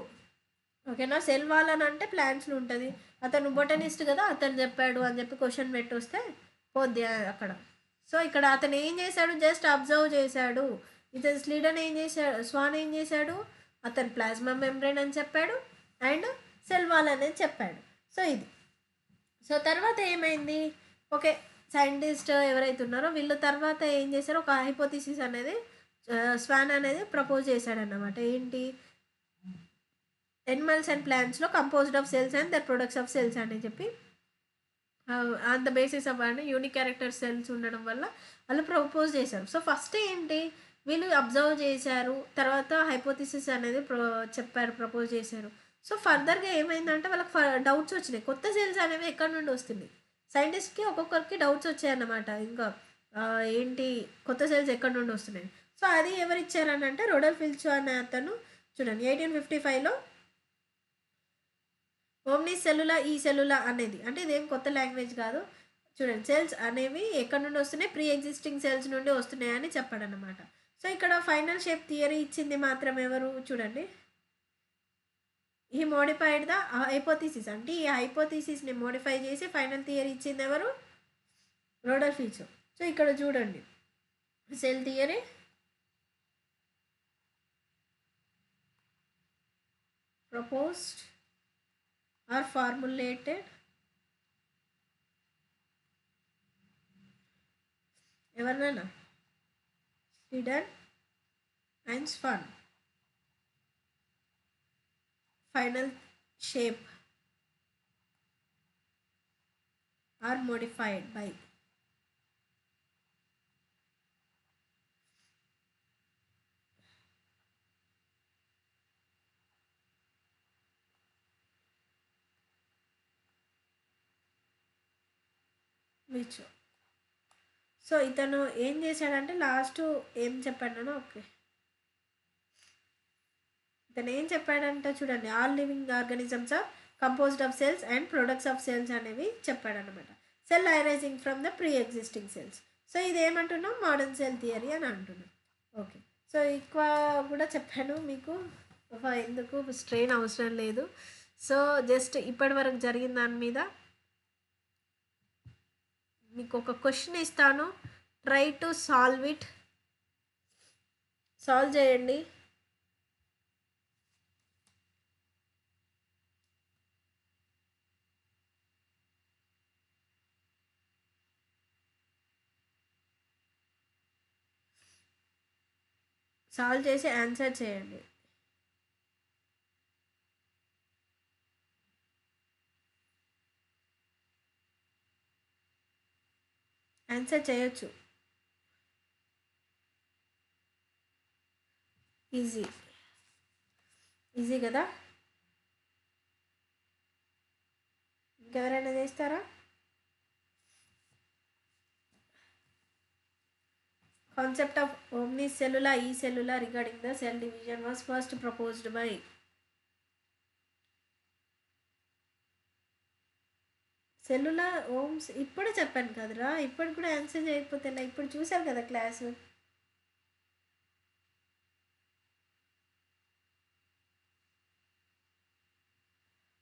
ఓకేనా, సెల్ వాల్ అని అంటే ప్లాంట్స్లో ఉంటుంది, అతను బొటనిస్ట్ కదా అతను చెప్పాడు అని చెప్పి క్వశ్చన్ పెట్టి వస్తే పోద్ది అక్కడ. సో ఇక్కడ అతను ఏం చేశాడు, జస్ట్ అబ్జర్వ్ చేశాడు. ఇతను స్లీడెన్ ఏం చేశాడు, స్వాన్ ఏం చేశాడు, అతను ప్లాస్మా మెంబ్రేన్ అని చెప్పాడు అండ్ సెల్ వాల్ అనేది చెప్పాడు. సో ఇది. సో తర్వాత ఏమైంది, ఓకే సైంటిస్ట్ ఎవరైతే ఉన్నారో వీళ్ళు తర్వాత ఏం చేశారో ఒక హైపోథిసిస్ అనేది స్వాన్ అనేది ప్రపోజ్ చేశాడన్నమాట. ఏంటి, ఎనిమల్స్ అండ్ ప్లాంట్స్లో composed of cells and their products of cells అని చెప్పి ఆన్ ద బేసిస్ ఆఫ్ అని యూనిక్ క్యారెక్టర్ సెల్స్ ఉండడం వల్ల వాళ్ళు ప్రపోజ్ చేశారు. సో ఫస్ట్ ఏంటి, వీళ్ళు అబ్జర్వ్ చేశారు, తర్వాత హైపోథిసిస్ అనేది చెప్పారు, ప్రపోజ్ చేశారు. సో ఫర్దర్గా ఏమైందంటే వాళ్ళకి డౌట్స్ వచ్చినాయి, కొత్త సెల్స్ అనేవి ఎక్కడి నుండి వస్తుంది. సైంటిస్ట్కి ఒక్కొక్కరికి డౌట్స్ వచ్చాయన్నమాట, ఇంకా ఏంటి కొత్త సెల్స్ ఎక్కడి నుండి వస్తున్నాయి. సో అది ఎవరు ఇచ్చారని అంటే రొడోల్ఫ్ విల్చో అనే అతను. చూడండి 1855లో ఓమ్నిస్ సెల్యులా ఈ సెల్యులా అనేది, అంటే ఇదేం కొత్త లాంగ్వేజ్ కాదు. చూడండి సెల్స్ అనేవి ఎక్కడి నుండి వస్తున్నాయి, ప్రీ ఎగ్జిస్టింగ్ సెల్స్ నుండి వస్తున్నాయని చెప్పాడనమాట. సో ఇక్కడ ఫైనల్ షేప్ థియరీ ఇచ్చింది మాత్రం ఎవరు, చూడండి ఈ మోడిఫైడ్ ద హైపోథీసిస్, అంటే ఈ హైపోథీసిస్ని మోడిఫై చేసి ఫైనల్ థియరీ ఇచ్చింది ఎవరు? Rudolf Virchow. సో ఇక్కడ చూడండి, cell theory proposed or formulated ఎవరినైనా Schleiden and Schwann. Final shape or modified by which. So ఇతను ఏం చేశాడంటే లాస్ట్ ఏం చెప్పాడనో, ఓకే, ఇతను ఏం చెప్పాడంటే చూడండి, all living organisms are composed of cells and products of cells అనేవి చెప్పాడనమాట. Cell arising from the pre existing cells. So ఇది ఏమంటున్నాం? మోడర్న్ సెల్ థియరీ అని అంటున్నాం. ఓకే, సో ఎక్కువ కూడా చెప్పాను మీకు, ఎందుకు స్ట్రెయిన్ అవసరం లేదు. సో జస్ట్ ఇప్పటి వరకు జరిగిన దాని మీద మీకు ఒక క్వశ్చన్ ఇస్తాను, try to solve it. Solve చేయండి. సాల్వ్ చేసి ఆన్సర్ చేయండి. ఆన్సర్ చేయొచ్చు. ఈజీ ఈజీ కదా? ఇంకెవరైనా చేస్తారా? Concept of omnicellular e-cellular regarding the cell division was first proposed by cellular ఓమ్స్. ఇప్పుడే చెప్పాను కదరా, ఇప్పుడు కూడా ఆన్సర్ చేయకపోతే ఇప్పుడు చూసారు కదా క్లాసు.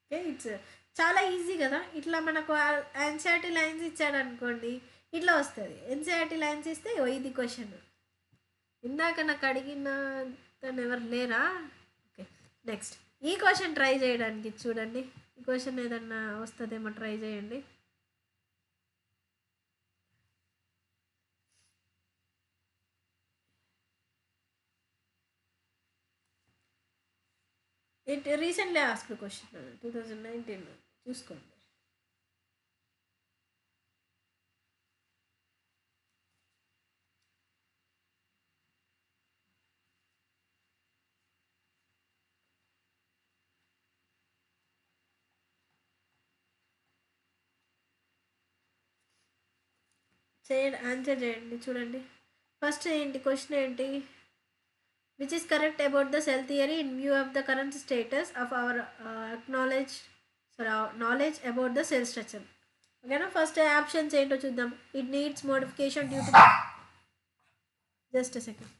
ఓకే, ఇట్స్ చాలా ఈజీ కదా. ఇట్లా మనకు ఎన్సీఆర్టీ లైన్స్ ఇచ్చాడు అనుకోండి, ఇట్లా వస్తుంది. ఎన్సీఆర్టీ లైన్స్ ఇస్తే ఇది క్వశ్చన్. ఇందాక నాకు అడిగిన తను ఎవరు లేరా? ఓకే, నెక్స్ట్ ఈ క్వశ్చన్ ట్రై చేయడానికి చూడండి. ఈ క్వశ్చన్ ఏదన్నా వస్తుందేమో ట్రై చేయండి. ఇట్ రీసెంట్లీ ఆస్క్డ్ క్వశ్చన్ 2019 చూసుకోండి. చేయండి, ఆన్సర్ చేయండి. చూడండి ఫస్ట్ ఏంటి క్వశ్చన్ ఏంటి? Which is correct about the cell theory in view of the current status of our knowledge about the cell structure. ఓకేనా? ఫస్ట్ ఆప్షన్స్ ఏంటో చూద్దాం. It needs modification due to just second,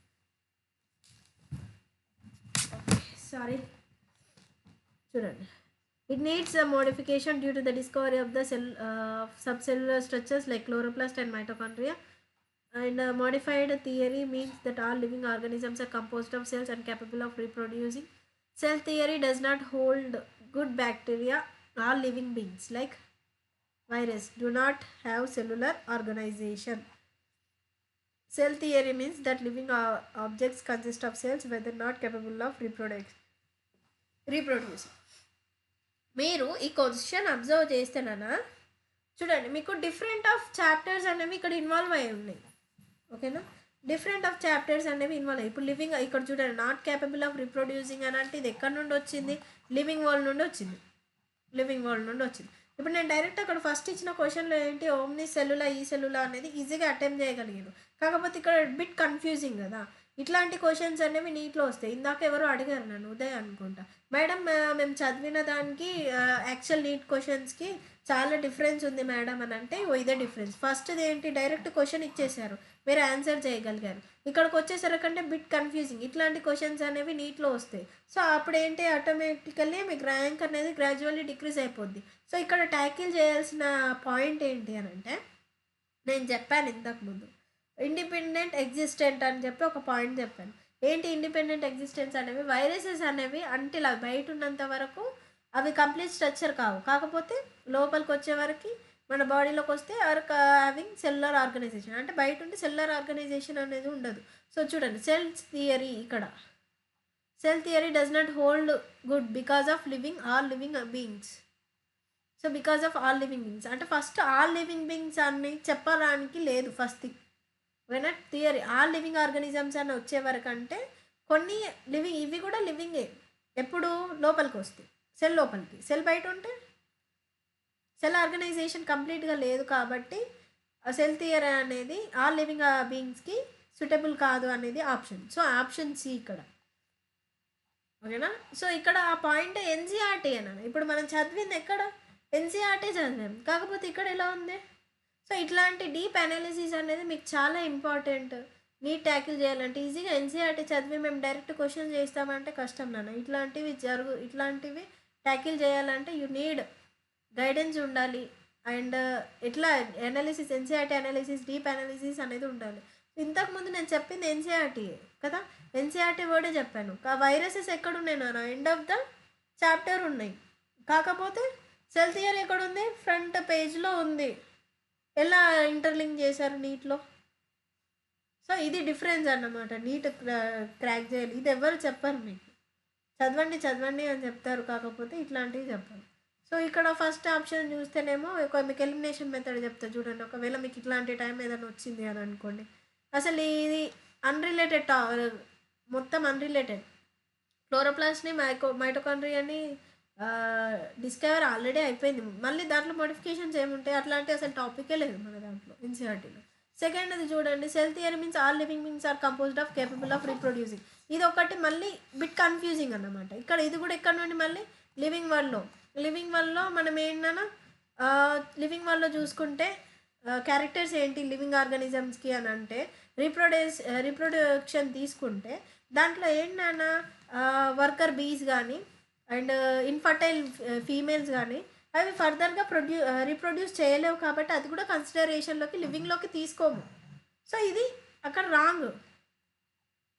sorry, చూడండి. It needs a modification due to the discovery of the subcellular structures like chloroplast and mitochondria. And modified theory means that all living organisms are composed of cells and capable of reproducing. Cell theory does not hold good bacteria. All living beings like virus do not have cellular organization. Cell theory means that living objects consist of cells whether not capable of reproducing. మీరు ఈ question observe చేస్తేనా చూడండి, మీకు different of chapters అనేవి ఇక్కడ involve అయ్యి ఉన్నాయి. ఓకేనా? Different of chapters అనేవి ఇన్వాల్వ్ అయ్యి. ఇప్పుడు లివింగ్ ఇక్కడ చూడండి, నాట్ క్యాపబుల్ ఆఫ్ రీప్రొడ్యూసింగ్ అని అంటే ఇది ఎక్కడి నుండి వచ్చింది? లివింగ్ వరల్డ్ నుండి వచ్చింది. లివింగ్ వరల్డ్ నుండి వచ్చింది. ఇప్పుడు నేను డైరెక్ట్ అక్కడ ఫస్ట్ ఇచ్చిన క్వశ్చన్లో ఏంటి, ఓమ్ని సెల్యులా ఈ సెల్యులా అనేది ఈజీగా అటెంప్ట్ చేయగలిగాను. కాకపోతే ఇక్కడ బిట్ కన్ఫ్యూజింగ్ కదా. ఇట్లాంటి క్వశ్చన్స్ అనేవి నీట్లో వస్తాయి. ఇందాక ఎవరో అడిగారు నన్ను, ఉదయ్ అనుకుంటా, మేడం మేము చదివిన దానికి యాక్చువల్ నీట్ క్వశ్చన్స్కి చాలా డిఫరెన్స్ ఉంది మేడం అని అంటే, ఇదే డిఫరెన్స్. ఫస్ట్ది ఏంటి, డైరెక్ట్ క్వశ్చన్ ఇచ్చేసారు. మీరు ఆన్సర్ చేయగలిగారు. ఇక్కడికి వచ్చేసరికంటే బిట్ కన్ఫ్యూజింగ్, ఇట్లాంటి క్వశ్చన్స్ అనేవి నీట్లో వస్తాయి. సో అప్పుడు ఏంటి, ఆటోమేటికల్లీ మీకు ర్యాంక్ అనేది గ్రాడ్యువల్లీ డిక్రీజ్ అయిపోద్ది. సో ఇక్కడ ట్యాకిల్ చేయాల్సిన పాయింట్ ఏంటి అని అంటే, నేను చెప్పాను ఇంతకుముందు ఇండిపెండెంట్ ఎగ్జిస్టెంట్ అని చెప్పి ఒక పాయింట్ చెప్పాను. ఏంటి ఇండిపెండెంట్ ఎగ్జిస్టెన్స్ అనేవి, వైరసెస్ అనేవి అంటిల్ అవి బయట ఉన్నంత వరకు అవి కంప్లీట్ స్ట్రక్చర్ కావు. కాకపోతే లోపలికి వచ్చే వరకు మన బాడీలోకి వస్తే ఆర్ హ్యావింగ్ సెల్యులర్ ఆర్గనైజేషన్, అంటే బయట ఉంటే సెల్యులర్ ఆర్గనైజేషన్ అనేది ఉండదు. సో చూడండి, సెల్స్ థియరీ, ఇక్కడ cell theory does not hold good because of living all living beings. So because of all living beings అంటే ఫస్ట్ ఆల్ లివింగ్ బీయింగ్స్ అని చెప్పడానికి లేదు. First thing when at theory all living organisms అని వచ్చే వరకు అంటే కొన్ని లివింగ్, ఇవి కూడా లివింగే ఎప్పుడు లోపలికి వస్తాయి, సెల్ లోపలికి. సెల్ బయట ఉంటే సెల్ ఆర్గనైజేషన్ కంప్లీట్గా లేదు కాబట్టి సెల్ థియరీ అనేది ఆల్ లివింగ్ బీయింగ్స్కి సూటబుల్ కాదు అనేది ఆప్షన్. సో ఆప్షన్ సి ఇక్కడ, ఓకేనా. సో ఇక్కడ ఆ పాయింట్ ఎన్సీఆర్టీ అన్నాను. ఇప్పుడు మనం చదివింది ఎక్కడ, ఎన్సీఆర్టీ చదివాం, కాకపోతే ఇక్కడ ఎలా ఉంది. సో ఇట్లాంటి డీప్ అనాలిసిస్ అనేది మీకు చాలా ఇంపార్టెంట్. నీట్ ట్యాకిల్ చేయాలంటే ఈజీగా ఎన్సీఆర్టీ చదివి మేము డైరెక్ట్ క్వశ్చన్ చేస్తామంటే కష్టం నాన్న. ఇట్లాంటివి ట్యాకిల్ చేయాలంటే యూ నీడ్ గైడెన్స్ ఉండాలి. అండ్ ఎట్లా analysis, NCERT analysis, deep analysis అనేది ఉండాలి. ఇంతకుముందు నేను చెప్పింది ఎన్సీఆర్టీ కదా, ఎన్సీఆర్టీ వర్డే చెప్పాను. వైరసెస్ ఎక్కడున్నాయి నాన్న, ఎండ్ ఆఫ్ ద చాప్టర్ ఉన్నాయి. కాకపోతే సెల్ థియరీ ఎక్కడ ఉంది, ఫ్రంట్ పేజ్లో ఉంది. ఎలా ఇంటర్లింక్ చేశారు నీట్లో. సో ఇది డిఫరెన్స్ అన్నమాట. నీట్ క్రాక్ చేయాలి, ఇది ఎవరు చెప్పరు మీకు. చదవండి అని చెప్తారు, కాకపోతే ఇట్లాంటివి చెప్పరు. సో ఇక్కడ ఫస్ట్ ఆప్షన్ చూస్తేనేమో మీకు ఎలిమినేషన్ మెథడ్ చెప్తా చూడండి. ఒకవేళ మీకు ఇట్లాంటి టైం ఏదైనా వచ్చింది అని అనుకోండి, అసలు ఇది అన్రిలేటెడ్, మొత్తం అన్రిలేటెడ్. క్లోరోప్లాస్ట్ని మైటోకాండ్రియాని డిస్కవర్ ఆల్రెడీ అయిపోయింది. మళ్ళీ దాంట్లో మోడిఫికేషన్స్ ఏముంటాయి, అట్లాంటి అసలు టాపికే లేదు మన దాంట్లో ఎన్సీఆర్టీలో. సెకండ్ అది చూడండి, cell theory means all living beings are composed of capable of reproducing. ఇది ఒకటి మళ్ళీ బిట్ కన్ఫ్యూజింగ్ అన్నమాట. ఇక్కడ ఇది కూడా ఇక్కడ నుండి మళ్ళీ లివింగ్ వరల్డ్లో మనం ఏంటన్నా, లివింగ్ వరల్డ్లో చూసుకుంటే క్యారెక్టర్స్ ఏంటి లివింగ్ ఆర్గానిజమ్స్కి అని అంటే, రీప్రొడక్షన్ తీసుకుంటే దాంట్లో ఏంటన్నా వర్కర్ బీస్ కానీ అండ్ ఇన్ఫర్టైల్ ఫీమేల్స్ కానీ అవి ఫర్దర్గా రీప్రొడ్యూస్ చేయలేవు కాబట్టి అది కూడా కన్సిడరేషన్లోకి లివింగ్లోకి తీసుకోము. సో ఇది అక్కడ రాంగ్.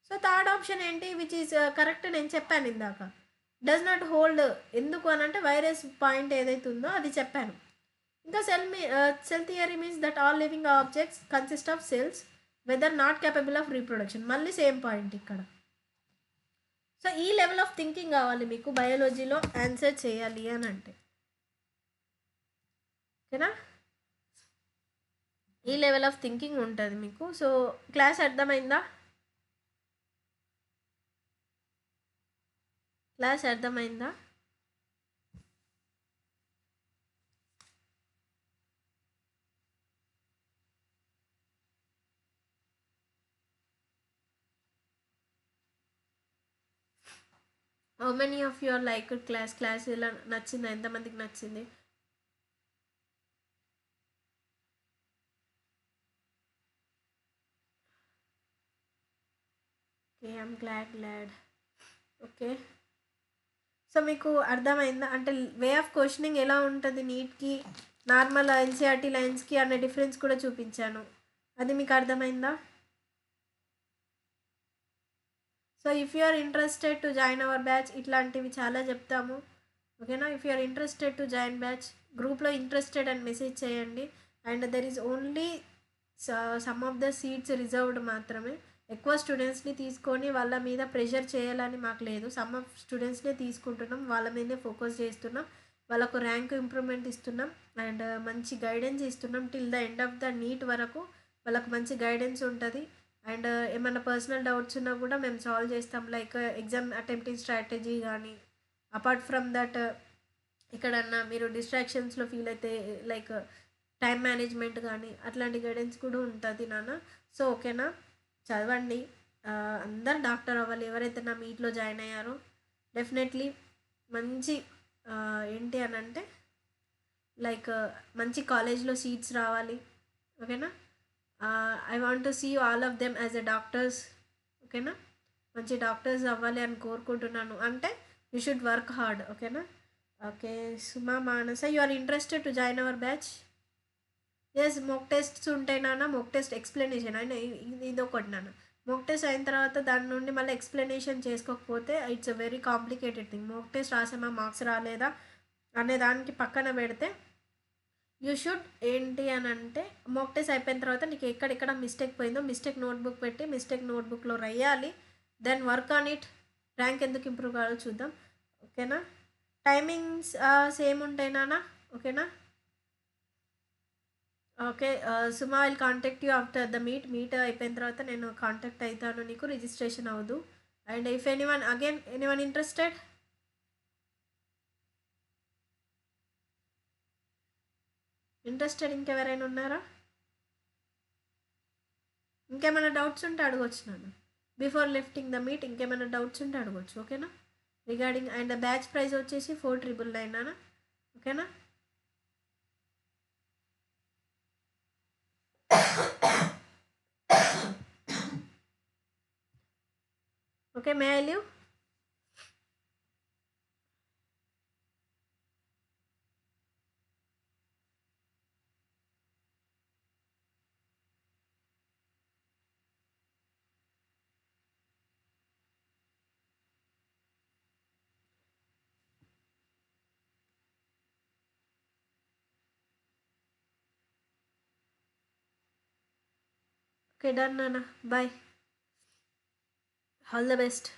సో థర్డ్ ఆప్షన్ ఏంటి, విచ్ ఈజ్ కరెక్ట్, నేను చెప్పాను ఇందాక, డస్ నాట్ హోల్డ్. ఎందుకు అని అంటే వైరస్ పాయింట్ ఏదైతే ఉందో అది చెప్పాను. ఇంకా cell theory means that all living objects consist of cells whether not capable of reproduction. మళ్ళీ సేమ్ పాయింట్ ఇక్కడ. సో ఈ లెవెల్ ఆఫ్ థింకింగ్ కావాలి మీకు బయాలజీలో ఆన్సర్ చేయాలి అని అంటే, ఓకేనా. ఈ లెవెల్ ఆఫ్ థింకింగ్ ఉంటుంది మీకు. సో క్లాస్ అర్థమైందా? How many of your like class ఇలా నచ్చిందా, ఎంతమందికి నచ్చింది? Okay, I'm glad. Okay, so మీకు అర్థమైందా అంటే వే ఆఫ్ క్వశ్చనింగ్ ఎలా ఉంటుంది నీట్కి, నార్మల్ ఎన్సీఆర్టీ లైన్స్కి అనే డిఫరెన్స్ కూడా చూపించాను. అది మీకు అర్థమైందా? So if you are interested to join our batch, ఇట్లాంటివి చాలా చెప్తాము, ఓకేనా. If you are interested to join batch, గ్రూప్లో ఇంట్రెస్టెడ్ అని మెసేజ్ చేయండి. And there is only some of the seats reserved మాత్రమే. ఎక్కువ స్టూడెంట్స్ని తీసుకొని వాళ్ళ మీద ప్రెషర్ చేయాలని మాకు లేదు. సమ్ ఆఫ్ స్టూడెంట్స్నే తీసుకుంటున్నాం, వాళ్ళ మీదే ఫోకస్ చేస్తున్నాం, వాళ్ళకు ర్యాంక్ ఇంప్రూవ్మెంట్ ఇస్తున్నాం అండ్ మంచి గైడెన్స్ ఇస్తున్నాం. Till the end of the NEET వరకు వాళ్ళకు మంచి గైడెన్స్ ఉంటుంది. అండ్ ఏమైనా పర్సనల్ డౌట్స్ ఉన్నా కూడా మేము సాల్వ్ చేస్తాం, లైక్ ఎగ్జామ్ అటెంప్టింగ్ స్ట్రాటజీ కానీ. అపార్ట్ ఫ్రమ్ దట్ ఎక్కడన్నా మీరు డిస్ట్రాక్షన్స్లో ఫీల్ అయితే లైక్ టైం మేనేజ్మెంట్ కానీ అట్లాంటి గైడెన్స్ కూడా ఉంటుంది నాన్న. సో ఓకేనా, చదవండి, అందరు డాక్టర్ అవ్వాలి. ఎవరైతే నా మీట్లో జాయిన్ అయ్యారో డెఫినెట్లీ మంచి ఏంటి అని అంటే లైక్ మంచి కాలేజ్లో సీట్స్ రావాలి, ఓకేనా. I want to see all of them as a doctors. ఓకేనా, మంచి డాక్టర్స్ అవ్వాలి అని కోరుకుంటున్నాను. అంటే యూ షుడ్ వర్క్ హార్డ్. ఓకేనా. Okay, Suma Manasa, you are interested to join our batch? Yes, mock tests ఉంటాయి నాన్న. మోక్ టెస్ట్ ఎక్స్ప్లెనేషన్ అయినా ఇది ఒకటి నాన్న. మోక్ టెస్ట్ అయిన తర్వాత దాని నుండి మళ్ళీ ఎక్స్ప్లెనేషన్ చేసుకోకపోతే it's a very complicated thing. Mock test రాసామా, మార్క్స్ రాలేదా అనే దానికి పక్కన పెడితే యూ షుడ్ ఏంటి అని అంటే, మోక్ టెస్ట్ అయిపోయిన తర్వాత నీకు ఎక్కడెక్కడ మిస్టేక్ పోయిందో మిస్టేక్ నోట్బుక్ పెట్టి మిస్టేక్ నోట్బుక్లో రాయాలి. Then work on it. Rank ఎందుకు ఇంప్రూవ్ కావాలో చూద్దాం. ఓకేనా. టైమింగ్స్ సేమ్ ఉంటాయి నాన్న. ఓకేనా. Okay, Suma will contact you after the meet అయిపోయిన తర్వాత నేను కాంటాక్ట్ అవుతాను నీకు. రిజిస్ట్రేషన్ అవ్వదు. అండ్ ఇఫ్ ఎనీవన్ ఇంట్రెస్టెడ్, ఇంకెవరైనా ఉన్నారా? ఇంకేమైనా డౌట్స్ ఉంటే అడగొచ్చు నన్ను. బిఫోర్ లిఫ్టింగ్ ద మీట్ ఇంకేమైనా డౌట్స్ ఉంటే అడగొచ్చు. ఓకేనా. రిగార్డింగ్ అండ్ బ్యాచ్ ప్రైస్ వచ్చేసి 4999 నాన్న. ఓకేనా. Okay, may I leave? Okay, done నాన్న. బాయ్. All the best.